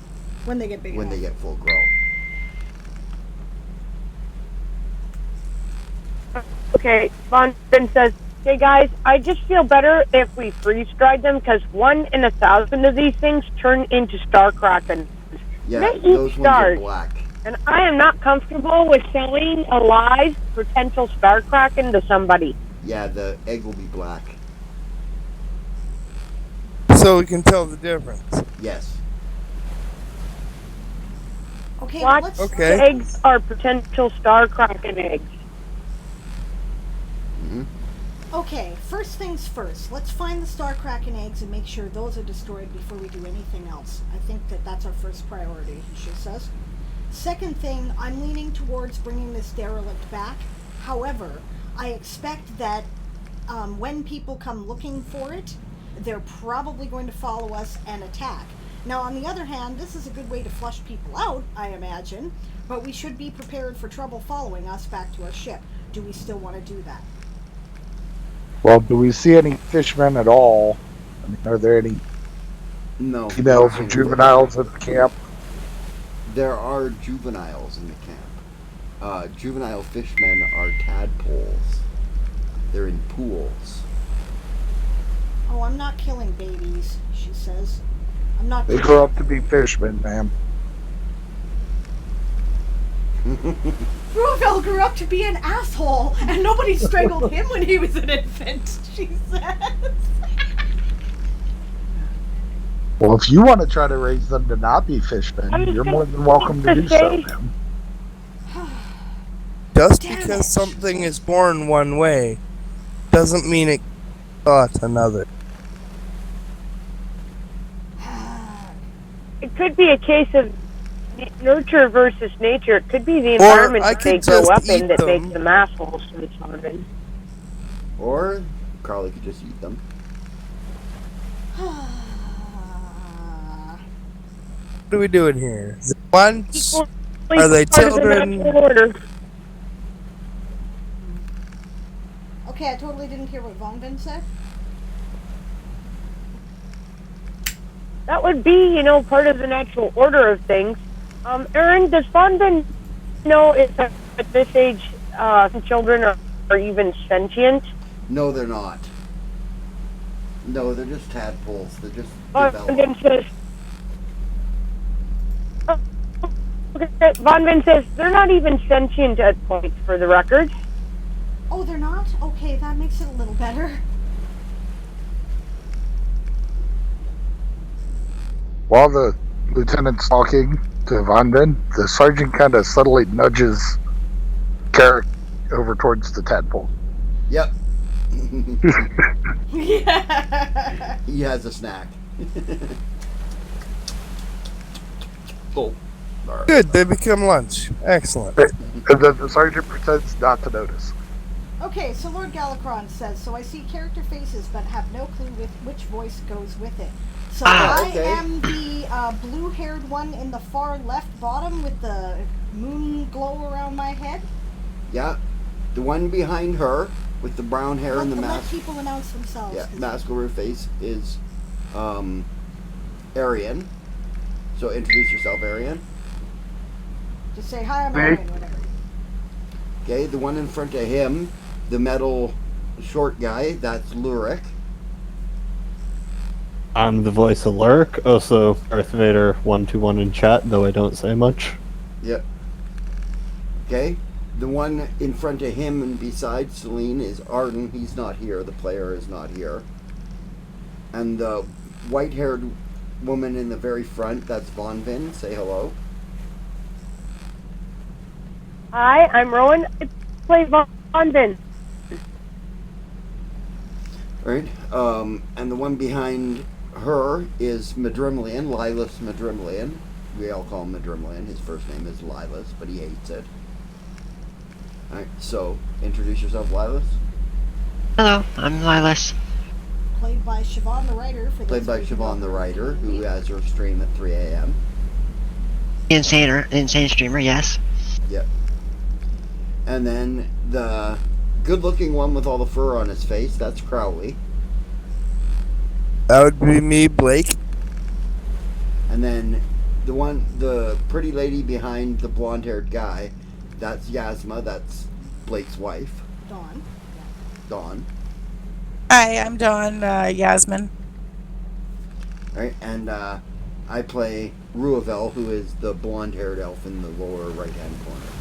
when they get big when enough. they get full grown. Okay, Von Vin says, "Hey guys, I just feel better if we freeze dried them because 1 in 1,000 of these things turn into star krakens. Yeah, They eat those ones are stars. black. And I am not comfortable with selling a live potential star kraken to somebody." Yeah, the egg will be black. So we can tell the difference. Yes. Okay, Black let's Okay. eggs are potential star kraken eggs. Hmm. Okay, first things first. Let's find the star kraken eggs and make sure those are destroyed before we do anything else. I think that's our first priority, she says. Second thing, I'm leaning towards bringing this derelict back. However, I expect that when people come looking for it, they're probably going to follow us and attack. Now, on the other hand, this is a good way to flush people out, I imagine, but we should be prepared for trouble following us back to our ship. Do we still want to do that? Well, do we see any fishmen at all? I mean, are there any No. females or juveniles at the camp? There are juveniles in the camp. Juvenile fishmen are tadpoles. They're in pools. Oh, I'm not killing babies, she says. I'm not. They grow up to be fishmen, ma'am. Ruvel grew up to be an asshole, and nobody strangled him when he was an infant, she says. Well, if you want to try to raise them to not be fishmen, you're more than welcome to do so, ma'am. Just Damn because it. something is born one way doesn't mean it thought another. It could be a case of nurture versus nature. It could be the Or environment I that they could grow just up eat in that them. makes them assholes to the children. Or Carly could just eat them. What are we doing here? Is it lunch? Equally Are they part of the children? natural order. Okay, I totally didn't hear what Von Vin said. That would be, part of the natural order of things. Aaron, does Fondin know if at this age children are even sentient? No, they're not. No, they're just tadpoles. They're just Fondin developed. says. Okay, Von Vin says they're not even sentient at points, for the record. Oh, they're not? Okay, that makes it a little better. While the lieutenant's talking to Von Den, the sergeant kind of subtly nudges Carrick over towards the tadpole. Yep. Yeah. He has a snack. Oh. Good, they become lunch. Excellent. And then the sergeant pretends not to notice. Okay, so Lord Galacron says, so I see character faces but have no clue with which voice goes with it. So okay. I am the blue-haired one in the far left bottom with the moon glow around my head. Yeah. The one behind her with the brown hair and the Let mask. people announce themselves. Yeah, 'cause mask over her face is Arian. So introduce yourself, Arian. Just say, hi, I'm Me? Arian, whatever. Okay, the one in front of him, the metal short guy, that's Lurik. I'm the voice of Lurk, also Darth Vader 121 in chat, though I don't say much. Yep. Okay, the one in front of him and beside Celine is Arden. He's not here. The player is not here. And the white-haired woman in the very front, that's Von Vin. Say hello. Hi, I'm Rowan. I play Von Vin. Right? And the one behind her is Madrimlian, Lilas Madrimlian. We all call him Madrimlian. His first name is Lilas, but he hates it. Alright, so introduce yourself, Lilas. Hello, I'm Lilas. Played by Siobhan the writer. For Played those by of you who Siobhan don't the know. writer, who has her stream at 3 a.m. Insane streamer, yes. Yep. And then the good-looking one with all the fur on his face, that's Crowley. That would be me, Blake. And then the pretty lady behind the blonde-haired guy, that's Yasma, that's Blake's wife, Dawn. Dawn. Hi, I'm Dawn Yasmin. Right? And I play Ruavel, who is the blonde-haired elf in the lower right-hand corner.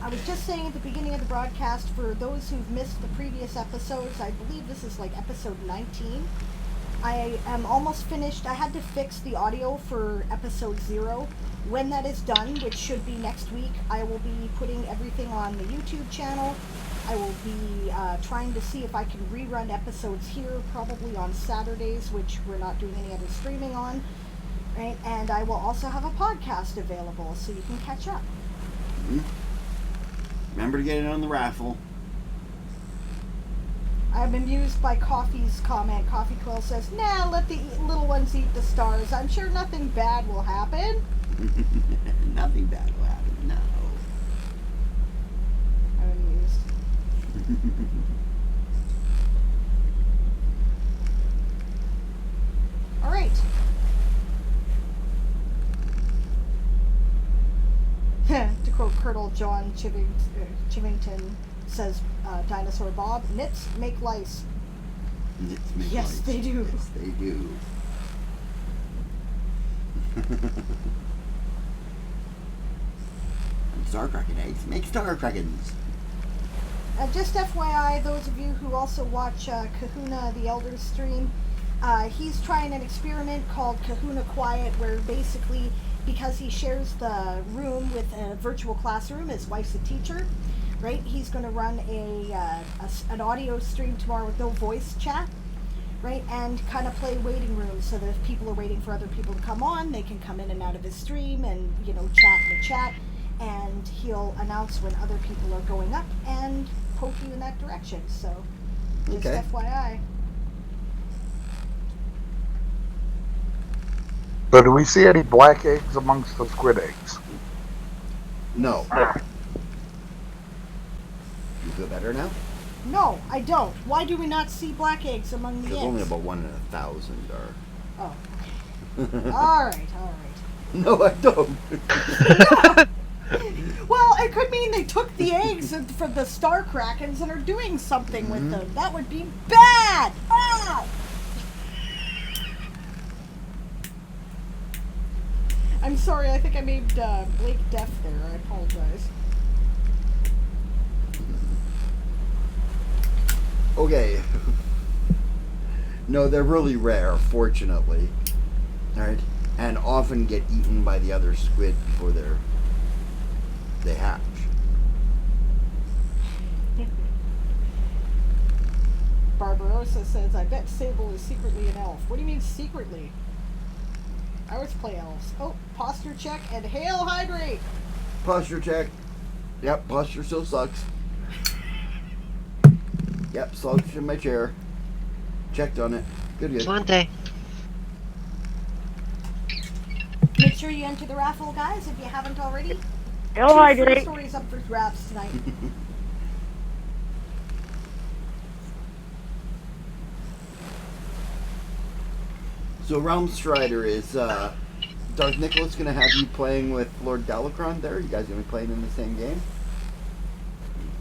I was just saying at the beginning of the broadcast, for those who've missed the previous episodes, I believe this is like episode 19. I am almost finished. I had to fix the audio for episode 0. When that is done, which should be next week, I will be putting everything on the YouTube channel. I will be trying to see if I can rerun episodes here, probably on Saturdays, which we're not doing any other streaming on. Right? And I will also have a podcast available, so you can catch up. Mm-hmm. Remember to get it on the raffle. I'm amused by Coffee's comment. Coffee Quill says, nah, let the little ones eat the stars. I'm sure nothing bad will happen. Nothing bad will happen, no. I'm amused. Alright. To quote Colonel John Chivington, says Dinosaur Bob, nits make lice. Yes, they do. Yes, they do. And Star Kraken eggs make Star Krakens. Just FYI, those of you who also watch Kahuna the Elder's stream, he's trying an experiment called Kahuna Quiet, where basically, because he shares the room with a virtual classroom, his wife's a teacher, right? He's going to run an audio stream tomorrow with no voice chat, right? And kind of play waiting room, so that if people are waiting for other people to come on, they can come in and out of his stream and, you know, chat in the chat. And he'll announce when other people are going up and poke you in that direction. So, just Okay. FYI. So do we see any black eggs amongst the squid eggs? No. You feel better now? No, I don't. Why do we not see black eggs among the There's eggs? only about 1 in 1,000 are. Oh. All right. No, I don't. Well, it could mean they took the eggs from the Star Krakens and are doing something with them. That would be bad. Bad. I'm sorry. I think I made Blake deaf there. I apologize. Okay. No, they're really rare, fortunately. Alright? And often get eaten by the other squid before they hatch. Barbarossa says, I bet Sable is secretly an elf. What do you mean secretly? I always play elves. Oh, posture check and hail hydrate. Posture check. Yep, posture still sucks. Yep, slouched in my chair. Checked on it. Good. Slante. Make sure you enter the raffle, guys, if you haven't already. Hail 2 free hydrate. stories up for grabs tonight. So Realm Strider, is Darth Nicholas gonna have you playing with Lord Galacron there? You guys gonna be playing in the same game?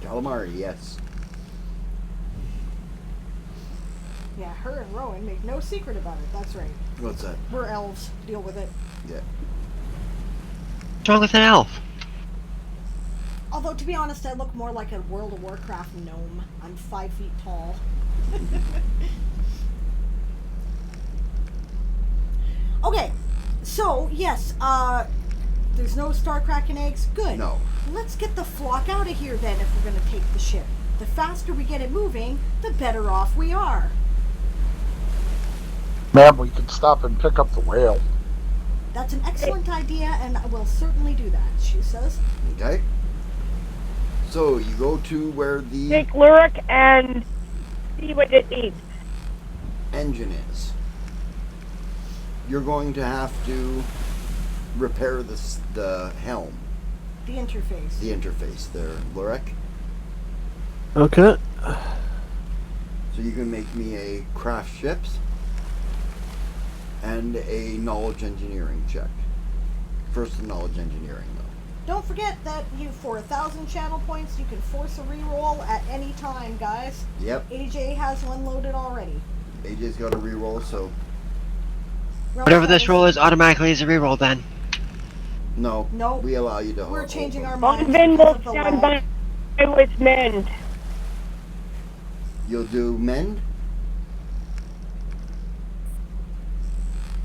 Calamari, yes. Yeah, her and Rowan make no secret about it. That's right. What's that? We're elves. Deal with it. Yeah. What's wrong with an elf? Although, to be honest, I look more like a World of Warcraft gnome. I'm 5 feet tall. Okay, so, yes, there's no Star Kraken eggs. Good. No. Let's get the flock out of here, then, if we're going to take the ship. The faster we get it moving, the better off we are. Ma'am, we can stop and pick up the whale. That's an excellent idea, and I will certainly do that, she says. Okay. So you go to where the Take Lyric and see what it needs. engine is. You're going to have to repair the helm, The interface. the interface there, Lurek. Okay. So you can make me a craft ships and a knowledge engineering check. First, the knowledge engineering, though. Don't forget that for 1,000 channel points, you can force a reroll at any time, guys. Yep. AJ has one loaded already. AJ's got a reroll, so Whatever this roll is automatically is a reroll then. no. Nope. We allow you to. We're changing our Von minds Vin because will of the stand lag. by with Mend. You'll do mend.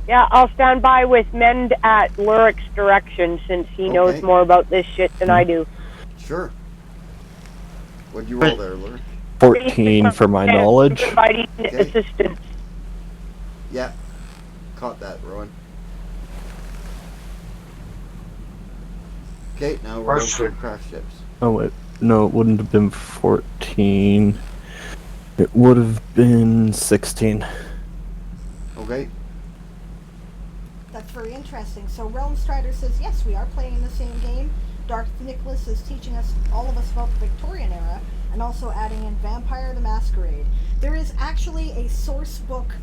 Yeah, I'll stand by with Mend at Lyric's direction since he knows Okay. more about this shit than I do. Sure. What'd you roll there, Lurek? 14 for my And knowledge. Providing Okay. assistance. Yeah. Caught that, Rowan. Okay, now we're going for craft ships. Oh wait, no, it wouldn't have been 14. It would have been 16. Okay. That's very interesting. So Realm Strider says, yes, we are playing in the same game. Darth Nicholas is teaching us, all of us, about the Victorian era, and also adding in Vampire the Masquerade. There is actually a source book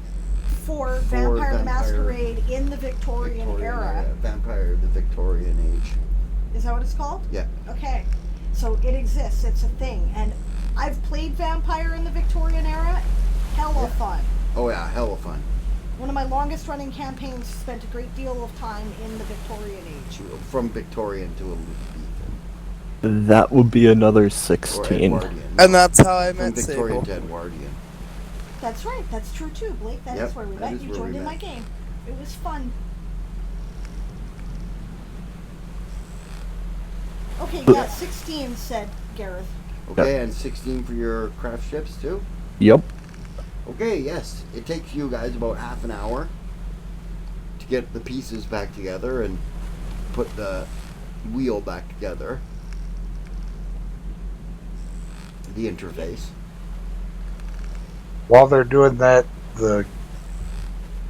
for Vampire the Masquerade in the Victorian era. Vampire, the Victorian Age. Is that what it's called? Yeah. Okay. So it exists. It's a thing. And I've played Vampire in the Victorian era, hella Yeah. fun. Oh yeah, hella fun. One of my longest running campaigns spent a great deal of time in the Victorian age. From Victorian to Elizabethan. That would be another Or 16. Edwardian. And that's how I From met Victorian Sable. to Edwardian. That's right, that's true too, Blake. That is Yep, where we that met. is You where joined we in met. my game. It was fun. Okay, yeah, 16 said Gareth. Okay, and 16 for your craft ships too? Yep. Okay, yes. It takes you guys about half an hour to get the pieces back together and put the wheel back together. The interface. While they're doing that, the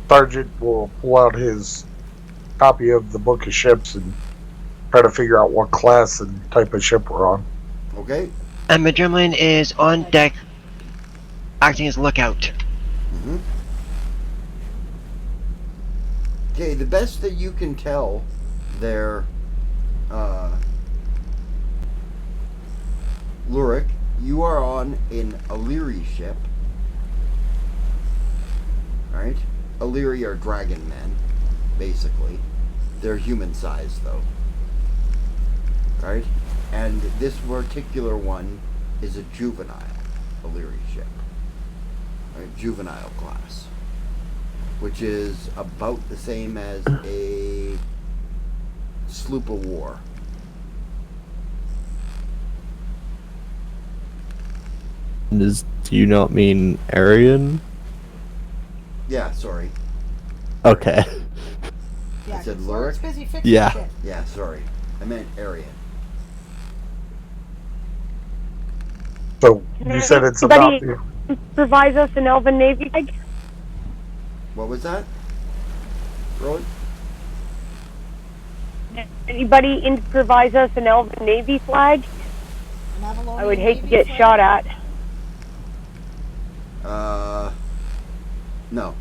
sergeant will pull out his copy of the book of ships and try to figure out what class and type of ship we're on. Okay? And Madrimline is on deck, acting as lookout. Mm-hmm. Okay, the best that you can tell there, Lurik, you are on an Illyri ship. Alright? Illyri are dragon men, basically. They're human sized, though. Alright? And this particular one is a juvenile Illyri ship. Right? Juvenile class. Which is about the same as a sloop of war. Do you not mean Aryan? Yeah, sorry. Okay. Yeah, said 'cause Lurik's Lurik? busy fixing Yeah. shit. Yeah, sorry. I meant Aryan. So you said it's about the Improvise us an Elven Navy flag? What was that? Rowan? Anybody improvise us an Elven Navy flag? An Avalonian I would hate to Navy get flag? shot at. No.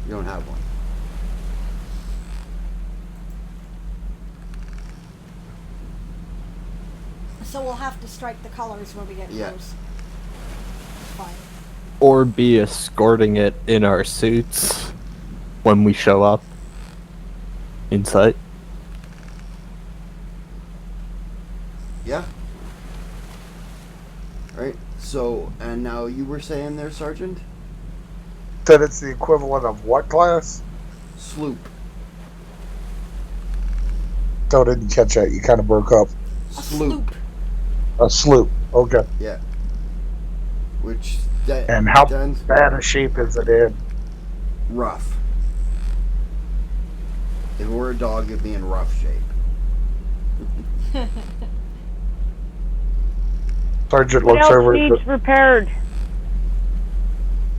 You don't have one. So we'll have to strike the colors when we get Yeah. close. Fine. Or be escorting it in our suits when we show up in sight. Yeah. Right. So, and now you were saying there, Sergeant? said it's the equivalent of what class? Sloop. So I didn't catch that. You kind of broke up. A Sloop. A sloop. Okay. Yeah. Which And how stands bad a shape is it in? rough. If it were a dog, it'd be in rough shape. Sergeant What looks else over at needs the repaired?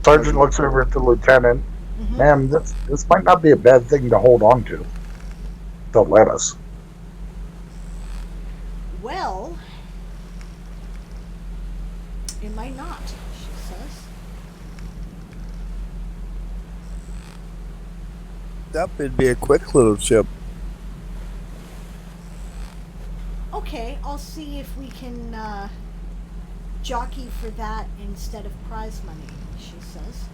sergeant looks over at the lieutenant. Mhm. Ma'am, this might not be a bad thing to hold on to. They'll let us. Well, it might not, she says. That would be a quick little ship. Okay, I'll see if we can jockey for that instead of prize money, she says.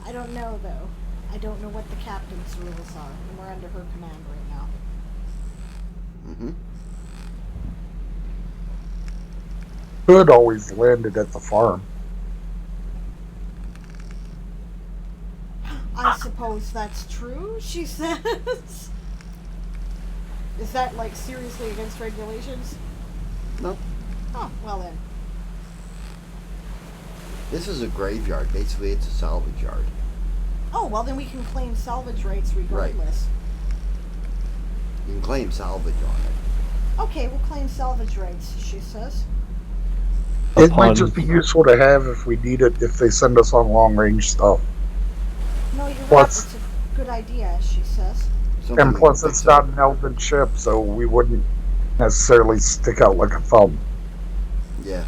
I don't know, though. I don't know what the captain's rules are, and we're under her command right now. Mm-hmm. Could always landed at the farm. I suppose that's true, she says. Is that, like, seriously against regulations? No. Oh, well then. This is a graveyard. Basically, it's a salvage yard. Oh, well then we can claim salvage rights regardless. You can claim salvage on it. Okay, we'll claim salvage rights, she says. It might Upon- just be useful to have if we need it, if they send us on long range stuff. No, you're right. Plus- It's a good idea, she says. Something And we plus, can it's fix not up. an elven ship, so we wouldn't necessarily stick out like a thumb. Yeah.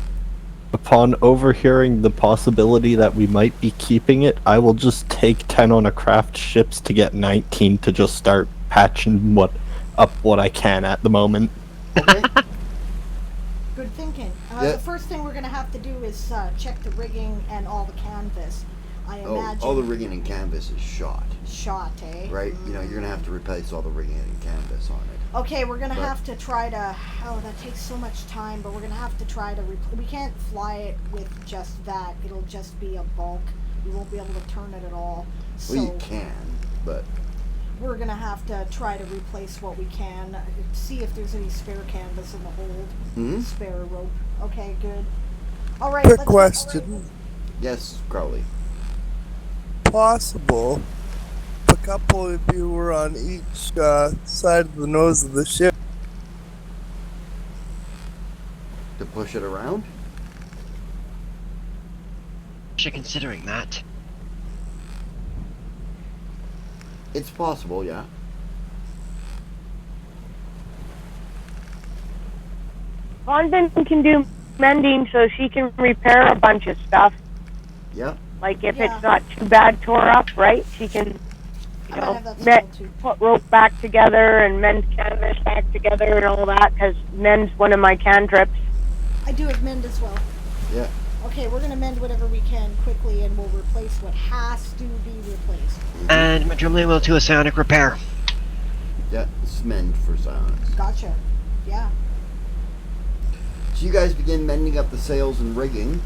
Upon overhearing the possibility that we might be keeping it, I will just take 10 on a craft ships to get 19 to just start patching what I can at the moment. Okay. Good thinking. Yeah. The first thing we're going to have to do is check the rigging and all the canvas. I imagine. All the rigging and canvas is shot. Shot, eh? Right? You know, you're going to have to replace all the rigging and canvas on it. Okay, we're going to But- have to try to. Oh, that takes so much time, but we're going to have to try to. We can't fly it with just that. It'll just be a bulk. We won't be able to turn it at all. So Well, you can, but we're going to have to try to replace what we can. See if there's any spare canvas in the hold. Mhm. Spare rope. Okay, good. All right. Quick let's- question. yes, Crowley. Possible if a couple of you were on each side of the nose of the ship. To push it around? You're considering that. It's possible, yeah. Von Vin can do mending so she can repair a bunch of stuff. Yep. Like if Yeah. it's not too bad tore up, right? She can, you I might know, have that skill too. put rope back together and mend canvas back together and all that, because mend's one of my cantrips. I do have mend as well. Yeah. Okay, we're gonna mend whatever we can quickly, and we'll replace what has to be replaced. And Madrimley will do a psionic repair. Yeah, it's mend for silence. Gotcha. Yeah. So you guys begin mending up the sails and rigging.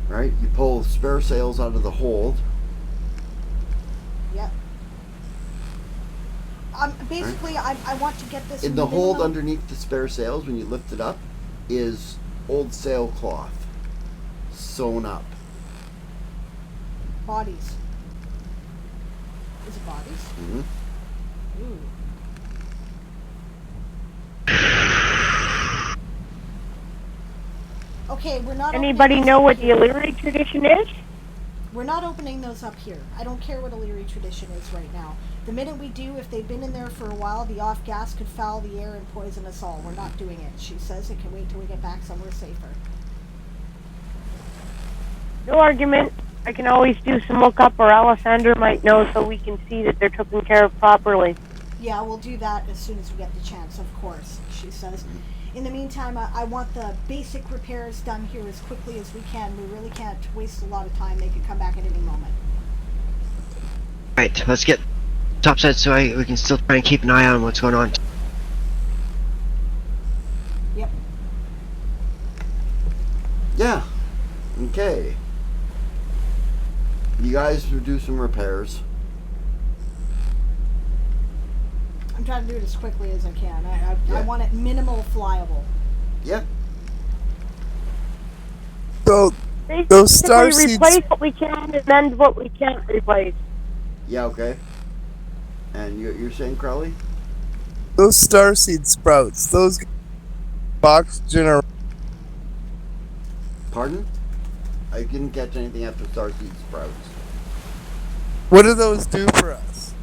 Right? You pull spare sails out of the hold. Yep. Basically, I want to get this In the hold minimum- underneath the spare sails, when you lift it up, is old sailcloth sewn up. bodies. Is it bodies? Mm-hmm. Ooh. Okay, we're not. Anybody opening know those what up the here. Illyri tradition is? We're not opening those up here. I don't care what Illyri tradition is right now. The minute we do, if they've been in there for a while, the off gas could foul the air and poison us all. We're not doing it. She says it can wait till we get back somewhere safer. No argument. I can always do some lookup, or Alessander might know, so we can see that they're taken care of properly. Yeah, we'll do that as soon as we get the chance, of course, she says. In the meantime, I want the basic repairs done here as quickly as we can. We really can't waste a lot of time. They could come back at any moment. Right, let's get topside so we can still try and keep an eye on what's going on. Yep. Yeah. Okay. You guys will do some repairs. I'm trying to do it as quickly as I can. I Yeah. want it minimal flyable. Yeah. So Basically, those star seeds, replace what we can and mend what we can't replace. Yeah, okay. And you're saying, Crowley? those starseed sprouts, those oxygen are Pardon? I didn't catch anything after starseed sprouts. what do those do for us?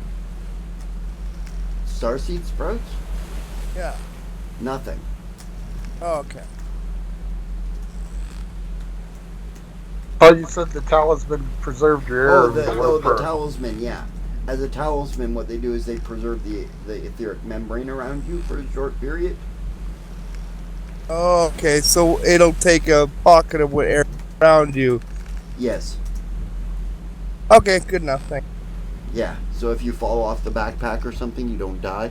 Starseed sprouts? Yeah. Nothing. Oh, okay. Oh, you said the talisman preserved your air. Oh, with the rope. talisman, yeah. As a talisman, what they do is they preserve the etheric membrane around you for a short period. Oh, okay. So it'll take a pocket of air around you. Yes. Okay, good enough. Thank Yeah. So if you fall off the backpack or something, you don't die.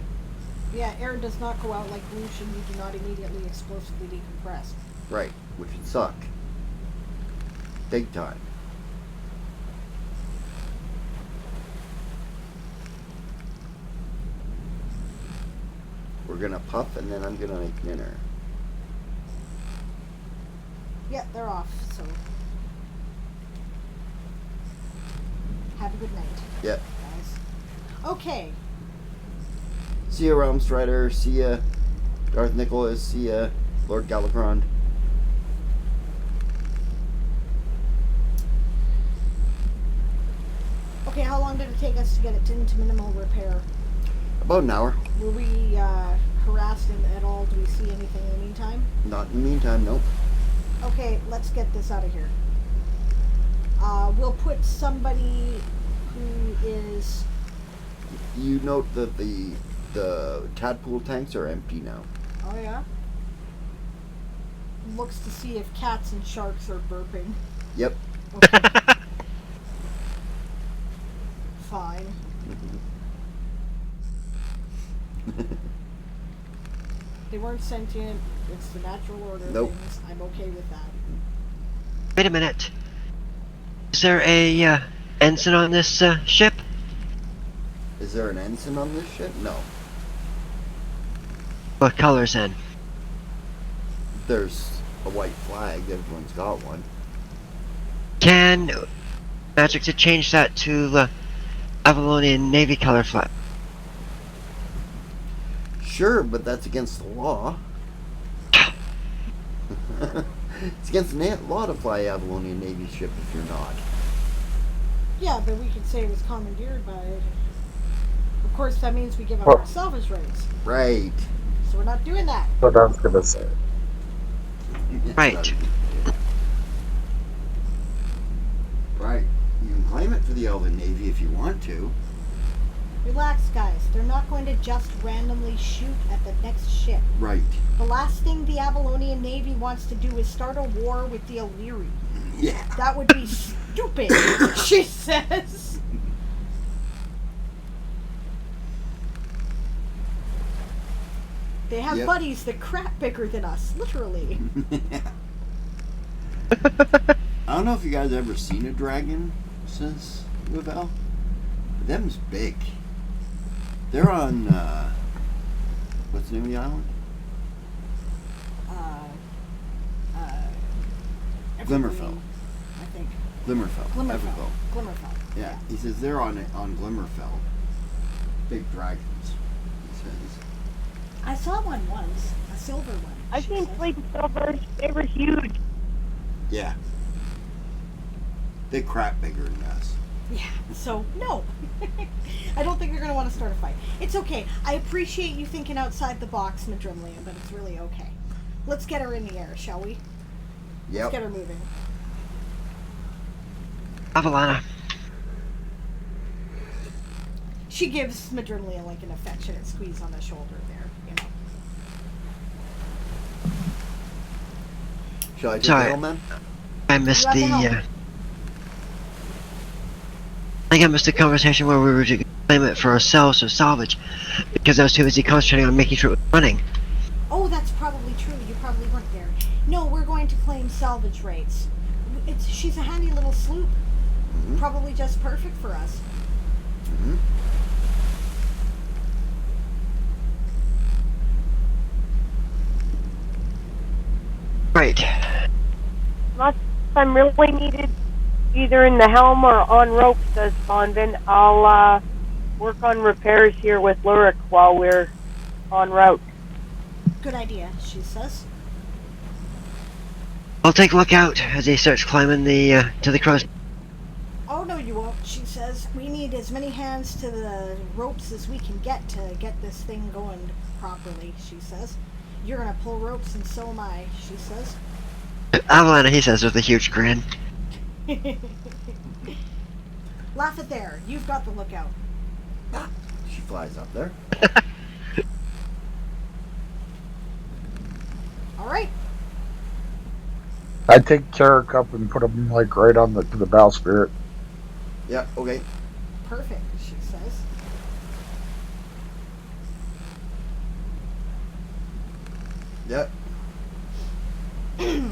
Yeah, air does not go out like whoosh and you do not immediately explosively decompress. Right. Which would suck. Big time. We're gonna puff and then I'm gonna make dinner. Yeah, they're off, so. Have a good night, Yeah. guys. Okay. See ya, Realm Strider. See ya, Darth Nicholas. See ya, Lord Galacron. Okay, how long did it take us to get it into minimal repair? About an hour. Were we harassed at all? Do we see anything in the meantime? Not in the meantime, nope. Okay, let's get this out of here. We'll put somebody who is... You note that the tadpole tanks are empty now. Oh, yeah? looks to see if cats and sharks are burping. Yep. Okay. Fine. They weren't sentient. It's the natural order of Nope. things. I'm okay with that. Wait a minute. Is there a ensign on this ship? Is there an ensign on this ship? No. What colors then? There's a white flag. Everyone's got one. Can magic to change that to Avalonian Navy color flag? Sure, but that's against the law. It's against the law to fly Avalonian Navy ship if you're not. Yeah, but we could say it was commandeered by it. Of course, that means we give up our salvage rights. Right. So we're not doing that. What I was gonna say. Right. Right. You can claim it for the Elven Navy if you want to. Relax, guys. They're not going to just randomly shoot at the next ship. Right. The last thing the Avalonian Navy wants to do is start a war with the Illyri. Yeah. That would be stupid, she says. They have Yep. buddies that crap bigger than us, literally. I don't know if you guys ever seen a dragon since Ravel. Them's big. They're on, what's the name of the island? Glimmerfell. I think. Glimmerfell. Everfell. Glimmerfell. Yeah, he says they're on Glimmerfell. Big dragons, he says. I saw one once, a silver one. I've she seen says. flame silvers. They were huge. Yeah. They crap bigger than us. Yeah, so no. I don't think you're going to want to start a fight. It's okay. I appreciate you thinking outside the box, Madrimlia, but it's really okay. Let's get her in the air, shall we? Let's Yep. get her moving. Avalana. She gives Madrimlia like an affectionate squeeze on the shoulder there, you know. Shall I take Sorry. the helm, man? I missed You have the. the helm. I think I missed the conversation where we were to claim it for ourselves or salvage, because I was too busy concentrating on making sure it was running. Oh, that's probably true. You probably weren't there. No, we're going to claim salvage rates. She's a handy little sloop. Mm-hmm. Probably just perfect for us. Mm-hmm. Right. Unless I'm really needed either in the helm or on rope, says Bonvin, I'll work on repairs here with Lurik while we're en route. Good idea, she says. I'll take a look out as he starts climbing the to the crow's. Oh, no, you won't, she says. We need as many hands to the ropes as we can get to get this thing going properly, she says. You're going to pull ropes and so am I, she says. Avalana, he says with a huge grin. Laugh it there. You've got the lookout. She flies up there. All right. I take Carrick up and put him like right on the bowsprit. Yeah, okay. Perfect, she says. Yep.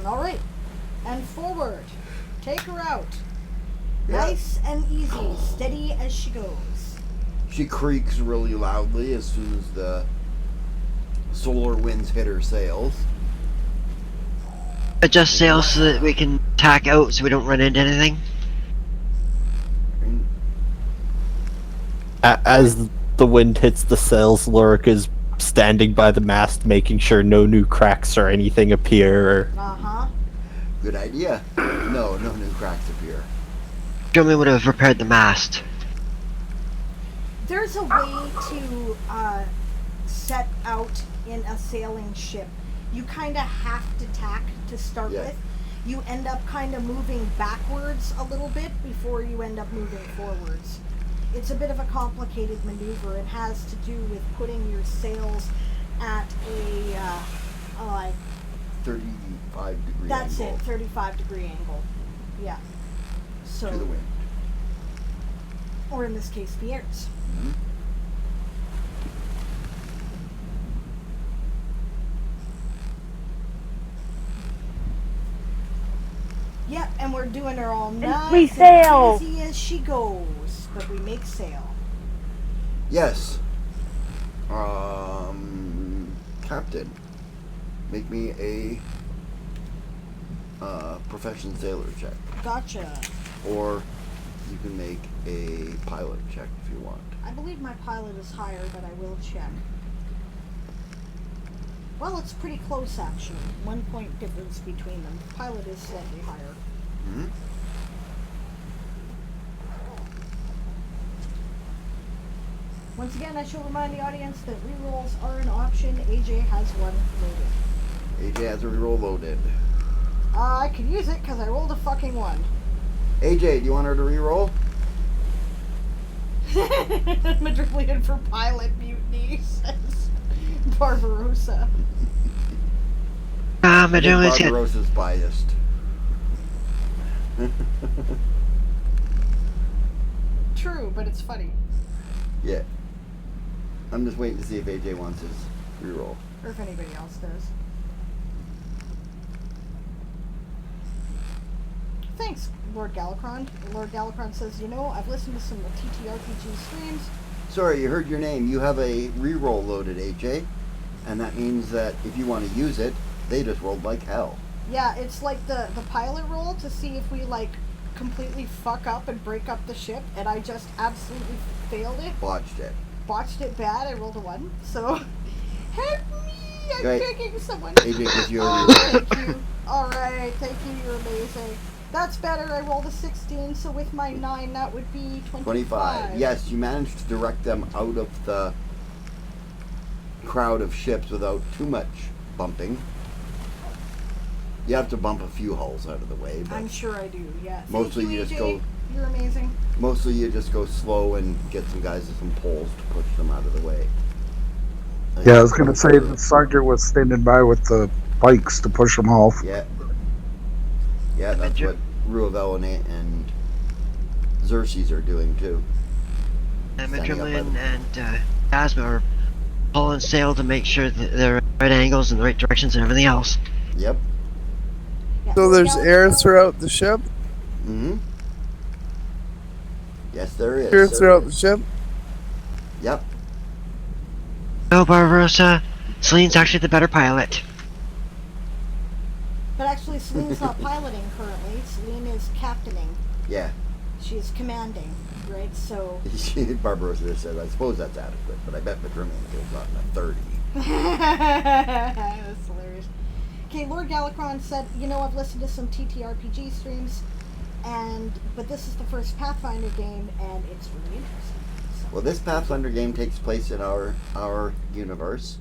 All right. And forward. Take her out. Yeah. Nice and easy. Steady as she goes. She creaks really loudly as soon as the solar winds hit her sails. Adjust sails so that we can tack out so we don't run into anything. As the wind hits the sails, Lurik is standing by the mast, making sure no new cracks or anything appear. Uh-huh. Good idea. No new cracks appear. Jeremy would have repaired the mast. There's a way to set out in a sailing ship. You kind of have to tack to start Yeah. with. You end up kind of moving backwards a little bit before you end up moving forwards. It's a bit of a complicated maneuver. It has to do with putting your sails at a like 35-degree That's angle it, 35-degree angle. Yeah. So, to the wind. or in this case, the airs. Mhm. Yep, and we're doing her all nice we and sail. easy as she goes, but we make sail. Yes. Captain, make me a profession sailor check. Gotcha. Or you can make a pilot check if you want. I believe my pilot is higher, but I will check. Well, it's pretty close actually. 1 point difference between them. Pilot is slightly higher. Hmm? Once again, I shall remind the audience that rerolls are an option. AJ has one loaded. AJ has a reroll loaded. I could use it because I rolled a fucking 1. AJ, do you want her to reroll? Madrillian for pilot mutiny, says Barbarossa. Ah, I think Madrillian's got Barbarossa's biased. True, but it's funny. Yeah. I'm just waiting to see if AJ wants his reroll. Or if anybody else does. Thanks, Lord Galacron. Lord Galacron says, you know, I've listened to some TTRPG streams. Sorry, you heard your name. You have a reroll loaded, AJ. And that means that if you want to use it, they just rolled like hell. Yeah, it's like the pilot roll to see if we, like, completely fuck up and break up the ship, and I just absolutely failed it. Botched it. Botched it bad, I rolled a 1, so... Help me! I'm Right. begging someone. AJ gives you a reroll. Thank you. Alright, thank you, you're amazing. That's better, I rolled a 16, so with my 9, that would be 25. 25. Yes, you managed to direct them out of the crowd of ships without too much bumping. You have to bump a few hulls out of the way, but I'm sure I do, yeah. mostly Thank you, you just AJ. go- You're amazing. mostly you just go slow and get some guys with some poles to push them out of the way. Yeah, I was going to say the sergeant was standing by with the bikes to push them off. Yeah. Yeah, that's what Ruavel and Xerxes are doing too. Madrillian and Asma are pulling sail to make sure that they're at right angles and the right directions and everything else. Yep. Yeah, So Lord there's air Galacron- throughout the ship? Mm-hmm. Yes, there is. Air throughout the ship? Yep. No, Barbarossa, Celine's actually the better pilot. But actually, Celine's not piloting currently. Celine is captaining. Yeah. She is commanding, right? So... Barbarossa just said, I suppose that's adequate, but I bet Madrillian goes not in a 30. That's hilarious. Okay, Lord Galacron said, you know, I've listened to some TTRPG streams, but this is the first Pathfinder game, and it's really interesting. So, Well, this Pathfinder game takes place in our universe,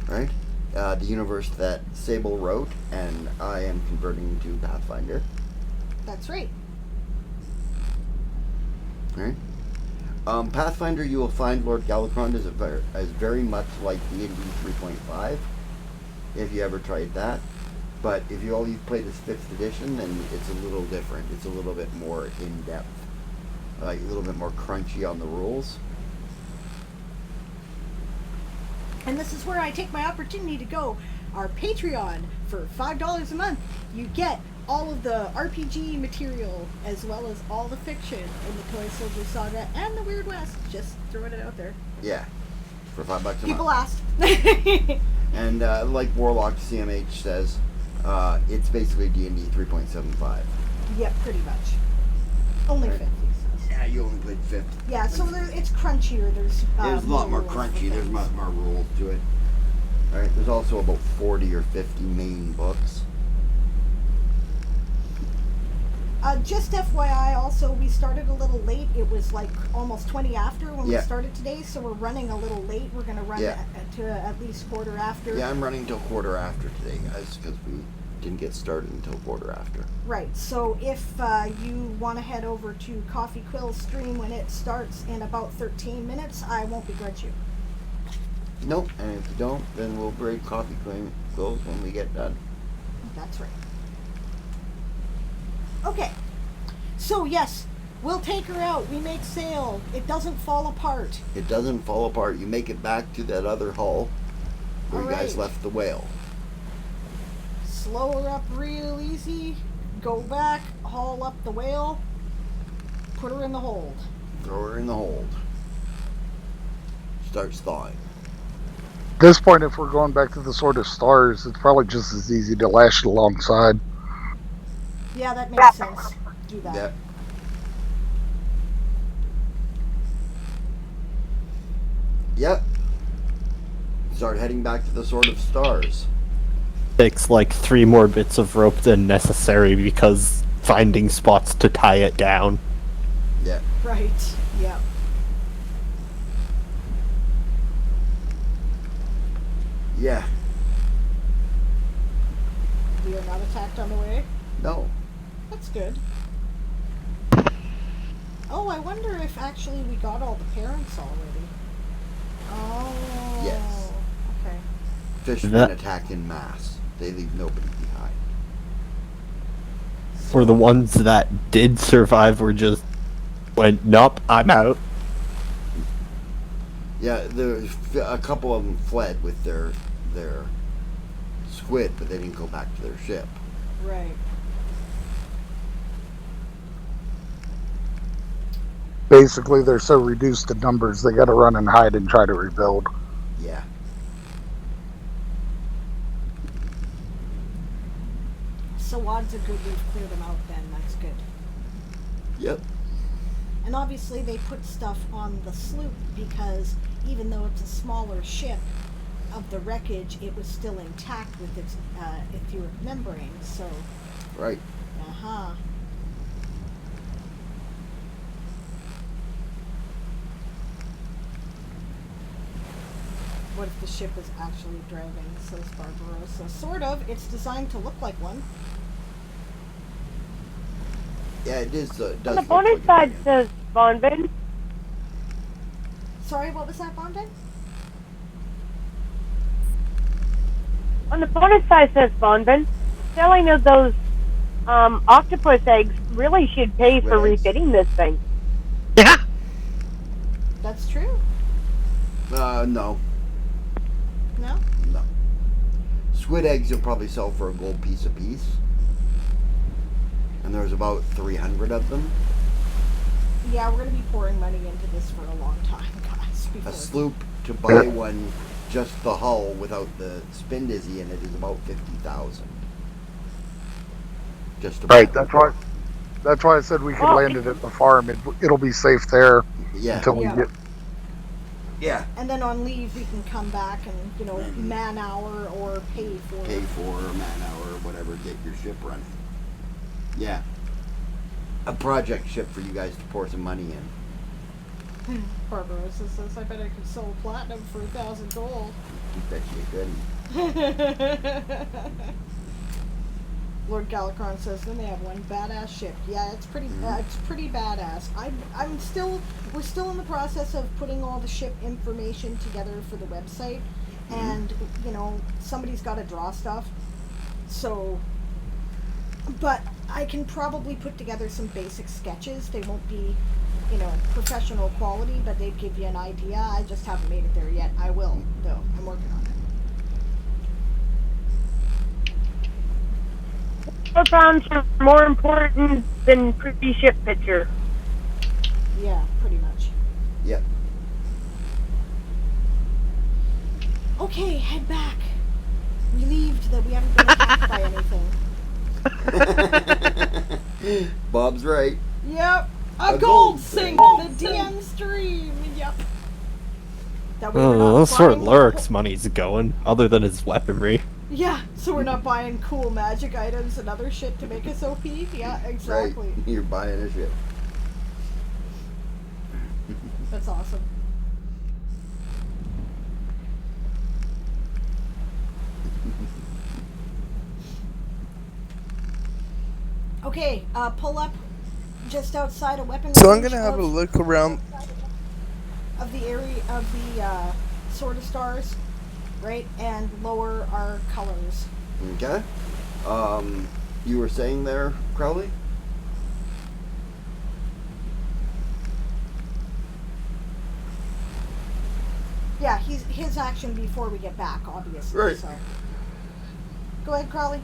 right? The universe that Sable wrote, and I am converting to Pathfinder, that's right. right? Pathfinder, you will find Lord Galacron is very much like D&D 3.5, if you ever tried that. But if you've played this 5th edition, then it's a little different. It's a little bit more in-depth, like a little bit more crunchy on the rules. And this is where I take my opportunity to go. Our Patreon, for $5 a month, you get all of the RPG material, as well as all the fiction in the Toy Soldier Saga and the Weird West. Just throwing it out there. Yeah, for $5 a month. People asked. And like Warlock CMH says, it's basically D&D 3.75. Yep, pretty much. Only Right. 50, he says. Yeah, you only played 5th. Yeah, so it's crunchier. There's There's a lot more rules for crunchy. There's things. much more rules to it. All right. There's also about 40 or 50 main books. Just FYI, also, we started a little late. It was like almost 20 after when we Yeah. started today, so we're running a little late. We're going to run Yeah. to at least quarter after. Yeah, I'm running till quarter after today, guys, because we didn't get started until quarter after. Right, so if you want to head over to Coffee Quill's stream when it starts in about 13 minutes, I won't begrudge you. Nope. And if you don't, then we'll break Coffee those when we get done. That's right. Okay. So, yes, we'll take her out. We make sail. It doesn't fall apart. It doesn't fall apart. You make it back to that other hull where you guys Alright. left the whale. Slow her up real easy. Go back. Haul up the whale. Put her in the hold. Throw her in the hold. Starts thawing. At this point, if we're going back to the Sword of Stars, it's probably just as easy to lash it alongside. Yeah, that makes sense. Do that. Yep. Yep. Start heading back to the Sword of Stars. Takes like 3 more bits of rope than necessary because finding spots to tie it down. Yeah. Right. Yeah. Yeah. We are not attacked on the way. No. That's good. Oh, I wonder if actually we got all the parents already. Oh. Yes. Okay. That- Fishermen attack in mass. They leave nobody behind. For the ones that did survive were just went, nope, I'm out. Yeah, a couple of them fled with their squid, but they didn't go back to their ship. Right. Basically, they're so reduced in numbers, they gotta run and hide and try to rebuild. Yeah. So odds are good we've cleared them out then. That's good. Yep. And obviously they put stuff on the sloop because even though it's a smaller ship, of the wreckage, it was still intact with its, if you're remembering. So, Right. uh-huh. What if the ship is actually dragging, says Barbarossa? Sort of. It's designed to look like one. Yeah, it is. Does On the look bonus like a side dragon. says Bonbin. Sorry, what was that, Bondin? On the bonus side says Bonbin. Selling of those octopus eggs really should pay for Squid eggs. refitting this thing. Yeah. That's true. No. No? No. Squid eggs will probably sell for a gold piece a piece. And there's about 300 of them. Yeah, we're going to be pouring money into this for a long time, guys. A Before. sloop to buy one, just the hull without the spin dizzy in it, is about 50,000. Just to buy Right, one. that's why I said we can Oh. land it at the farm. It'll be safe there Yeah. until Yeah. we get. Yeah. And then on leave, we can come back and, you know, man hour or pay for Pay for a man hour or whatever, get your ship running. Yeah. A project ship for you guys to pour some money in. Barbarossa says, I bet I could sell platinum for 1,000 gold. Bet you couldn't. Lord Galacron says, then they have one badass ship. Yeah, it's pretty badass. We're still in the process of putting all the ship information together for the website. And, you know, somebody's got to draw stuff. So, but I can probably put together some basic sketches. They won't be, you know, professional quality, but they'd give you an idea. I just haven't made it there yet. I will, though. I'm working on it. What pounds are more important than pre-ship picture? Yeah, pretty much. Yep. Okay, head back. Relieved that we haven't been attacked by anything. Bob's right. Yep. A A gold gold sink. sink. The DM stream. Yep. That way we're not Oh, that's where buying Lurik's money's going, other than his weaponry. Yeah, so we're not buying cool magic items and other shit to make us OP. Yeah, exactly. Right. You're buying a ship. That's awesome. Okay, pull up just outside a weapon So I'm range gonna have a of- look around. of the area of the Sword of Stars. right? And lower our colors. Okay. You were saying there, Crowley? Yeah, his action before we get back, obviously. Right. So, go ahead, Crowley.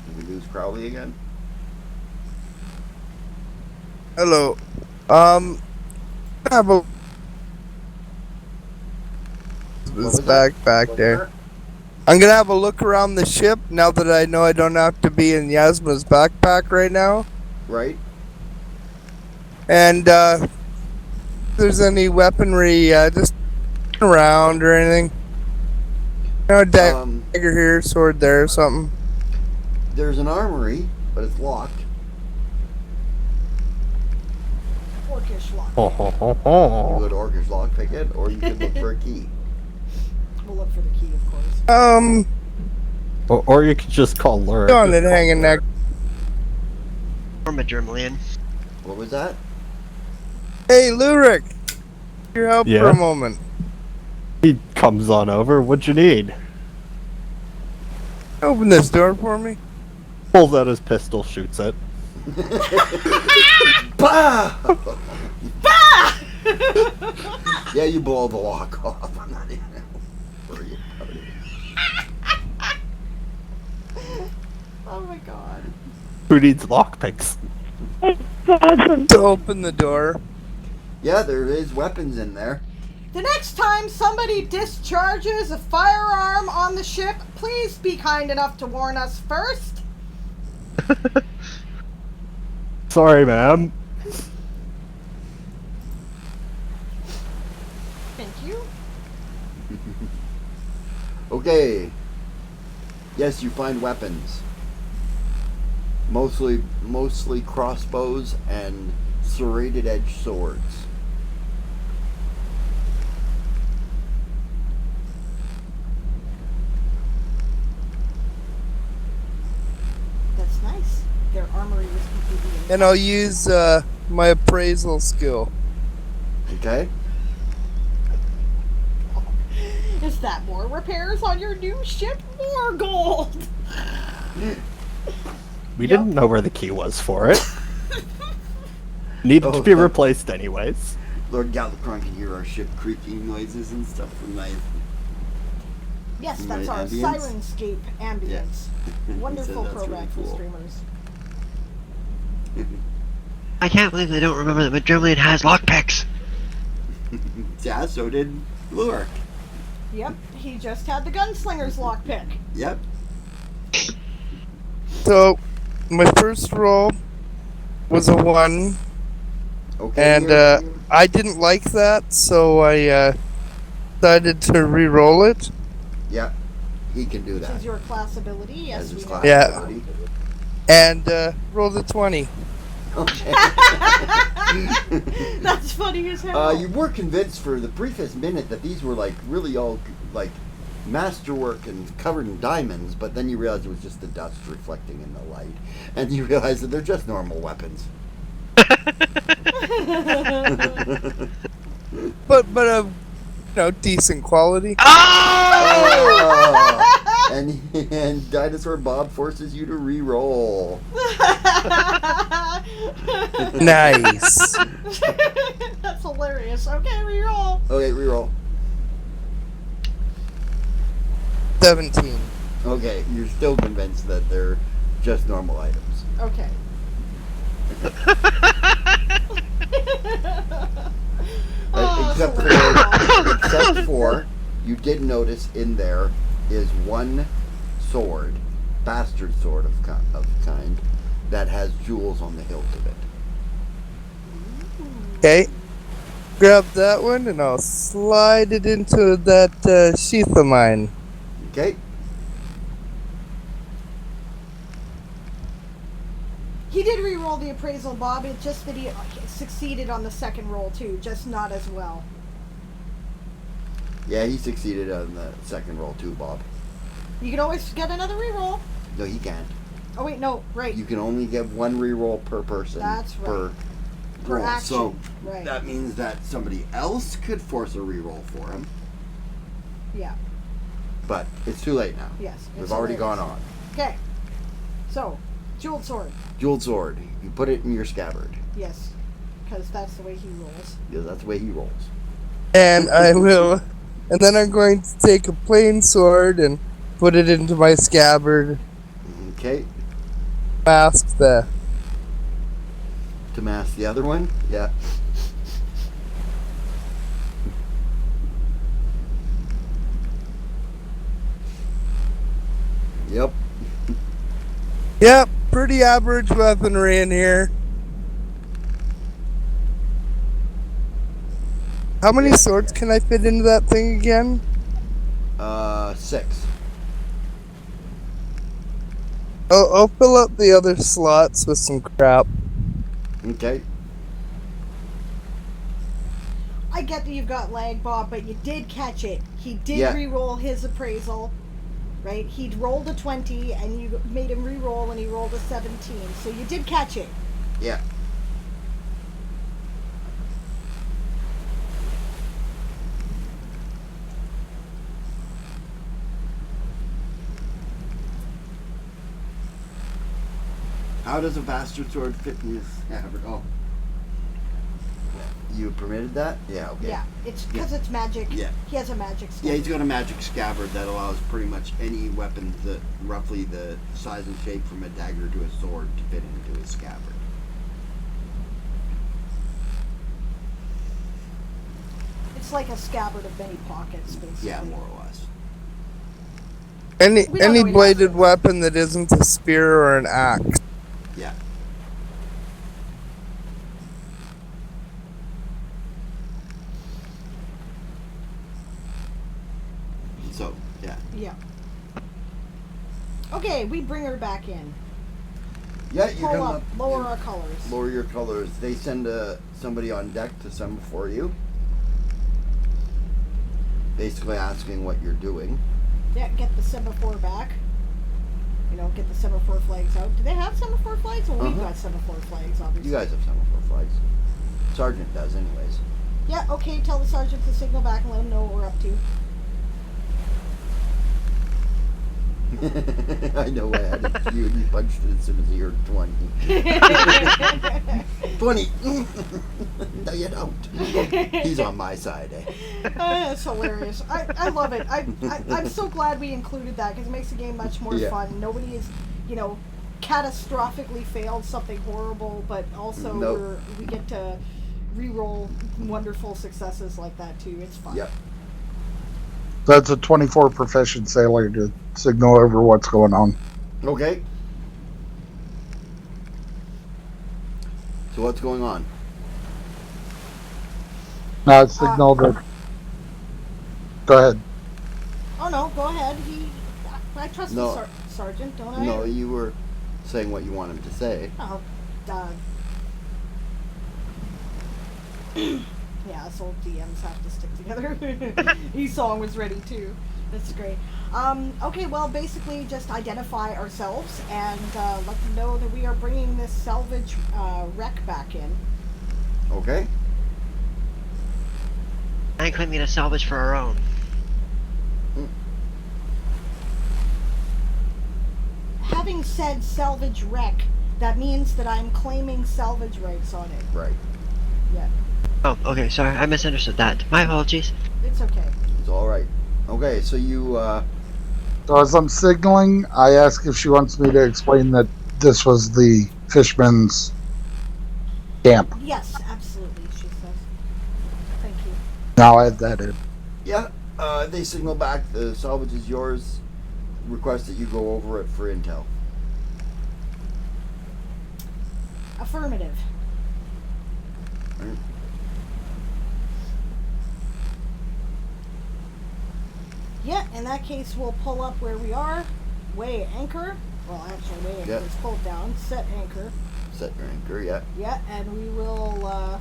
Did we lose Crowley again? Hello. Have a was this back What's there. that? I'm gonna have a look around the ship now that I know I don't have to be in Yasma's backpack right now. Right? And if there's any weaponry just around or anything. You know, dagger here, sword there, or something. There's an armory, but it's locked. Orcish lock. Ho, ho, ho, You ho. go to Orcish lockpick it, or you could look for a key. We'll look for the key, of course. Or you could just call Lyric. On it hanging neck. Or a Germalian. What was that? Hey, Lurik! Your help for Yeah? a moment. He comes on over. What you need? Open this door for me. Pulls out his pistol, shoots it. Bah! Bah! Yeah, you blow the lock off. I'm not even worried about it. Oh my god. Who needs lockpicks? To open the door. Yeah, there is weapons in there. The next time somebody discharges a firearm on the ship, please be kind enough to warn us first. Sorry, ma'am. Thank you. Okay. Yes, you find weapons. Mostly crossbows and serrated edge swords. That's nice. Their armory was completely intact. And I'll use my appraisal skill. Okay? Is that more repairs on your new ship? More gold! We didn't know where the key was for it. Needed to be Okay. replaced anyways. Lord Galacron can hear our ship creaking noises and stuff from my... Yes, My that's our ambience? Sirenscape ambience. Wonderful That's program really for cool. streamers. I can't believe they don't remember that Germalian has lockpicks. Yeah, so did Lurk. Yep, he just had the gunslinger's lockpick. Yep. So, my first roll was a 1, Okay. and I didn't like that, so I decided to re-roll it. Yep. He can do Which that. is your class ability, yes, As his we class know. Yeah. ability. And rolled a 20. Okay. That's funny as hell. You were convinced for the briefest minute that these were like really all like masterwork and covered in diamonds, but then you realized it was just the dust reflecting in the light, and you realize that they're just normal weapons. But of, decent quality. Oh! And Dinosaur Bob forces you to re-roll. Nice. That's hilarious. Okay, reroll. Okay, re-roll. 17. Okay, you're still convinced that they're just normal items. Okay. Oh, Except that's hilarious. except for, you did notice in there is one sword, bastard sword of kind, that has jewels on the hilt of it. Okay. Grab that one, and I'll slide it into that sheath of mine. Okay? He did re-roll the appraisal, Bob. It's just that he succeeded on the second roll too, just not as well. Yeah, he succeeded on the second roll too, Bob. You can always get another re-roll. No, he can't. Oh wait, no, right. You can only get one re-roll per person. That's Per right. For roll. action, So right. that means that somebody else could force a reroll for him, Yeah. but it's too late now. Yes. We've it's already hilarious. gone on. Okay. So, jeweled sword. Jeweled sword. You put it in your scabbard. Yes. Because that's the way he rolls. Yeah, that's the way he rolls. And I will. And then I'm going to take a plain sword and put it into my scabbard. Okay. Mask the. To mask the other one? Yeah. Yep. Yep, pretty average weaponry in here. How many swords can I fit into that thing again? 6. I'll fill up the other slots with some crap. Okay. I get that you've got lag, Bob, but you did catch it. He did Yeah. re-roll his appraisal, right? He'd rolled a 20, and you made him re-roll, and he rolled a 17. So you did catch it. Yeah. How does a bastard sword fit in his scabbard? Oh. You permitted that? Yeah, okay. Yeah, it's because it's magic. Yeah. He has a magic scabbard. Yeah, he's got a magic scabbard that allows pretty much any weapon that roughly the size and shape from a dagger to a sword to fit into his scabbard. It's like a scabbard of many pockets, basically. Yeah, more or less. Any We don't know he bladed has it. weapon that isn't a spear or an axe. Yeah. So, yeah. Yeah. Okay, we bring her back in. Yeah, you Pull come up, up, lower you our colors. lower your colors. They send somebody on deck to semaphore you, basically asking what you're doing. Yeah, get the semaphore back. You know, get the semaphore flags out. Do they have semaphore flags? Well, we've Uh-huh. got semaphore flags, obviously. You guys have semaphore flags. Sergeant does, anyways. Yeah, okay, tell the sergeant to signal back and let him know what we're up to. I know I had it. You punched it as soon as you heard 20. 20! No, you don't. He's on my side, eh? That's hilarious. I love it. I'm so glad we included that because it makes the game much more Yeah. fun. Nobody is, catastrophically failed something horrible, but also Nope. we get to re-roll wonderful successes like that too. It's fun. Yep. That's a 24 proficient sailor to signal over what's going on. Okay. So what's going on? Signal to. Go ahead. Oh no, go ahead. I trust No. the sergeant, don't I? No, you were saying what you want him to say. Oh, yeah, us old DMs have to stick together. Esong was ready too. That's great. Okay, well, basically just identify ourselves and let them know that we are bringing this salvage wreck back in. Okay. I claim it a salvage for our own. Having said salvage wreck, that means that I'm claiming salvage rights on it. Right. Yeah, Oh, okay, sorry, I misunderstood that. My apologies. it's okay. It's alright. Okay, so you, So as I'm signaling, I ask if she wants me to explain that this was the Fishman's camp. Yes, absolutely, she says. Thank you. Now add that in. yeah, they signal back, the salvage is yours, request that you go over it for intel. Affirmative. Right. Yeah, in that case, we'll pull up where we are, weigh anchor. Well, actually, weigh anchor Yep. is pulled down, set anchor. Set your anchor, yeah. Yeah, and we will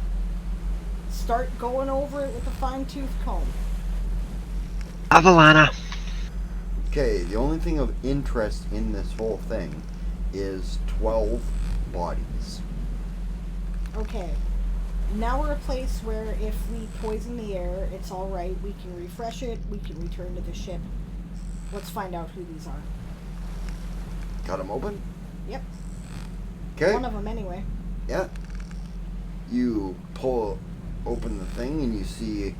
start going over it with a fine-tooth comb. Avalana. Okay, the only thing of interest in this whole thing is 12 bodies. Okay. Now we're a place where if we poison the air, it's alright. We can refresh it. We can return to the ship. Let's find out who these are. Cut them open? Yep. Okay. One of them anyway. Yeah. You pull open the thing and you see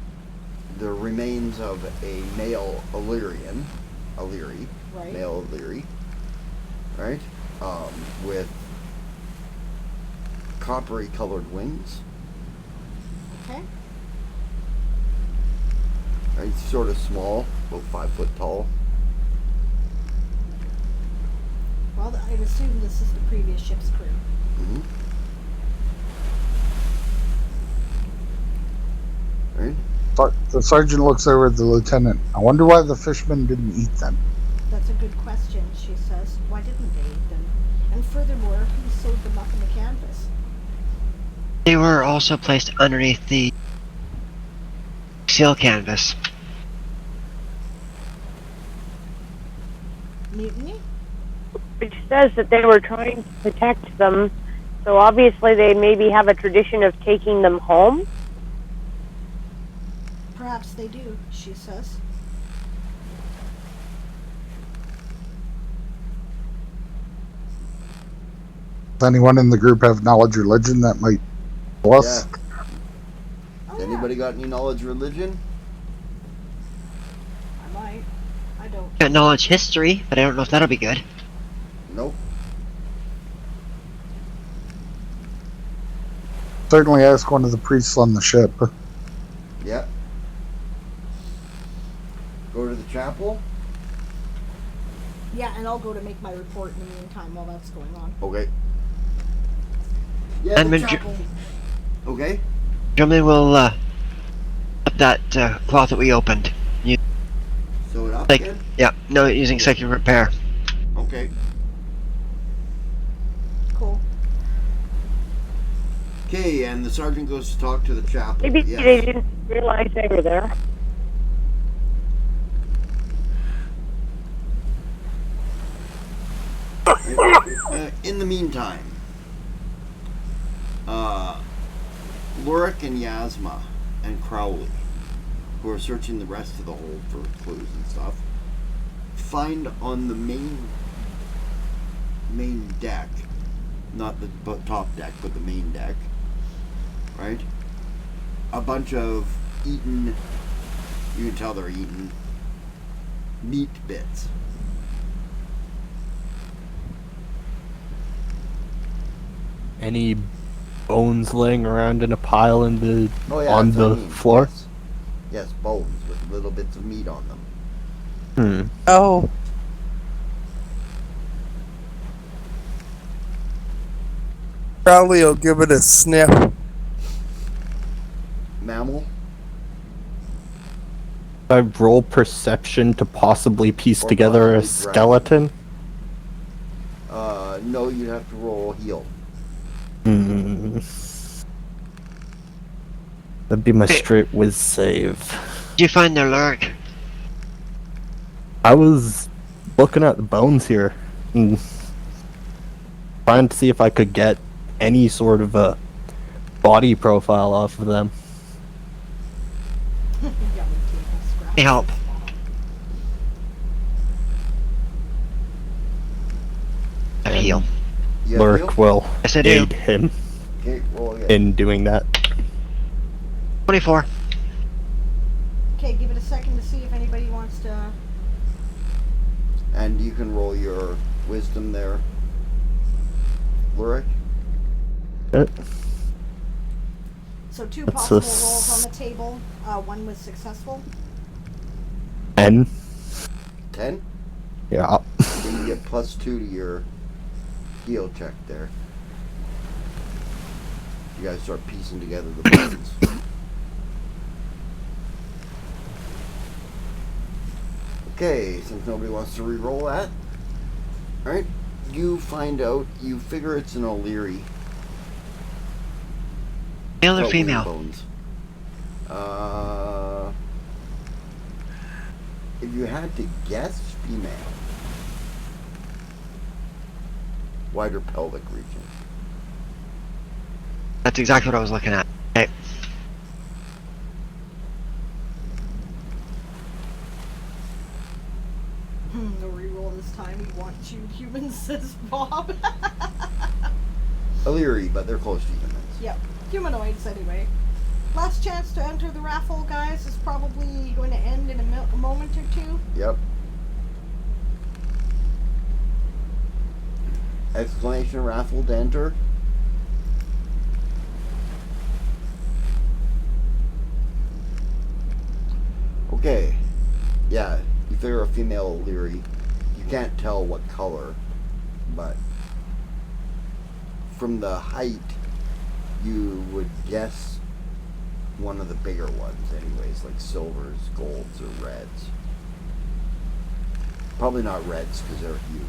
the remains of a male Illyrian. Illyri. Right. Male Illyri. Right? With coppery colored wings. Okay. Right? Sort of small, about 5 foot tall. Well, I'd assume this is the previous ship's crew. Mm-hmm. Right? The sergeant looks over at the lieutenant. I wonder why the fishermen didn't eat them. That's a good question, she says. Why didn't they eat them? And furthermore, who sewed them up in the canvas? They were also placed underneath the seal canvas. Mutiny? Which says that they were trying to protect them, so obviously they maybe have a tradition of taking them home. Perhaps they do, she says. Does anyone in the group have knowledge religion that might tell us? Yeah. Oh, Anybody got any knowledge religion? I might. I don't. Got knowledge history, but I don't know if that'll be good. Nope. Certainly ask one of the priests on the ship. Yeah. Go to the chapel. Yeah, and I'll go to make my report in the meantime while that's going on. Okay. Yeah, And the Madri- chapel. Okay. Gentlemen will up that cloth that we opened. Sew it up Like, again? yeah, no, using secular repair. Okay. Cool. Okay, and the sergeant goes to talk to the chapel. Maybe Yes. they didn't realize they were there. In the meantime, Lorik and Yasma and Crowley, who are searching the rest of the hold for clues and stuff, find on the main deck, not the top deck, but the main deck, right? A bunch of eaten, you can tell they're eaten, meat bits. Any bones laying around in a pile in the Oh yeah, on that's what the I mean. floor? Yes. Yes, bones with little bits of meat on them. Oh, Crowley will give it a sniff. Mammal I roll perception to possibly piece Or together a possibly skeleton. no, you'd have to roll heal. That'd be my straight whiz save. Did you find their lurk? I was looking at the bones here and trying to see if I could get any sort of a body profile off of them. Yummy table scraps. Any help? I heal. You have Lurk heal? will Yes, I do. aid him Okay, roll again. in doing that. 24. Okay, give it a second to see if anybody wants to. And you can roll your wisdom there, Lurik. So two That's possible a rolls on the table. One was successful. 10. 10. Yeah. So you get +2 to your heal check there. You guys start piecing together the bones. Okay, since nobody wants to re-roll that, alright, you find out, you figure it's an O'Leary. Male or O'Leary female? Bones. If you had to guess, female. Wider pelvic region. That's exactly what I was looking at. Okay. this time. We want chewed humans, says Bob. Illyri, but they're close to humans. Yep, humanoids anyway. Last chance to enter the raffle, guys, is probably going to end in a moment or two. Yep. Exclamation raffle to enter. Okay. Yeah, if they're a female Illyri, you can't tell what color, but from the height, you would guess one of the bigger ones anyways, like silvers, golds, or reds. Probably not reds because they're huge.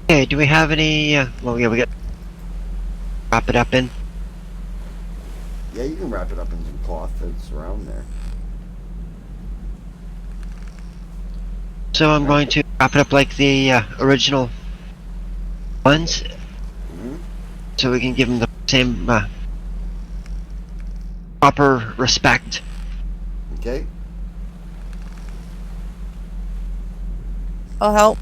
Okay, do we have any, well, yeah, we got wrap it up in. Yeah, you can wrap it up in some cloth that's around there. So I'm going to wrap it up like the original ones, so we can give them the same proper respect. Okay. I'll help.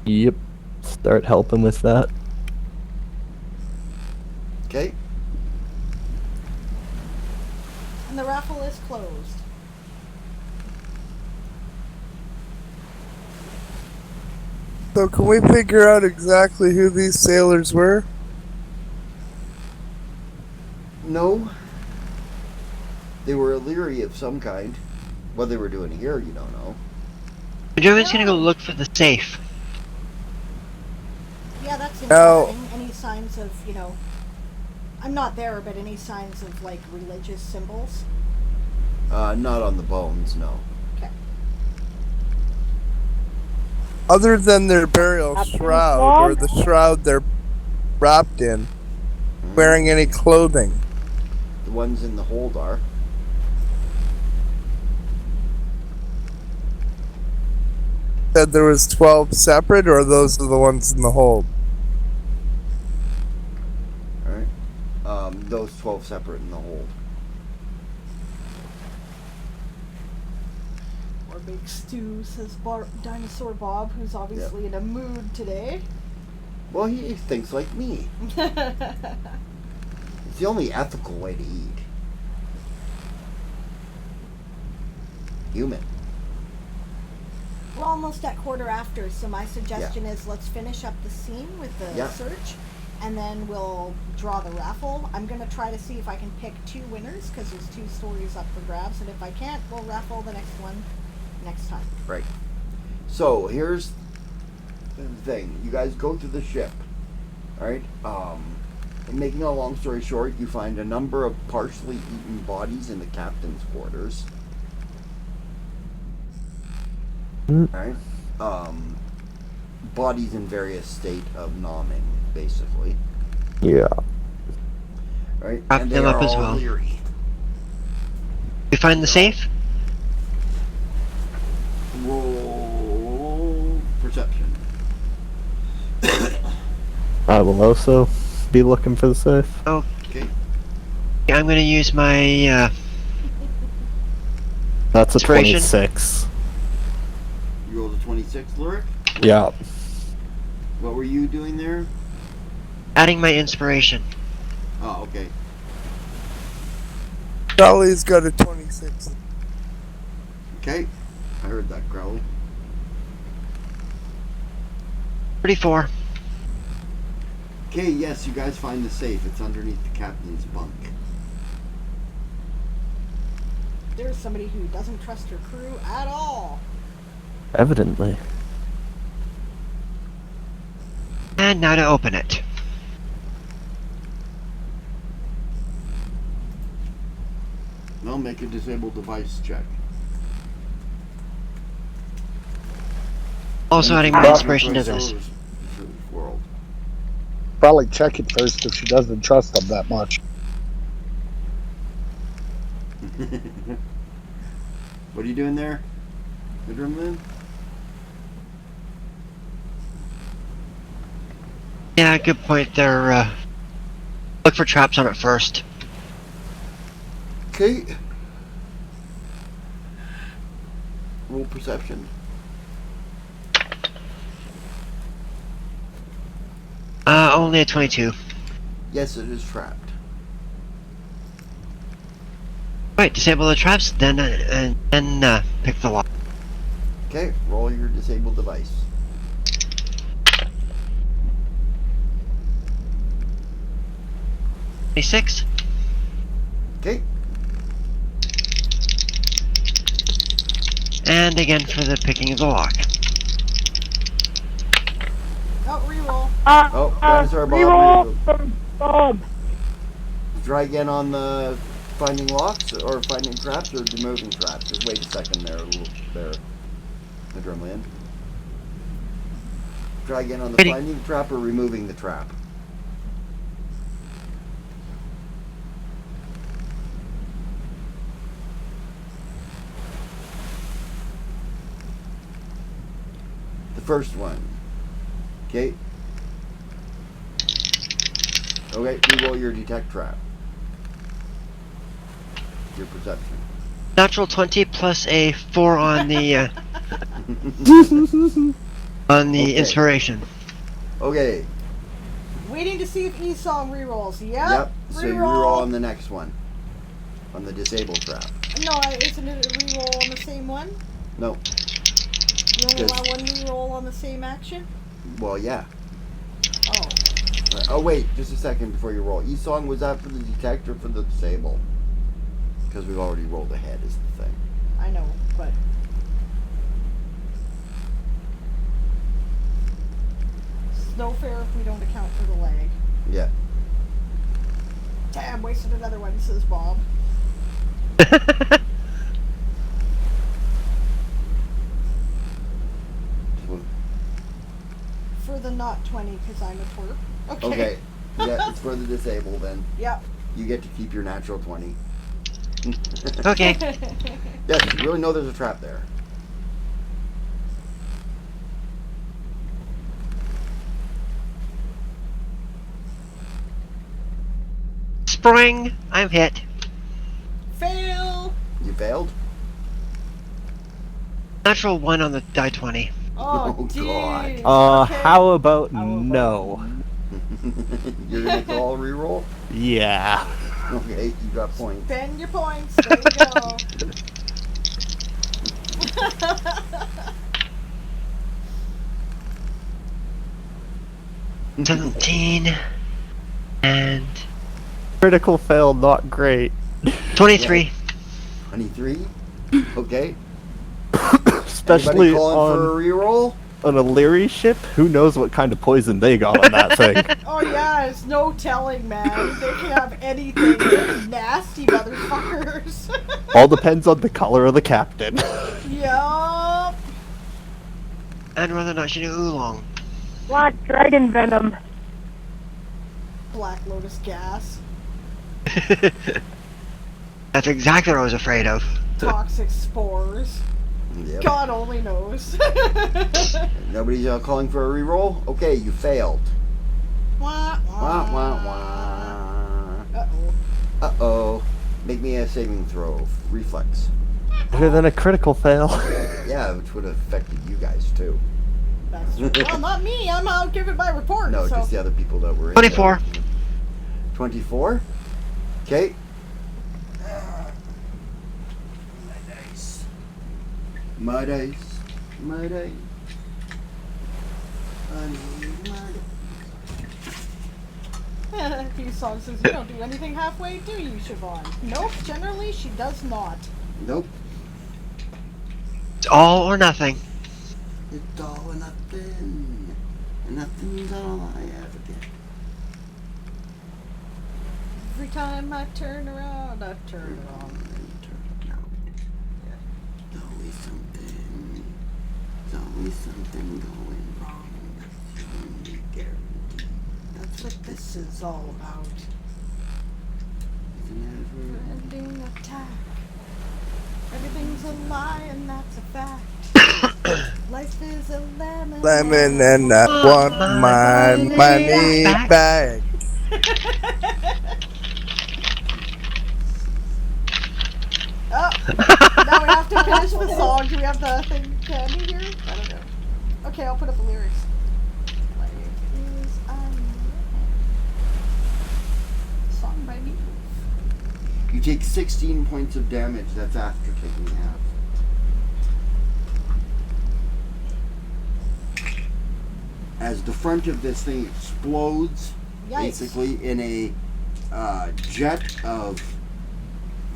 Yep. Start helping with that. Okay. And the raffle is closed. So can we figure out exactly who these sailors were? No. They were Illyri of some kind. What they were doing here, you don't know. German's gonna go look for the safe. Yeah, that's Now- interesting. Any signs of, I'm not there, but any signs of, like, religious symbols? Not on the bones, no. Okay. Other than their burial Captain shroud, Bob? or the shroud they're wrapped in, wearing any clothing? The ones in the hold are. Said there was 12 separate, or those are the ones in the hold? Alright. Those 12 separate in the hold. Or big stew, says Dinosaur Bob, who's obviously in a mood today. Well, he thinks like me. It's the only ethical way to eat. Human. We're almost at quarter after, so my suggestion is let's finish up the scene with the Yeah. search, and then we'll draw the raffle. I'm going to try to see if I can pick 2 winners, because there's 2 stories up for grabs, and if I can't, we'll raffle the next one next time. Right. So, here's the thing. You guys go to the ship. Alright? Making a long story short, you find a number of partially eaten bodies in the captain's quarters. Alright? Bodies in various state of nomming, basically. Yeah. Right? Wrap And them they up are as all well. leery. We find the safe? Roll perception. I will also be looking for the safe. Okay. I'm gonna use my That's a Inspiration? 26. You rolled a 26, Lyric. Yeah. What were you doing there? adding my inspiration. Oh, okay. Dolly's got a 26. Okay. I heard that, Crowley. 34. Okay, yes, you guys find the safe. It's underneath the captain's bunk. There's somebody who doesn't trust her crew at all. Evidently. And now to open it. Now make a disabled device check. Also adding my inspiration to this. World. Probably check it first if she doesn't trust them that much. What are you doing there? Bedroom then? Yeah, good point there. Look for traps on it first. Okay. Roll perception. Only a 22. Yes, it is trapped. Right, disable the traps, then pick the lock. Okay, roll your disabled device. 26. Okay, And again for the picking of the lock. Oh, reroll. Oh, Dinosaur Bob, Reroll from Bob. try again on the finding locks or finding traps or removing traps. Just wait a second there, Adrenaline. Try again on the Ready. finding trap or removing the trap. The first one. Okay. Okay, reroll your detect trap. Your perception. Natural 20 plus a 4 on the on the Okay. inspiration. Okay. Waiting to see if Esong rerolls. Yep. Yep. So you reroll on the next one. On the disabled trap. No, isn't it a reroll on the same one? No. You only Yes. allow one reroll on the same action? Well, yeah. Oh. Oh, wait. Just a second before you roll. Esong, was that for the detect or for the disable? Because we've already rolled ahead is the thing. I know, but... It's no fair if we don't account for the lag. Yeah. Damn, wasted another one, says Bob. For the not 20, because I'm a twerp. Okay. Yeah, it's for the disable then. Yep. You get to keep your natural 20. Okay. Yes, you really know there's a trap there. Spring! I'm hit. Fail! You failed? Natural 1 on the die 20. Oh, Oh, dude. God. Okay. How about no? You're gonna call a reroll? Yeah. Okay, you got points. Spend your points. There you go. 17. And Critical fail, not great. 23. 23? Okay. Especially Anybody calling on for a reroll? an Illyri ship. Who knows what kind of poison they got on that thing? Oh yeah, it's no telling, man. They can have anything. They're nasty motherfuckers. All depends on the color of the captain. Yup. And whether or not she knew oolong. Black dragon venom. Black Lotus gas. That's exactly what I was afraid of. Toxic spores. Yep. God only knows. Nobody's calling for a reroll? Okay, you failed. Wah, Wah, wah, wah. Uh-oh. Uh-oh. Make me a saving throw. Reflex. Better than a critical fail. Yeah, which would have affected you guys, too. That's true. Well, not me. I'm out giving my report. No, so. just the other people that were in 24. there. 24? Okay. My dice. My dice. My dice. I need my These songs says you don't do anything halfway, do you, Siobhan? Nope, generally she does not. Nope. It's all or nothing. It's all or nothing. And nothing's all I ever get. Every time I turn around, I turn it on. There's always something. There's always something going wrong. That's the only guarantee. That's what this is all about. It's an Ending attack. Everything's a lie and that's a fact. Life is a lemon. Lemon and I want my money back. Oh, now we have to finish the song. Do we have the thing candy here? I don't know. Okay, I'll put up the lyrics. Life is a fine by me. You take 16 points of damage. That's after taking half. As the front of this thing explodes, Yikes. basically in a jet of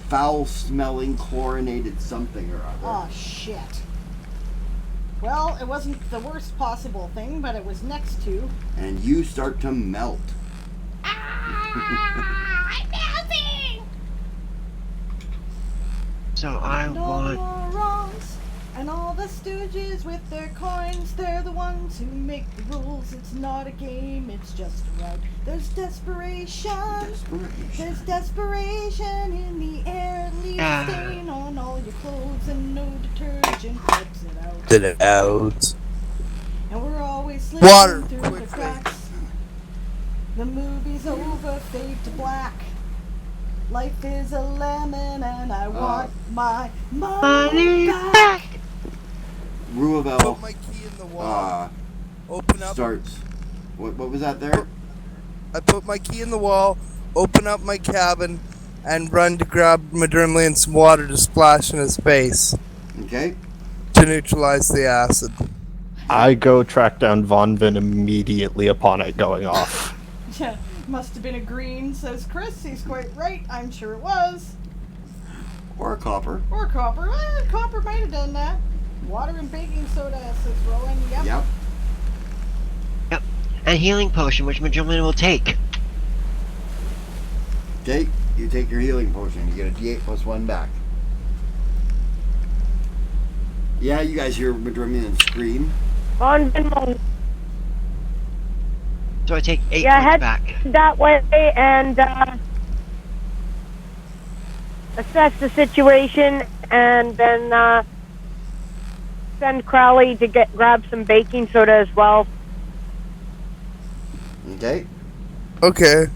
foul-smelling chlorinated something or other. Oh, shit. Well, it wasn't the worst possible thing, but it was next to. And you start to melt. I'm melting! So I No want. more wrongs. And all the stooges with their coins, they're the ones who make the rules. It's not a game, it's just a ride. There's desperation. There's desperation in the air. Leave a stain on all your clothes and no detergent wipes it out. Did it out. And we're always slipping Water, through quickly. the cracks. The movie's over, fade to black. Life is a lemon and I want my money back. Ruavel Put my key in the wall. Open up. starts. What was that there? I put my key in the wall, open up my cabin, and run to grab Madrimley some water to splash in his face Okay. to neutralize the acid. I go track down Von Vin immediately upon it going off. Yeah, must have been a green, says Chris. He's quite right. I'm sure it was. Or a copper. Or copper. Copper might have done that. Water and baking soda, says Rowan. Yep. Yep. Yep. A healing potion, which Madrimlin will take. Okay. You take your healing potion. You get a D8 plus 1 back. Yeah, you guys hear Madrimlian scream. Von Bin So I take 8 Yeah, points head back. that way and assess the situation, and then send Crowley to grab some baking soda as well. Okay. Okay.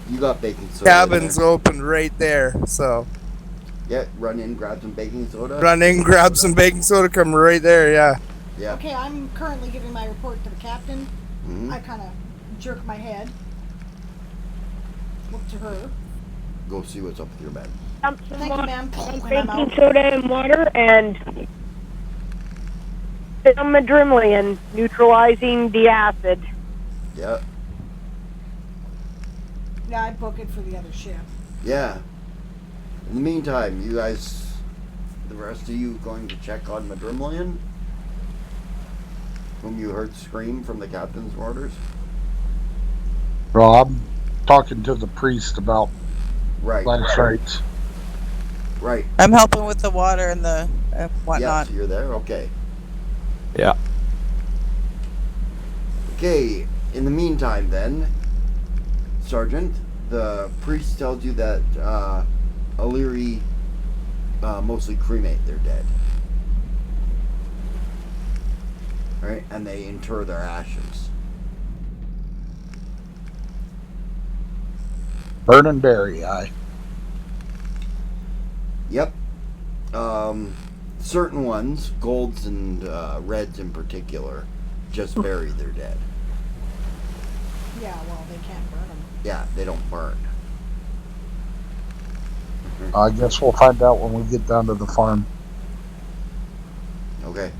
You got baking soda. Cabin's open right there, so Yeah, run in, grab some baking soda. run in, grab some baking soda, come right there, yeah. Yeah. Okay, I'm currently giving my report to the captain. Mhm. I kind of jerk my head. Look to her. Go see what's up with your bed. Dump some Thank you, more ma'am. When I'm baking out. soda and water, and sit on Madrimlian, neutralizing the acid. Yeah. Yeah, I book it for the other ship. Yeah. In the meantime, you guys, the rest of you, going to check on Madrimlian, whom you heard scream from the captain's orders. Rob, talking to the priest about Right. last rites. Right. I'm helping with the water and the Yeah, whatnot. so you're there? Okay. Yeah. Okay, in the meantime then, Sergeant, the priest tells you that Illyri mostly cremate their dead. Right? And they inter their ashes. Burn and bury, aye. Yep. Certain ones, golds and reds in particular, just bury their dead. Yeah, well, they can't burn them. Yeah, they don't burn. I guess we'll find out when we get down to the farm. Okay.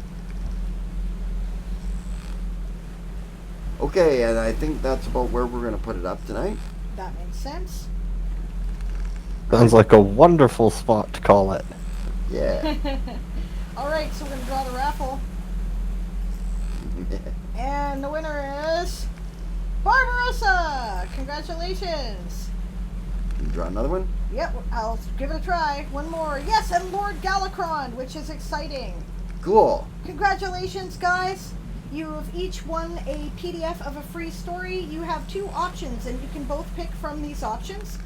Okay, and I think that's about where we're going to put it up tonight. That makes sense. Sounds like a wonderful spot to call it. Yeah. Alright, so we're going to draw the raffle. And the winner is Barbarossa! Congratulations! Can you draw another one? Yep, I'll give it a try. One more. Yes, and Lord Galacron, which is exciting. Cool. Congratulations, guys. You have each won a PDF of a free story. You have 2 options, and you can both pick from these options.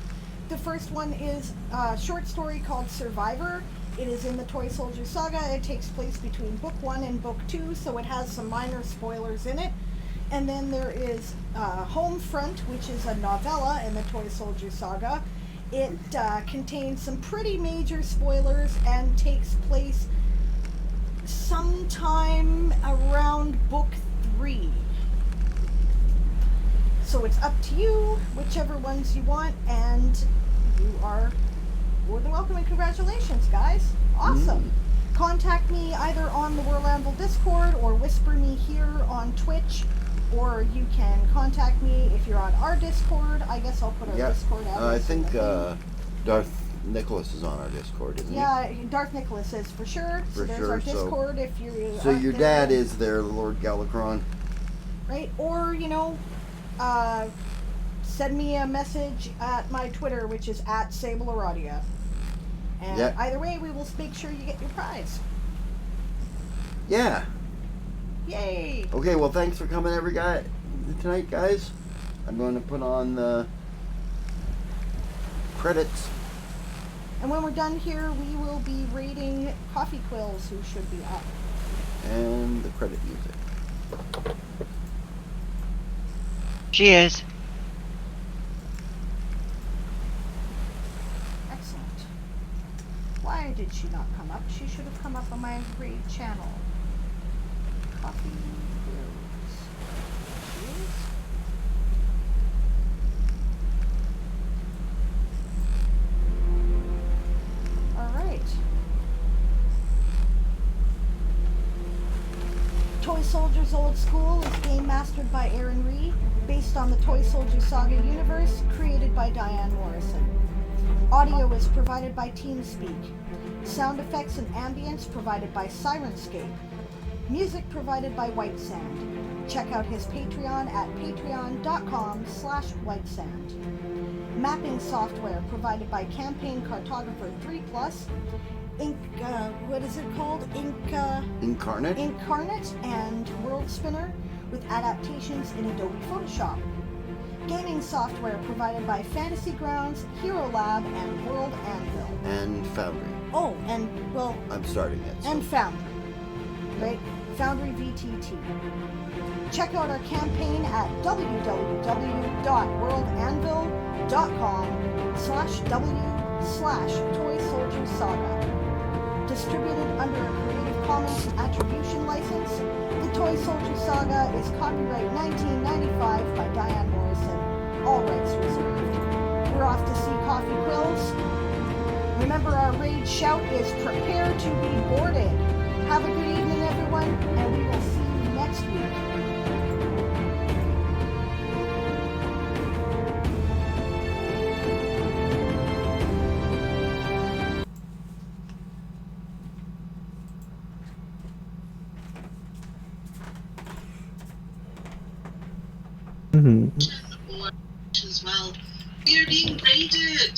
The first one is a short story called Survivor. It is in the Toy Soldier Saga. It takes place between book 1 and book 2, so it has some minor spoilers in it. And then there is Homefront, which is a novella in the Toy Soldier Saga. It contains some pretty major spoilers and takes place sometime around book 3. So it's up to you, whichever ones you want, and you are more than welcome, and congratulations, guys. Awesome. Contact me either on the World Anvil Discord or whisper me here on Twitch, or you can contact me if you're on our Discord. I guess I'll put our Discord address. I think in the Darth Nicholas is on our Discord, isn't he? Yeah, Darth Nicholas is for sure. So there's our Discord if you're. So your dad is there, Lord Galacron. Right, or send me a message at my Twitter, which is @SableAradia. And either way, we will make sure you get your prize. Yeah. Yay! Okay, well, thanks for coming tonight, guys. I'm going to put on the credits. And when we're done here, we will be rating Coffee Quills, who should be up. And the credit music. She is. Excellent. Why did she not come up? She should have come up on my raid channel. Coffee Quills. She is. Alright. Toy Soldiers Old School is game mastered by Aaron Ree, based on the Toy Soldier Saga universe, created by Diane Morrison. Audio is provided by TeamSpeak. Sound effects and ambience provided by Sirenscape. Music provided by White Sand. Check out his Patreon at patreon.com/whitesand. Mapping software provided by Campaign Cartographer 3+, what is it called? Incarnate and World Spinner with adaptations in Adobe Photoshop. Gaming software provided by Fantasy Grounds, Hero Lab, and World Anvil. And Foundry. Oh, and, well... I'm starting it. So. And Foundry. Right? Foundry VTT. Check out our campaign at www.worldanvil.com/w/Toy Soldier Saga. Distributed under a Creative Commons Attribution License, the Toy Soldier Saga is copyright 1995 by Diane Morrison. All rights reserved. We're off to see Coffee Quills. Remember, our raid shout is prepare to be boarded. Have a good evening, everyone, and we will see you next week. Mm-hmm. As well. We are being raided.